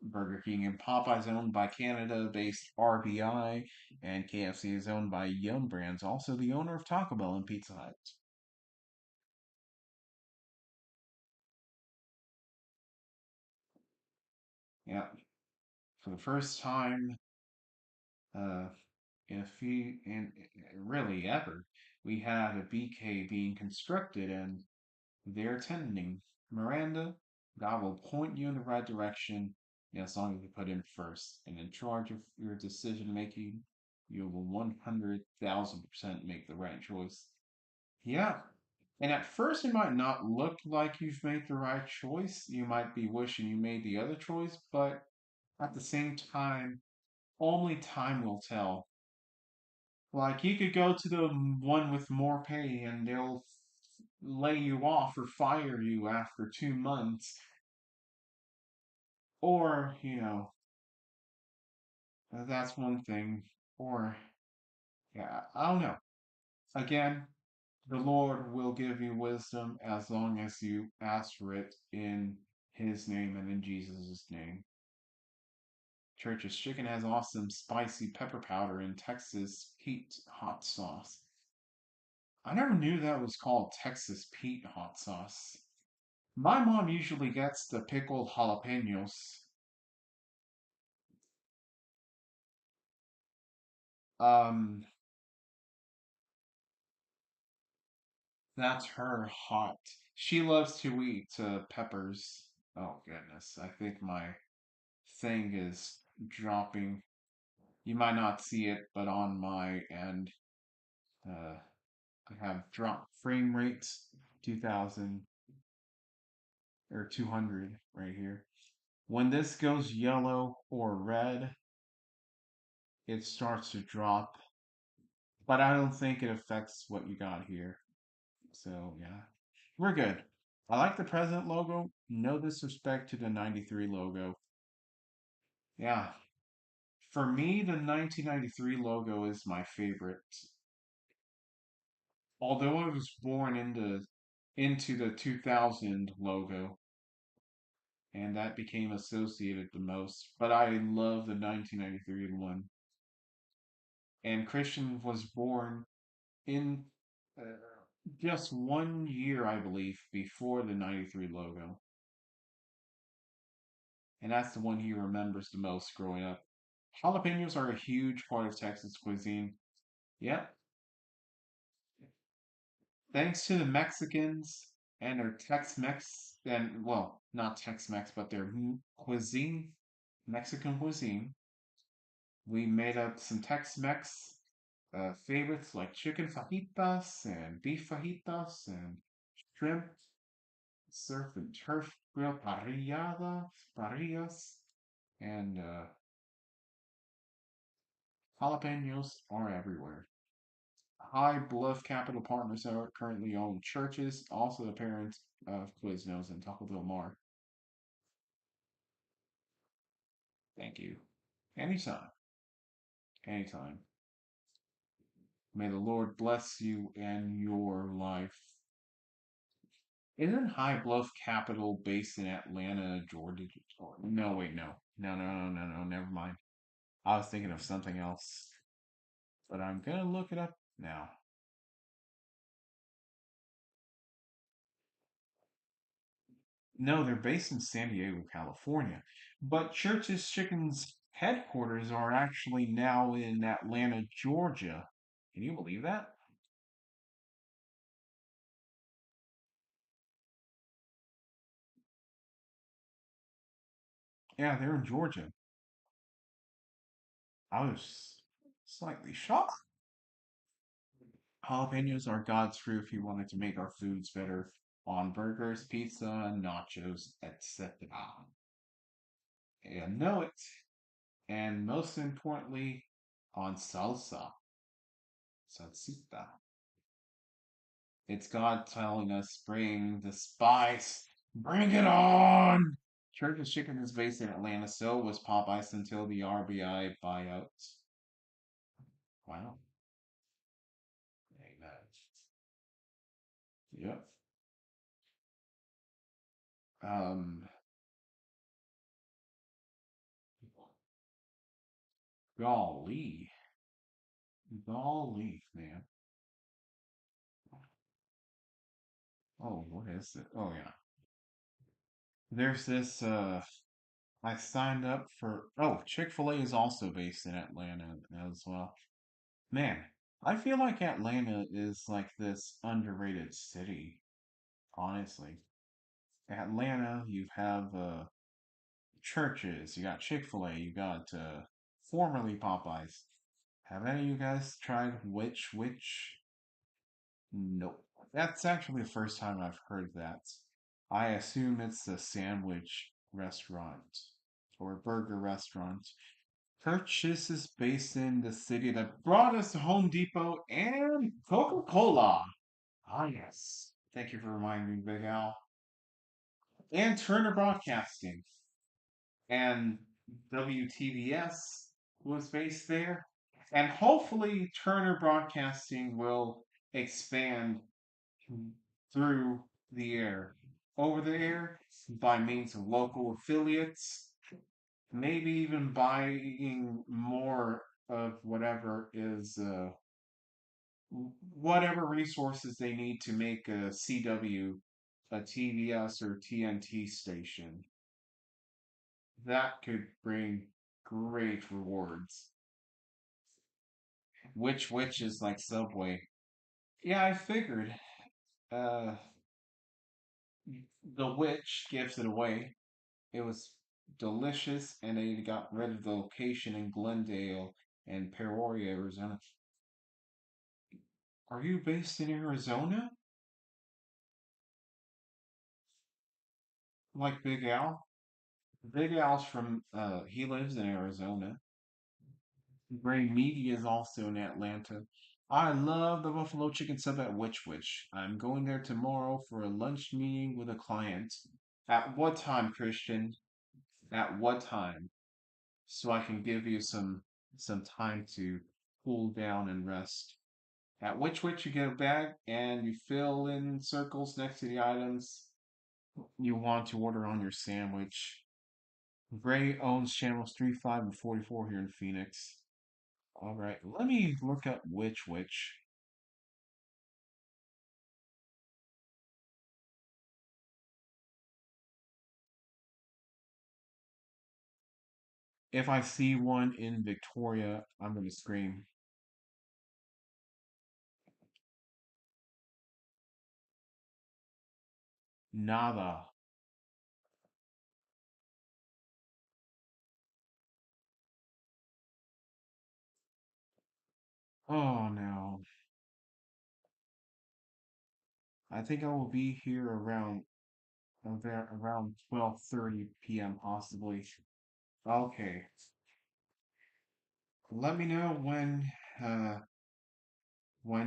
[SPEAKER 1] Burger King and Popeyes owned by Canada-based RBI, and KFC is owned by Yum Brands, also the owner of Taco Bell and Pizza Hut. Yeah, for the first time uh, in a few, in really ever, we have a BK being constructed and they're attending. Miranda, God will point you in the right direction as long as you put Him first. And in charge of your decision making, you will 100,000% make the right choice. Yeah. And at first, it might not look like you've made the right choice. You might be wishing you made the other choice, but at the same time, only time will tell. Like, you could go to the one with more pay and they'll lay you off or fire you after 2 months. Or, that's one thing. Or, yeah, I don't know. Again, the Lord will give you wisdom as long as you ask for it in His name and in Jesus' name. Church's Chicken has awesome spicy pepper powder and Texas Pete hot sauce. I never knew that was called Texas Pete hot sauce. My mom usually gets the pickled jalapenos. Um, that's her hot. She loves to eat peppers. Oh goodness, I think my thing is dropping. You might not see it, but on my end, uh, I have dropped frame rates 2000 or 200 right here. When this goes yellow or red, it starts to drop, but I don't think it affects what you got here. So, yeah, we're good. I like the present logo. No disrespect to the 93 logo. Yeah, for me, the 1993 logo is my favorite. Although I was born into the 2000 logo, and that became associated the most. But I love the 1993 one. And Christian was born in uh, just 1 year, I believe, before the 93 logo. And that's the one he remembers the most growing up. Jalapenos are a huge part of Texas cuisine. Yep. Thanks to the Mexicans and their Tex-Mex, and well, not Tex-Mex, but their cuisine, Mexican cuisine, we made up some Tex-Mex favorites like chicken fajitas and beef fajitas and shrimp, surf and turf grill parrillas, and jalapenos are everywhere. High Bluff Capital Partners are currently own Churches, also the parent of Quiznos and Taco Del Mar. Thank you. Anytime. Anytime. May the Lord bless you and your life. Isn't High Bluff Capital based in Atlanta, Georgia? No, wait, no. No, never mind. I was thinking of something else, but I'm gonna look it up now. No, they're based in San Diego, California. But Church's Chicken's headquarters are actually now in Atlanta, Georgia. Can you believe that? Yeah, they're in Georgia. I was slightly shocked. Jalapenos are God's fruit if you wanted to make our foods better on burgers, pizza, nachos, etc. And know it. And most importantly, on salsa, salsita. It's God telling us, bring the spice, bring it on. Church's Chicken is based in Atlanta, so was Popeyes until the RBI buyout. Wow. Amen. Yep. Um, golly. Golly, man. Oh, what is it? Oh, yeah. There's this, I signed up for, oh, Chick-fil-A is also based in Atlanta as well. Man, I feel like Atlanta is like this underrated city, honestly. Atlanta, you have churches, you got Chick-fil-A, you got formerly Popeyes. Have any of you guys tried Which? Nope. That's actually the first time I've heard that. I assume it's a sandwich restaurant or a burger restaurant. Purchase is based in the city that brought us to Home Depot and Coca-Cola. Ah, yes. Thank you for reminding me, Big Al. And Turner Broadcasting. And WTVS was based there. And hopefully, Turner Broadcasting will expand through the air, over the air, by means of local affiliates, maybe even buying more of whatever resources they need to make a CW, a TVS, or TNT station. That could bring great rewards. Which is like Subway. Yeah, I figured. Uh, the witch gives it away. It was delicious, and they got rid of the location in Glendale and Peoria, Arizona. Are you based in Arizona? Like Big Al? Big Al's from, he lives in Arizona. Gray Media is also in Atlanta. I love the buffalo chicken sub at Which. I'm going there tomorrow for a lunch meeting with a client. At what time, Christian? At what time? So I can give you some time to cool down and rest. At Which you get a bag and you fill in circles next to the items you want to order on your sandwich. Gray owns channels 35 and 44 here in Phoenix. All right, let me look up Which. If I see one in Victoria, I'm gonna scream. Nada. Oh no. I think I will be here around 12:30 p.m. possibly. Okay. Let me know when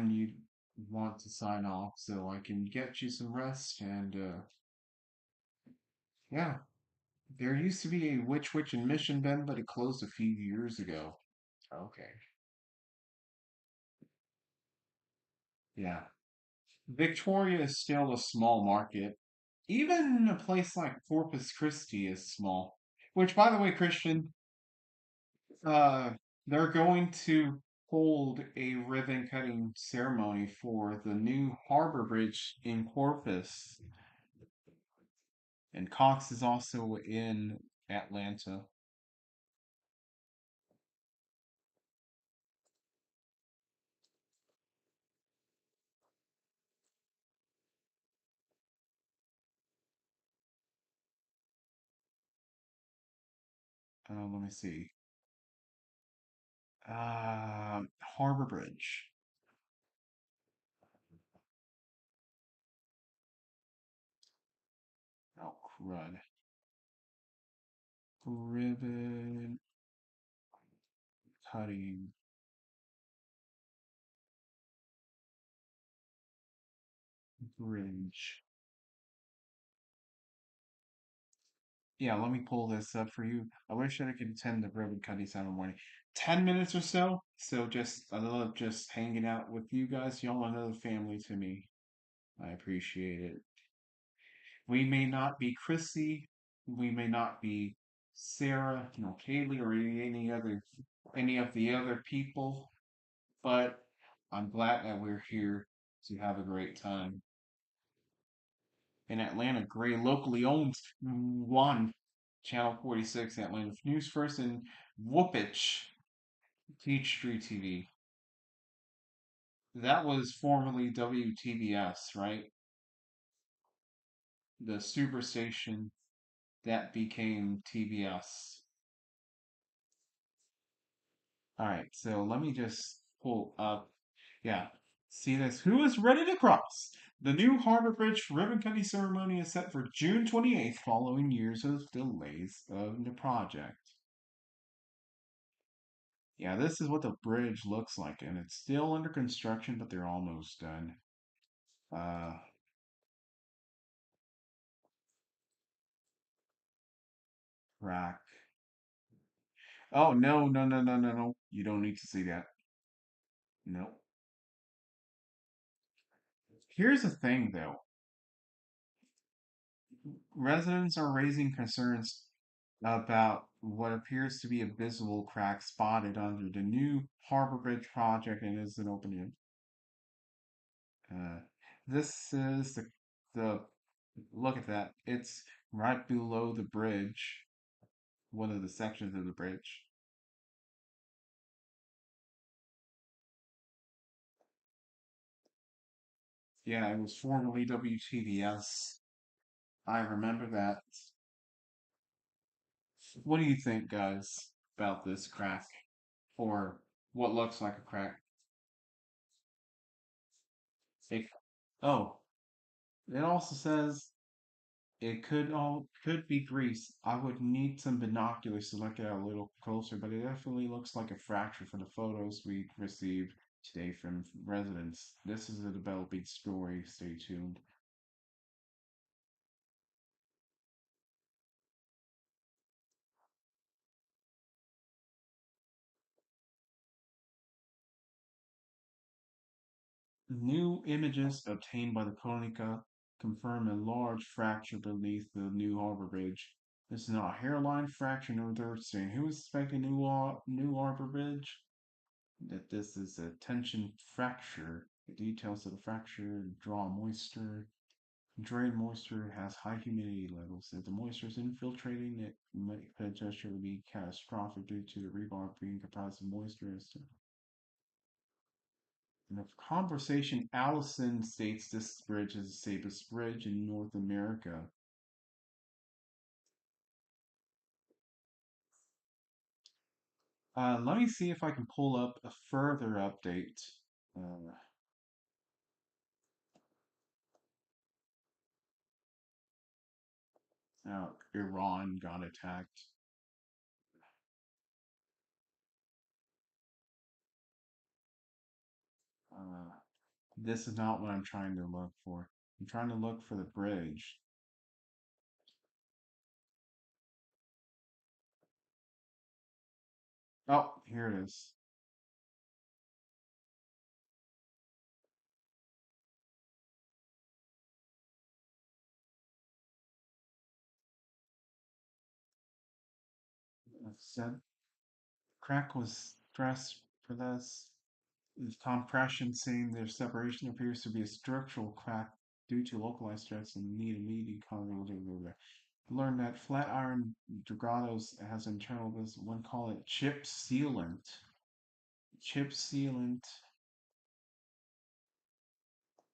[SPEAKER 1] you want to sign off so I can get you some rest and yeah. There used to be a Witch in Mission Bend, but it closed a few years ago. Okay. Yeah. Victoria is still a small market. Even a place like Corpus Christi is small. Which, by the way, Christian, uh, they're going to hold a ribbon cutting ceremony for the new harbor bridge in Corpus. And Cox is also in Atlanta. Let me see. Harbor Bridge. Oh, crud. Ribbon cutting bridge. Yeah, let me pull this up for you. I wish that I could attend the ribbon cutting ceremony morning. 10 minutes or so. So just I love just hanging out with you guys. Y'all are another family to me. I appreciate it. We may not be Chrissy, we may not be Sarah, Kaylee, or any of the other people, but I'm glad that we're here to have a great time. In Atlanta, Gray locally owned one Channel 46 Atlanta News First and Whoopich Peachtree TV. That was formerly WTBS, right? The superstation that became TBS. All right, so let me just pull up. Yeah, see this? Who is ready to cross? The new Harbor Bridge ribbon cutting ceremony is set for June 28th, following years of delays of the project. Yeah, this is what the bridge looks like, and it's still under construction, but they're almost done. Uh, Rack. Oh, no, no, no, no, no, no. You don't need to see that. No. Here's the thing, though. Residents are raising concerns about what appears to be a visible crack spotted under the new Harbor Bridge project and isn't opening. Uh, this is the look at that. It's right below the bridge, one of the sections of the bridge. Yeah, it was formerly WTVS. I remember that. What do you think, guys, about this crack? Or what looks like a crack? It, oh, it also says it could be grease. I would need some binoculars to look at it a little closer, but it definitely looks like a fracture from the photos we received today from residents. This is a developing story. Stay tuned. New images obtained by the Konica confirm a large fracture beneath the new harbor bridge. This is not a hairline fracture, no dirt stain. Who is suspecting new harbor bridge? That this is a tension fracture. The details of the fracture draw moisture. Drain moisture has high humidity levels. If the moisture is infiltrating, it might potentially be catastrophic due to the rebar being comprised of moisture. In a conversation, Allison states this bridge is the safest bridge in North America. Let me see if I can pull up a further update. Uh, Iran got attacked. Uh, this is not what I'm trying to look for. I'm trying to look for the bridge. Oh, here it is. It said crack was stressed for this. Is compression saying their separation appears to be a structural crack due to localized stress and need immediate concrete. Learn that Flatiron Dragados has internal this one call it chip sealant. Chip sealant.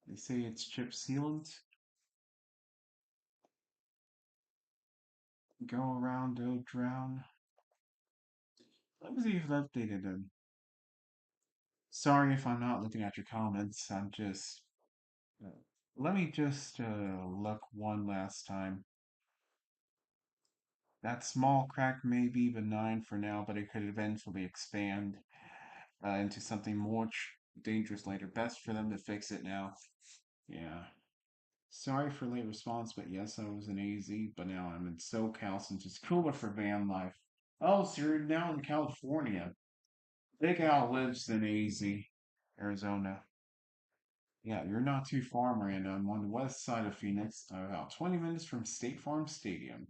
[SPEAKER 1] They say it's chip sealant. Go around, don't drown. Let me see if it's updated then. Sorry if I'm not looking at your comments. I'm just. Uh, let me just look one last time. That small crack may be benign for now, but it could eventually expand into something more dangerous later. Best for them to fix it now. Yeah. Sorry for late response, but yes, I was in AZ, but now I'm in SoCal since it's cooler for van life. Oh, so you're now in California. Big Al lives in AZ, Arizona. Yeah, you're not too far, Miranda. I'm on the west side of Phoenix, about 20 minutes from State Farm Stadium.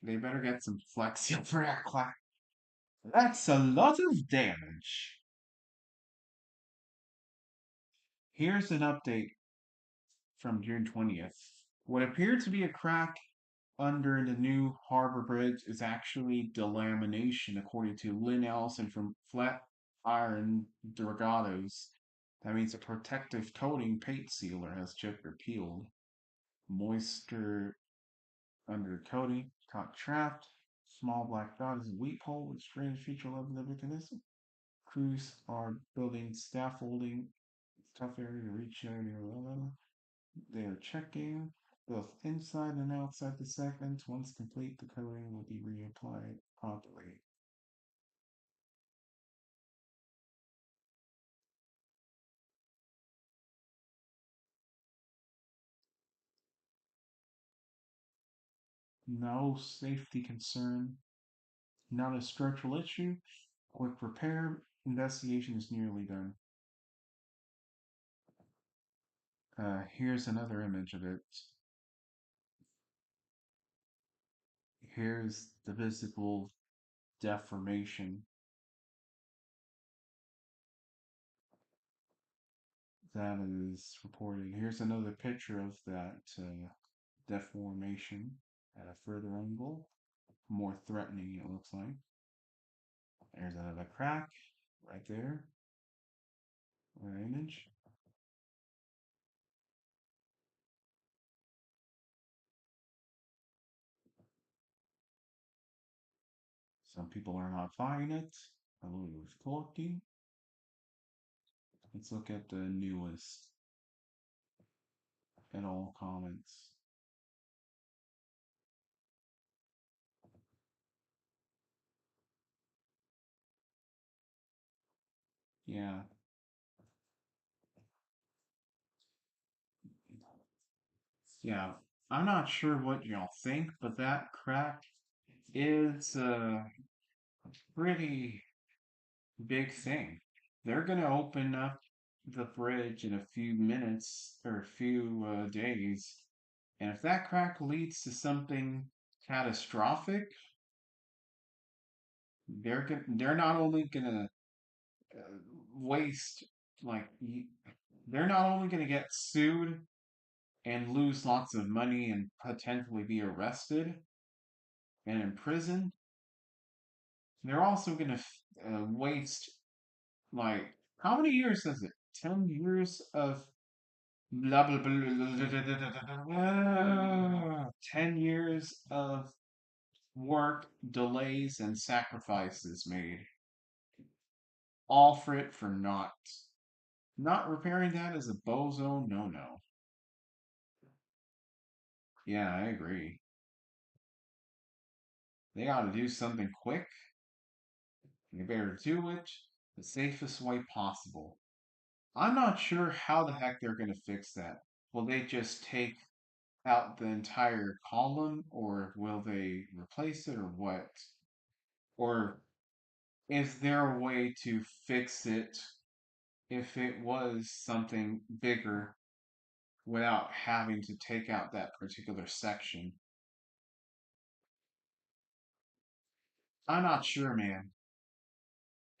[SPEAKER 1] They better get some Flex Seal for that class. That's a lot of damage. Here's an update from June 20th. What appeared to be a crack under the new Harbor Bridge is actually delamination, according to Lynn Allison from Flatiron Dragados. That means a protective coating paint sealer has chipped or peeled. Moisture under coating, caught trapped. Small black dot is a weep hole with strange feature level mechanism. Crews are building scaffolding, tough area to reach area. They are checking both inside and outside the segments. Once complete, the coating will be reapplied properly. No safety concern, not a structural issue. Quick repair. Investigation is nearly done. Here's another image of it. Here's the visible deformation that is reported. Here's another picture of that deformation at a further angle. More threatening, it looks like. There's another crack right there. Another image. Some people are not buying it. A little talking. Let's look at the newest at all comments. Yeah, yeah. I'm not sure what y'all think, but that crack is a pretty big thing. They're gonna open up the bridge in a few minutes or a few days, and if that crack leads to something catastrophic, they're not only gonna uh, waste like they're not only gonna get sued and lose lots of money and potentially be arrested and imprisoned, they're also gonna waste like how many years is it? 10 years of blah blah blah, blah, blah, blah, 10 years of work, delays, and sacrifices made, all for it for naught. Not repairing that is a bozo no no. Yeah, I agree. They ought to do something quick. You better do it the safest way possible. I'm not sure how the heck they're going to fix that. Will they just take out the entire column, or will they replace it, or what? Or is there a way to fix it if it was something bigger without having to take out that particular section? I'm not sure, man.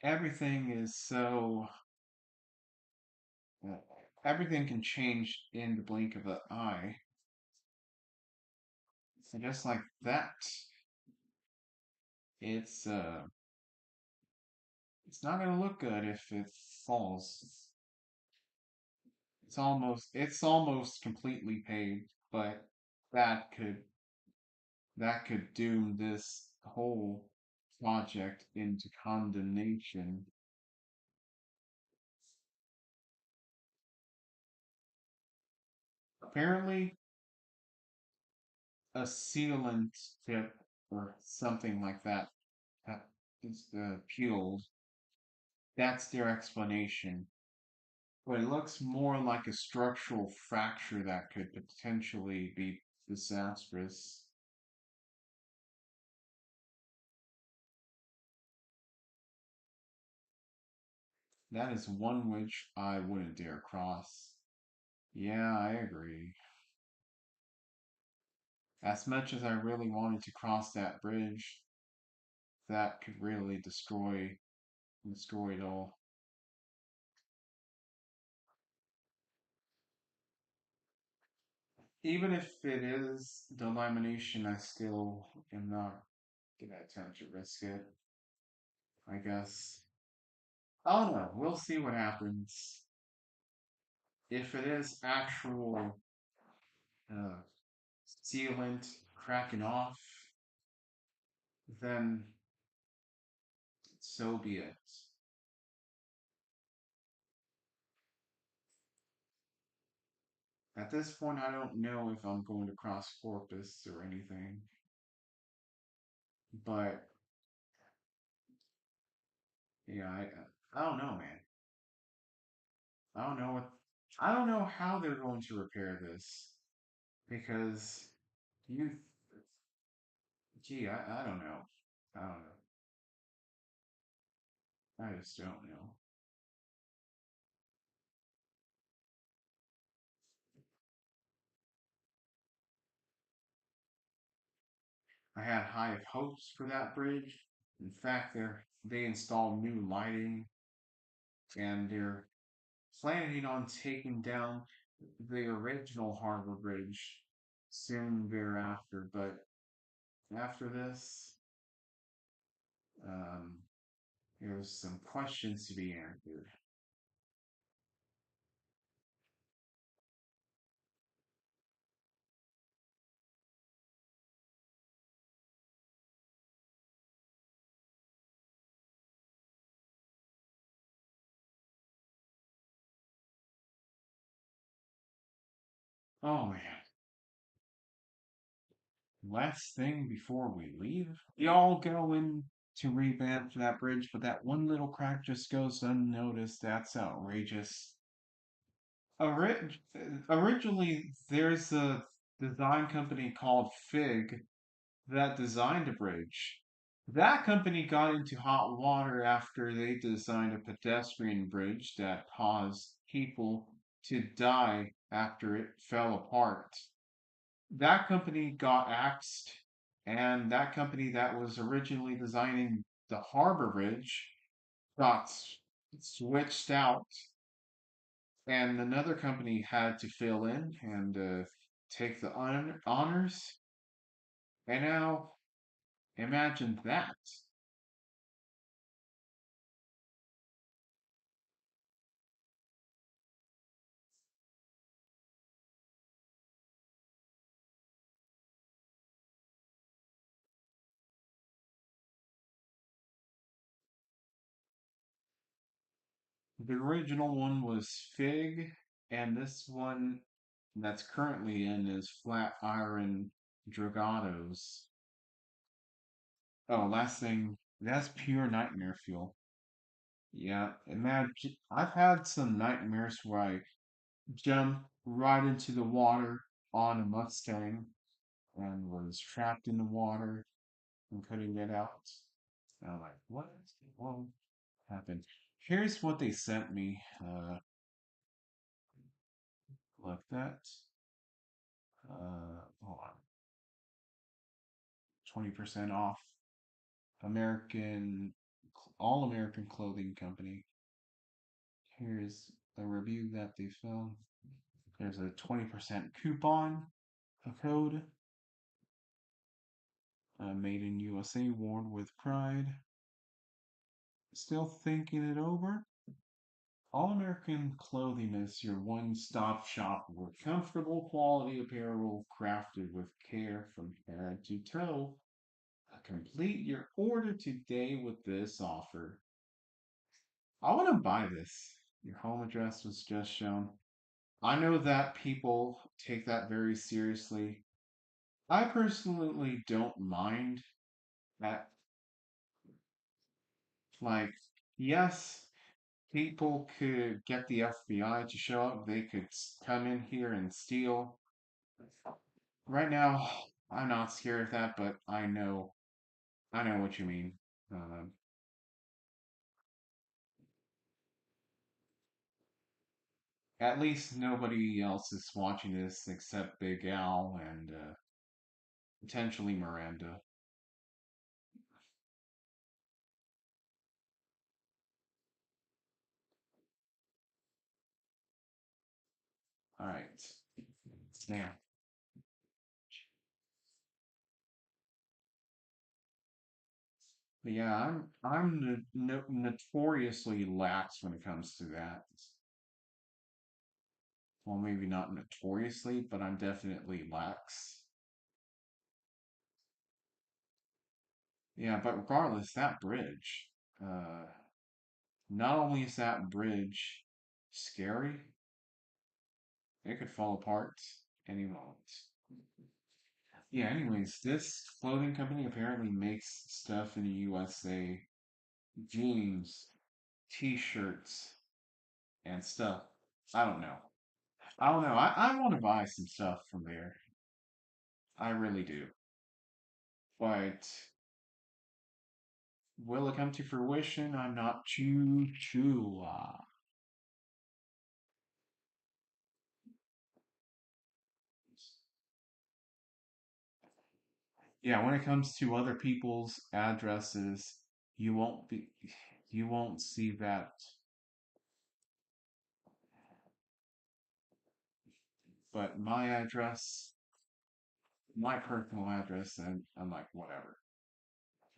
[SPEAKER 1] Everything is so. Uh, Everything can change in the blink of an eye. And just like that, it's uh, it's not gonna look good if it falls. It's almost completely paved, but that could that could doom this whole project into condemnation. Apparently, a sealant tip or something like that is peeled. That's their explanation. But it looks more like a structural fracture that could potentially be disastrous. That is one which I wouldn't dare cross. Yeah, I agree. As much as I really wanted to cross that bridge, that could really destroy it all. Even if it is the lamination, I still am not gonna attempt to risk it. I guess. I don't know. We'll see what happens. If it is actual uh, sealant cracking off, then so be it. At this point, I don't know if I'm going to cross Corpus or anything, but yeah, I don't know, man. I don't know what I don't know how they're going to repair this because you, I don't know. I don't know. I just don't know. I had high hopes for that bridge. In fact, they installed new lighting and they're planning on taking down the original Harbor Bridge soon thereafter. But after this, um, there's some questions to be answered. Oh man, last thing before we leave, y'all go in to revamp that bridge, but that one little crack just goes unnoticed. That's outrageous. Orig- Originally, there's a design company called Fig that designed a bridge. That company got into hot water after they designed a pedestrian bridge that caused people to die after it fell apart. That company got axed, and that company that was originally designing the harbor bridge got switched out, and another company had to fill in and take the honors. And now imagine that. The original one was Fig, and this one that's currently in is Flatiron Dragados. Oh, last thing, that's pure nightmare fuel. Yeah, imagine I've had some nightmares where I jumped right into the water on a Mustang and was trapped in the water and couldn't get out. And I'm like, what? What happened? Here's what they sent me. Look that. Hold on. 20% off. American, All American Clothing Company. Here's a review that they found. There's a 20% coupon, a code. Made in USA, worn with pride. Still thinking it over? All American Clothing is your one stop shop for comfortable quality apparel crafted with care from head to toe. Complete your order today with this offer. I want to buy this. Your home address was just shown. I know that people take that very seriously. I personally don't mind that. Like, yes, people could get the FBI to show up. They could come in here and steal. Right now, I'm not scared of that, but I know what you mean. Um, at least nobody else is watching this except Big Al and potentially Miranda. All right, now, but yeah, I'm notoriously lax when it comes to that. Well, maybe not notoriously, but I'm definitely lax. Yeah, but regardless, that bridge, uh, not only is that bridge scary, it could fall apart any moment. Yeah, anyways, this clothing company apparently makes stuff in the USA, jeans, t-shirts, and stuff. I don't know. I don't know. I want to buy some stuff from there. I really do. But will it come to fruition? I'm not too sure. Yeah, when it comes to other people's addresses, you won't be you won't see that. But my address, my personal address, and I'm like, whatever.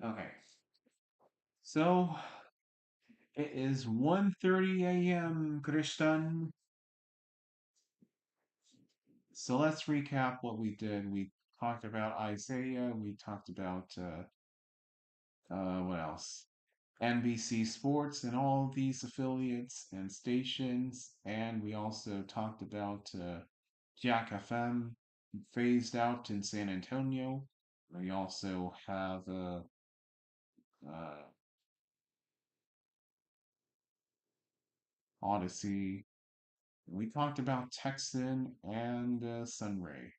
[SPEAKER 1] Okay. So it is 1:30 a.m. Krishnan. So let's recap what we did. We talked about Isaiah. We talked about what else? NBC Sports and all of these affiliates and stations, and we also talked about Jack FM phased out in San Antonio. We also have uh, Odyssey. We talked about Texan and Sunray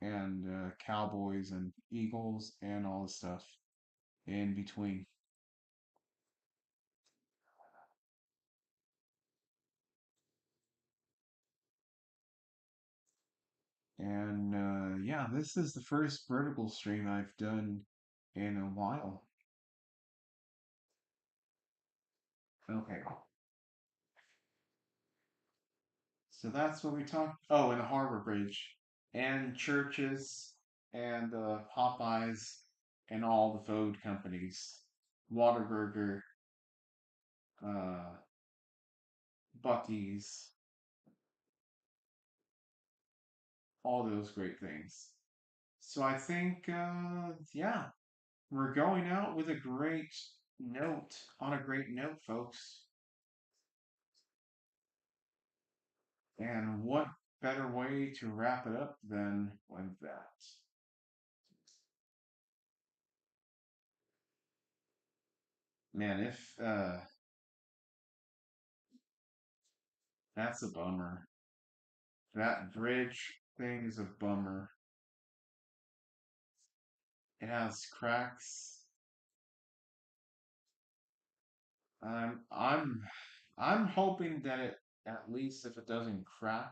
[SPEAKER 1] and Cowboys and Eagles and all the stuff in between. And yeah, this is the first vertical stream I've done in a while. Okay, so that's what we talked. Oh, and the Harbor Bridge, and churches, and Popeyes, and all the food companies, Whataburger, uh, Bucky's, all those great things. So I think, yeah, we're going out with a great note. On a great note, folks. And what better way to wrap it up than with that? Man, if that's a bummer. That bridge thing is a bummer. It has cracks. I'm I'm hoping that it, at least if it doesn't crack,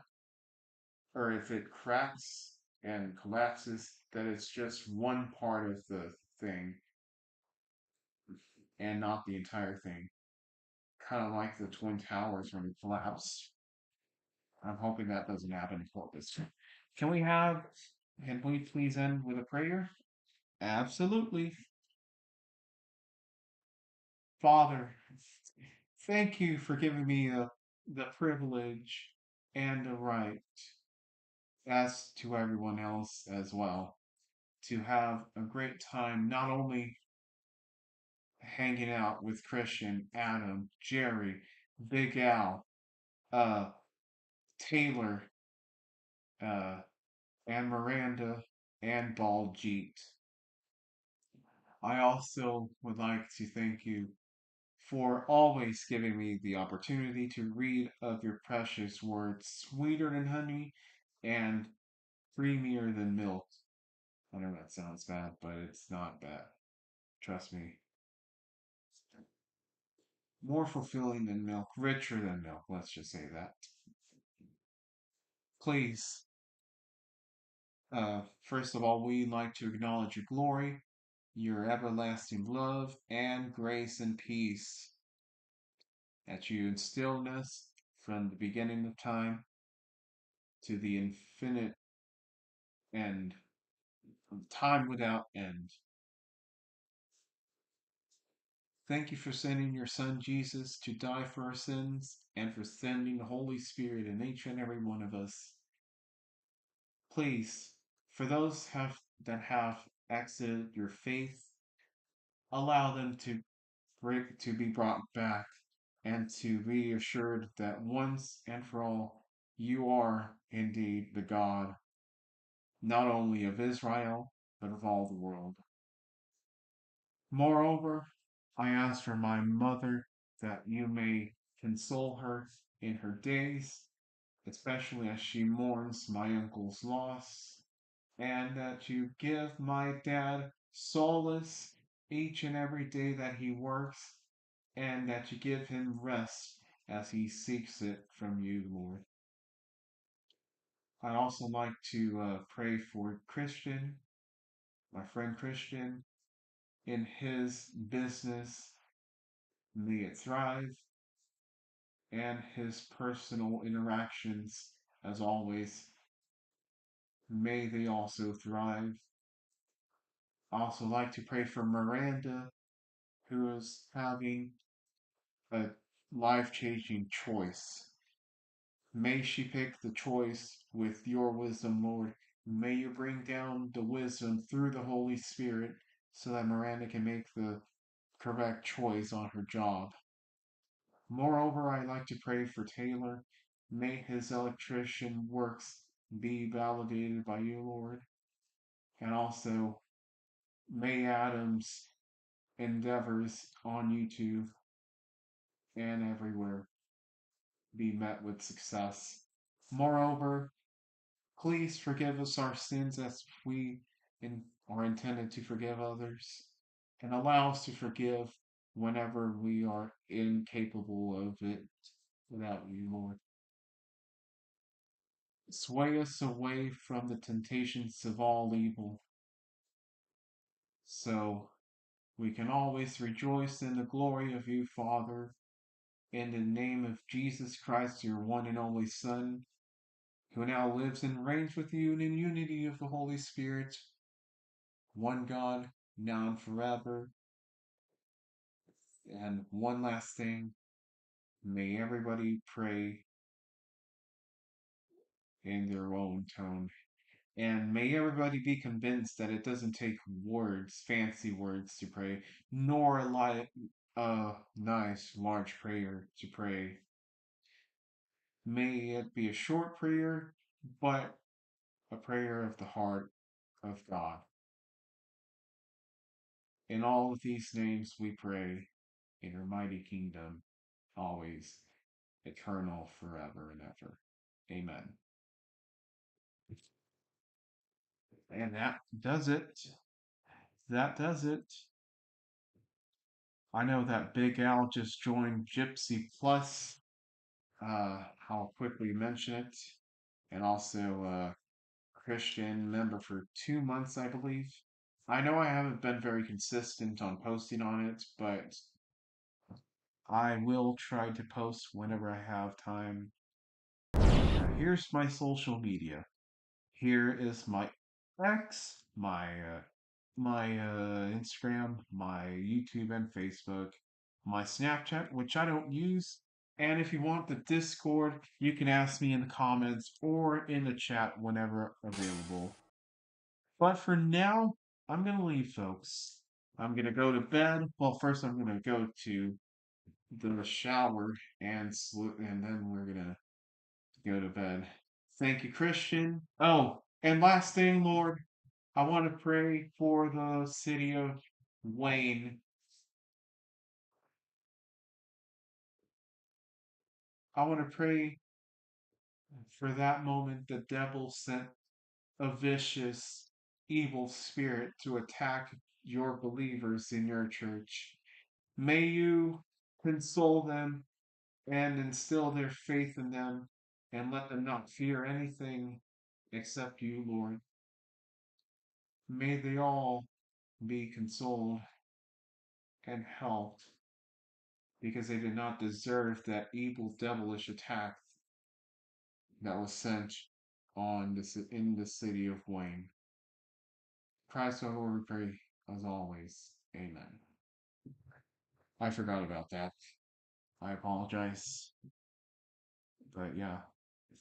[SPEAKER 1] or if it cracks and collapses, that it's just one part of the thing and not the entire thing. Kind of like the Twin Towers when it collapsed. I'm hoping that doesn't happen for this. Can we have, can we please end with a prayer? Absolutely. Father, thank you for giving me the privilege and the right, as to everyone else as well, to have a great time not only hanging out with Christian, Adam, Jerry, Big Al, uh, Taylor, uh, and Miranda, and Baljeet. I also would like to thank you for always giving me the opportunity to read of your precious words, sweeter than honey and creamier than milk. I know that sounds bad, but it's not bad. Trust me. More fulfilling than milk, richer than milk, let's just say that. Please, first of all, we'd like to acknowledge your glory, your everlasting love, and grace and peace that you instilled in us from the beginning of time to the infinite end, from time without end. Thank you for sending your Son Jesus to die for our sins and for sending the Holy Spirit in each and every one of us. Please, for those that have exited your faith, allow them to be brought back and to be assured that once and for all you are indeed the God, not only of Israel, but of all the world. Moreover, I ask for my mother that you may console her in her days, especially as she mourns my uncle's loss, and that you give my dad solace each and every day that he works, and that you give him rest as he seeks it from you, Lord. I also like to pray for Christian, my friend Christian, in his business. May it thrive, and his personal interactions, as always, may they also thrive. I also like to pray for Miranda, who is having a life changing choice. May she pick the choice with your wisdom, Lord. May you bring down the wisdom through the Holy Spirit so that Miranda can make the correct choice on her job. Moreover, I like to pray for Taylor. May his electrician works be validated by you, Lord. And also, may Adam's endeavors on YouTube and everywhere be met with success. Moreover, please forgive us our sins as we are intended to forgive others, and allow us to forgive whenever we are incapable of it without you, Lord. Sway us away from the temptations of all evil, so we can always rejoice in the glory of you, Father, in the name of Jesus Christ, your one and only Son, who now lives and reigns with you in the unity of the Holy Spirit, one God, now and forever. And one last thing, may everybody pray in their own tone. And may everybody be convinced that it doesn't take words, fancy words to pray, nor a nice large prayer to pray. May it be a short prayer, but a prayer of the heart of God. In all of these names we pray, in your mighty kingdom, always, eternal, forever and ever. Amen. And that does it. That does it. I know that Big Al just joined Gypsy Plus. I'll quickly mention it. And also Christian member for 2 months, I believe. I know I haven't been very consistent on posting on it, but I will try to post whenever I have time. Here's my social media. Here is my X, my Instagram, my YouTube and Facebook, my Snapchat, which I don't use. And if you want the Discord, you can ask me in the comments or in the chat whenever available. But for now, I'm gonna leave, folks. I'm gonna go to bed. Well, first I'm gonna go to the shower and and then we're gonna go to bed. Thank you, Christian. Oh, and last thing, Lord, I want to pray for the city of Wayne. I want to pray for that moment the devil sent a vicious, evil spirit to attack your believers in your church. May you console them and instill their faith in them and let them not fear anything except you, Lord. May they all be consoled and helped because they did not deserve that evil, devilish attack that was sent on this in the city of Wayne. Christ our Lord, we pray as always. Amen. I forgot about that. I apologize. But yeah.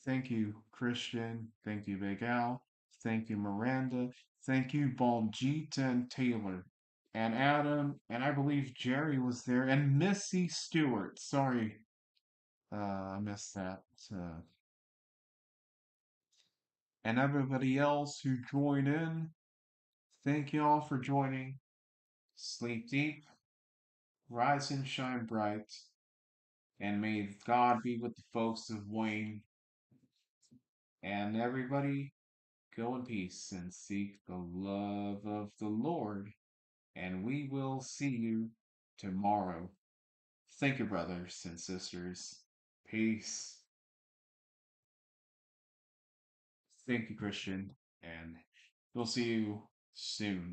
[SPEAKER 1] Thank you, Christian. Thank you, Big Al. Thank you, Miranda. Thank you, Baljeet and Taylor. And Adam. And I believe Jerry was there. And Missy Stewart. Sorry, I missed that. And everybody else who joined in, thank you all for joining. Sleep deep, rise and shine bright, and may God be with the folks of Wayne. And everybody, go in peace and seek the love of the Lord. And we will see you tomorrow. Thank you, brothers and sisters. Peace. Thank you, Christian. And we'll see you soon.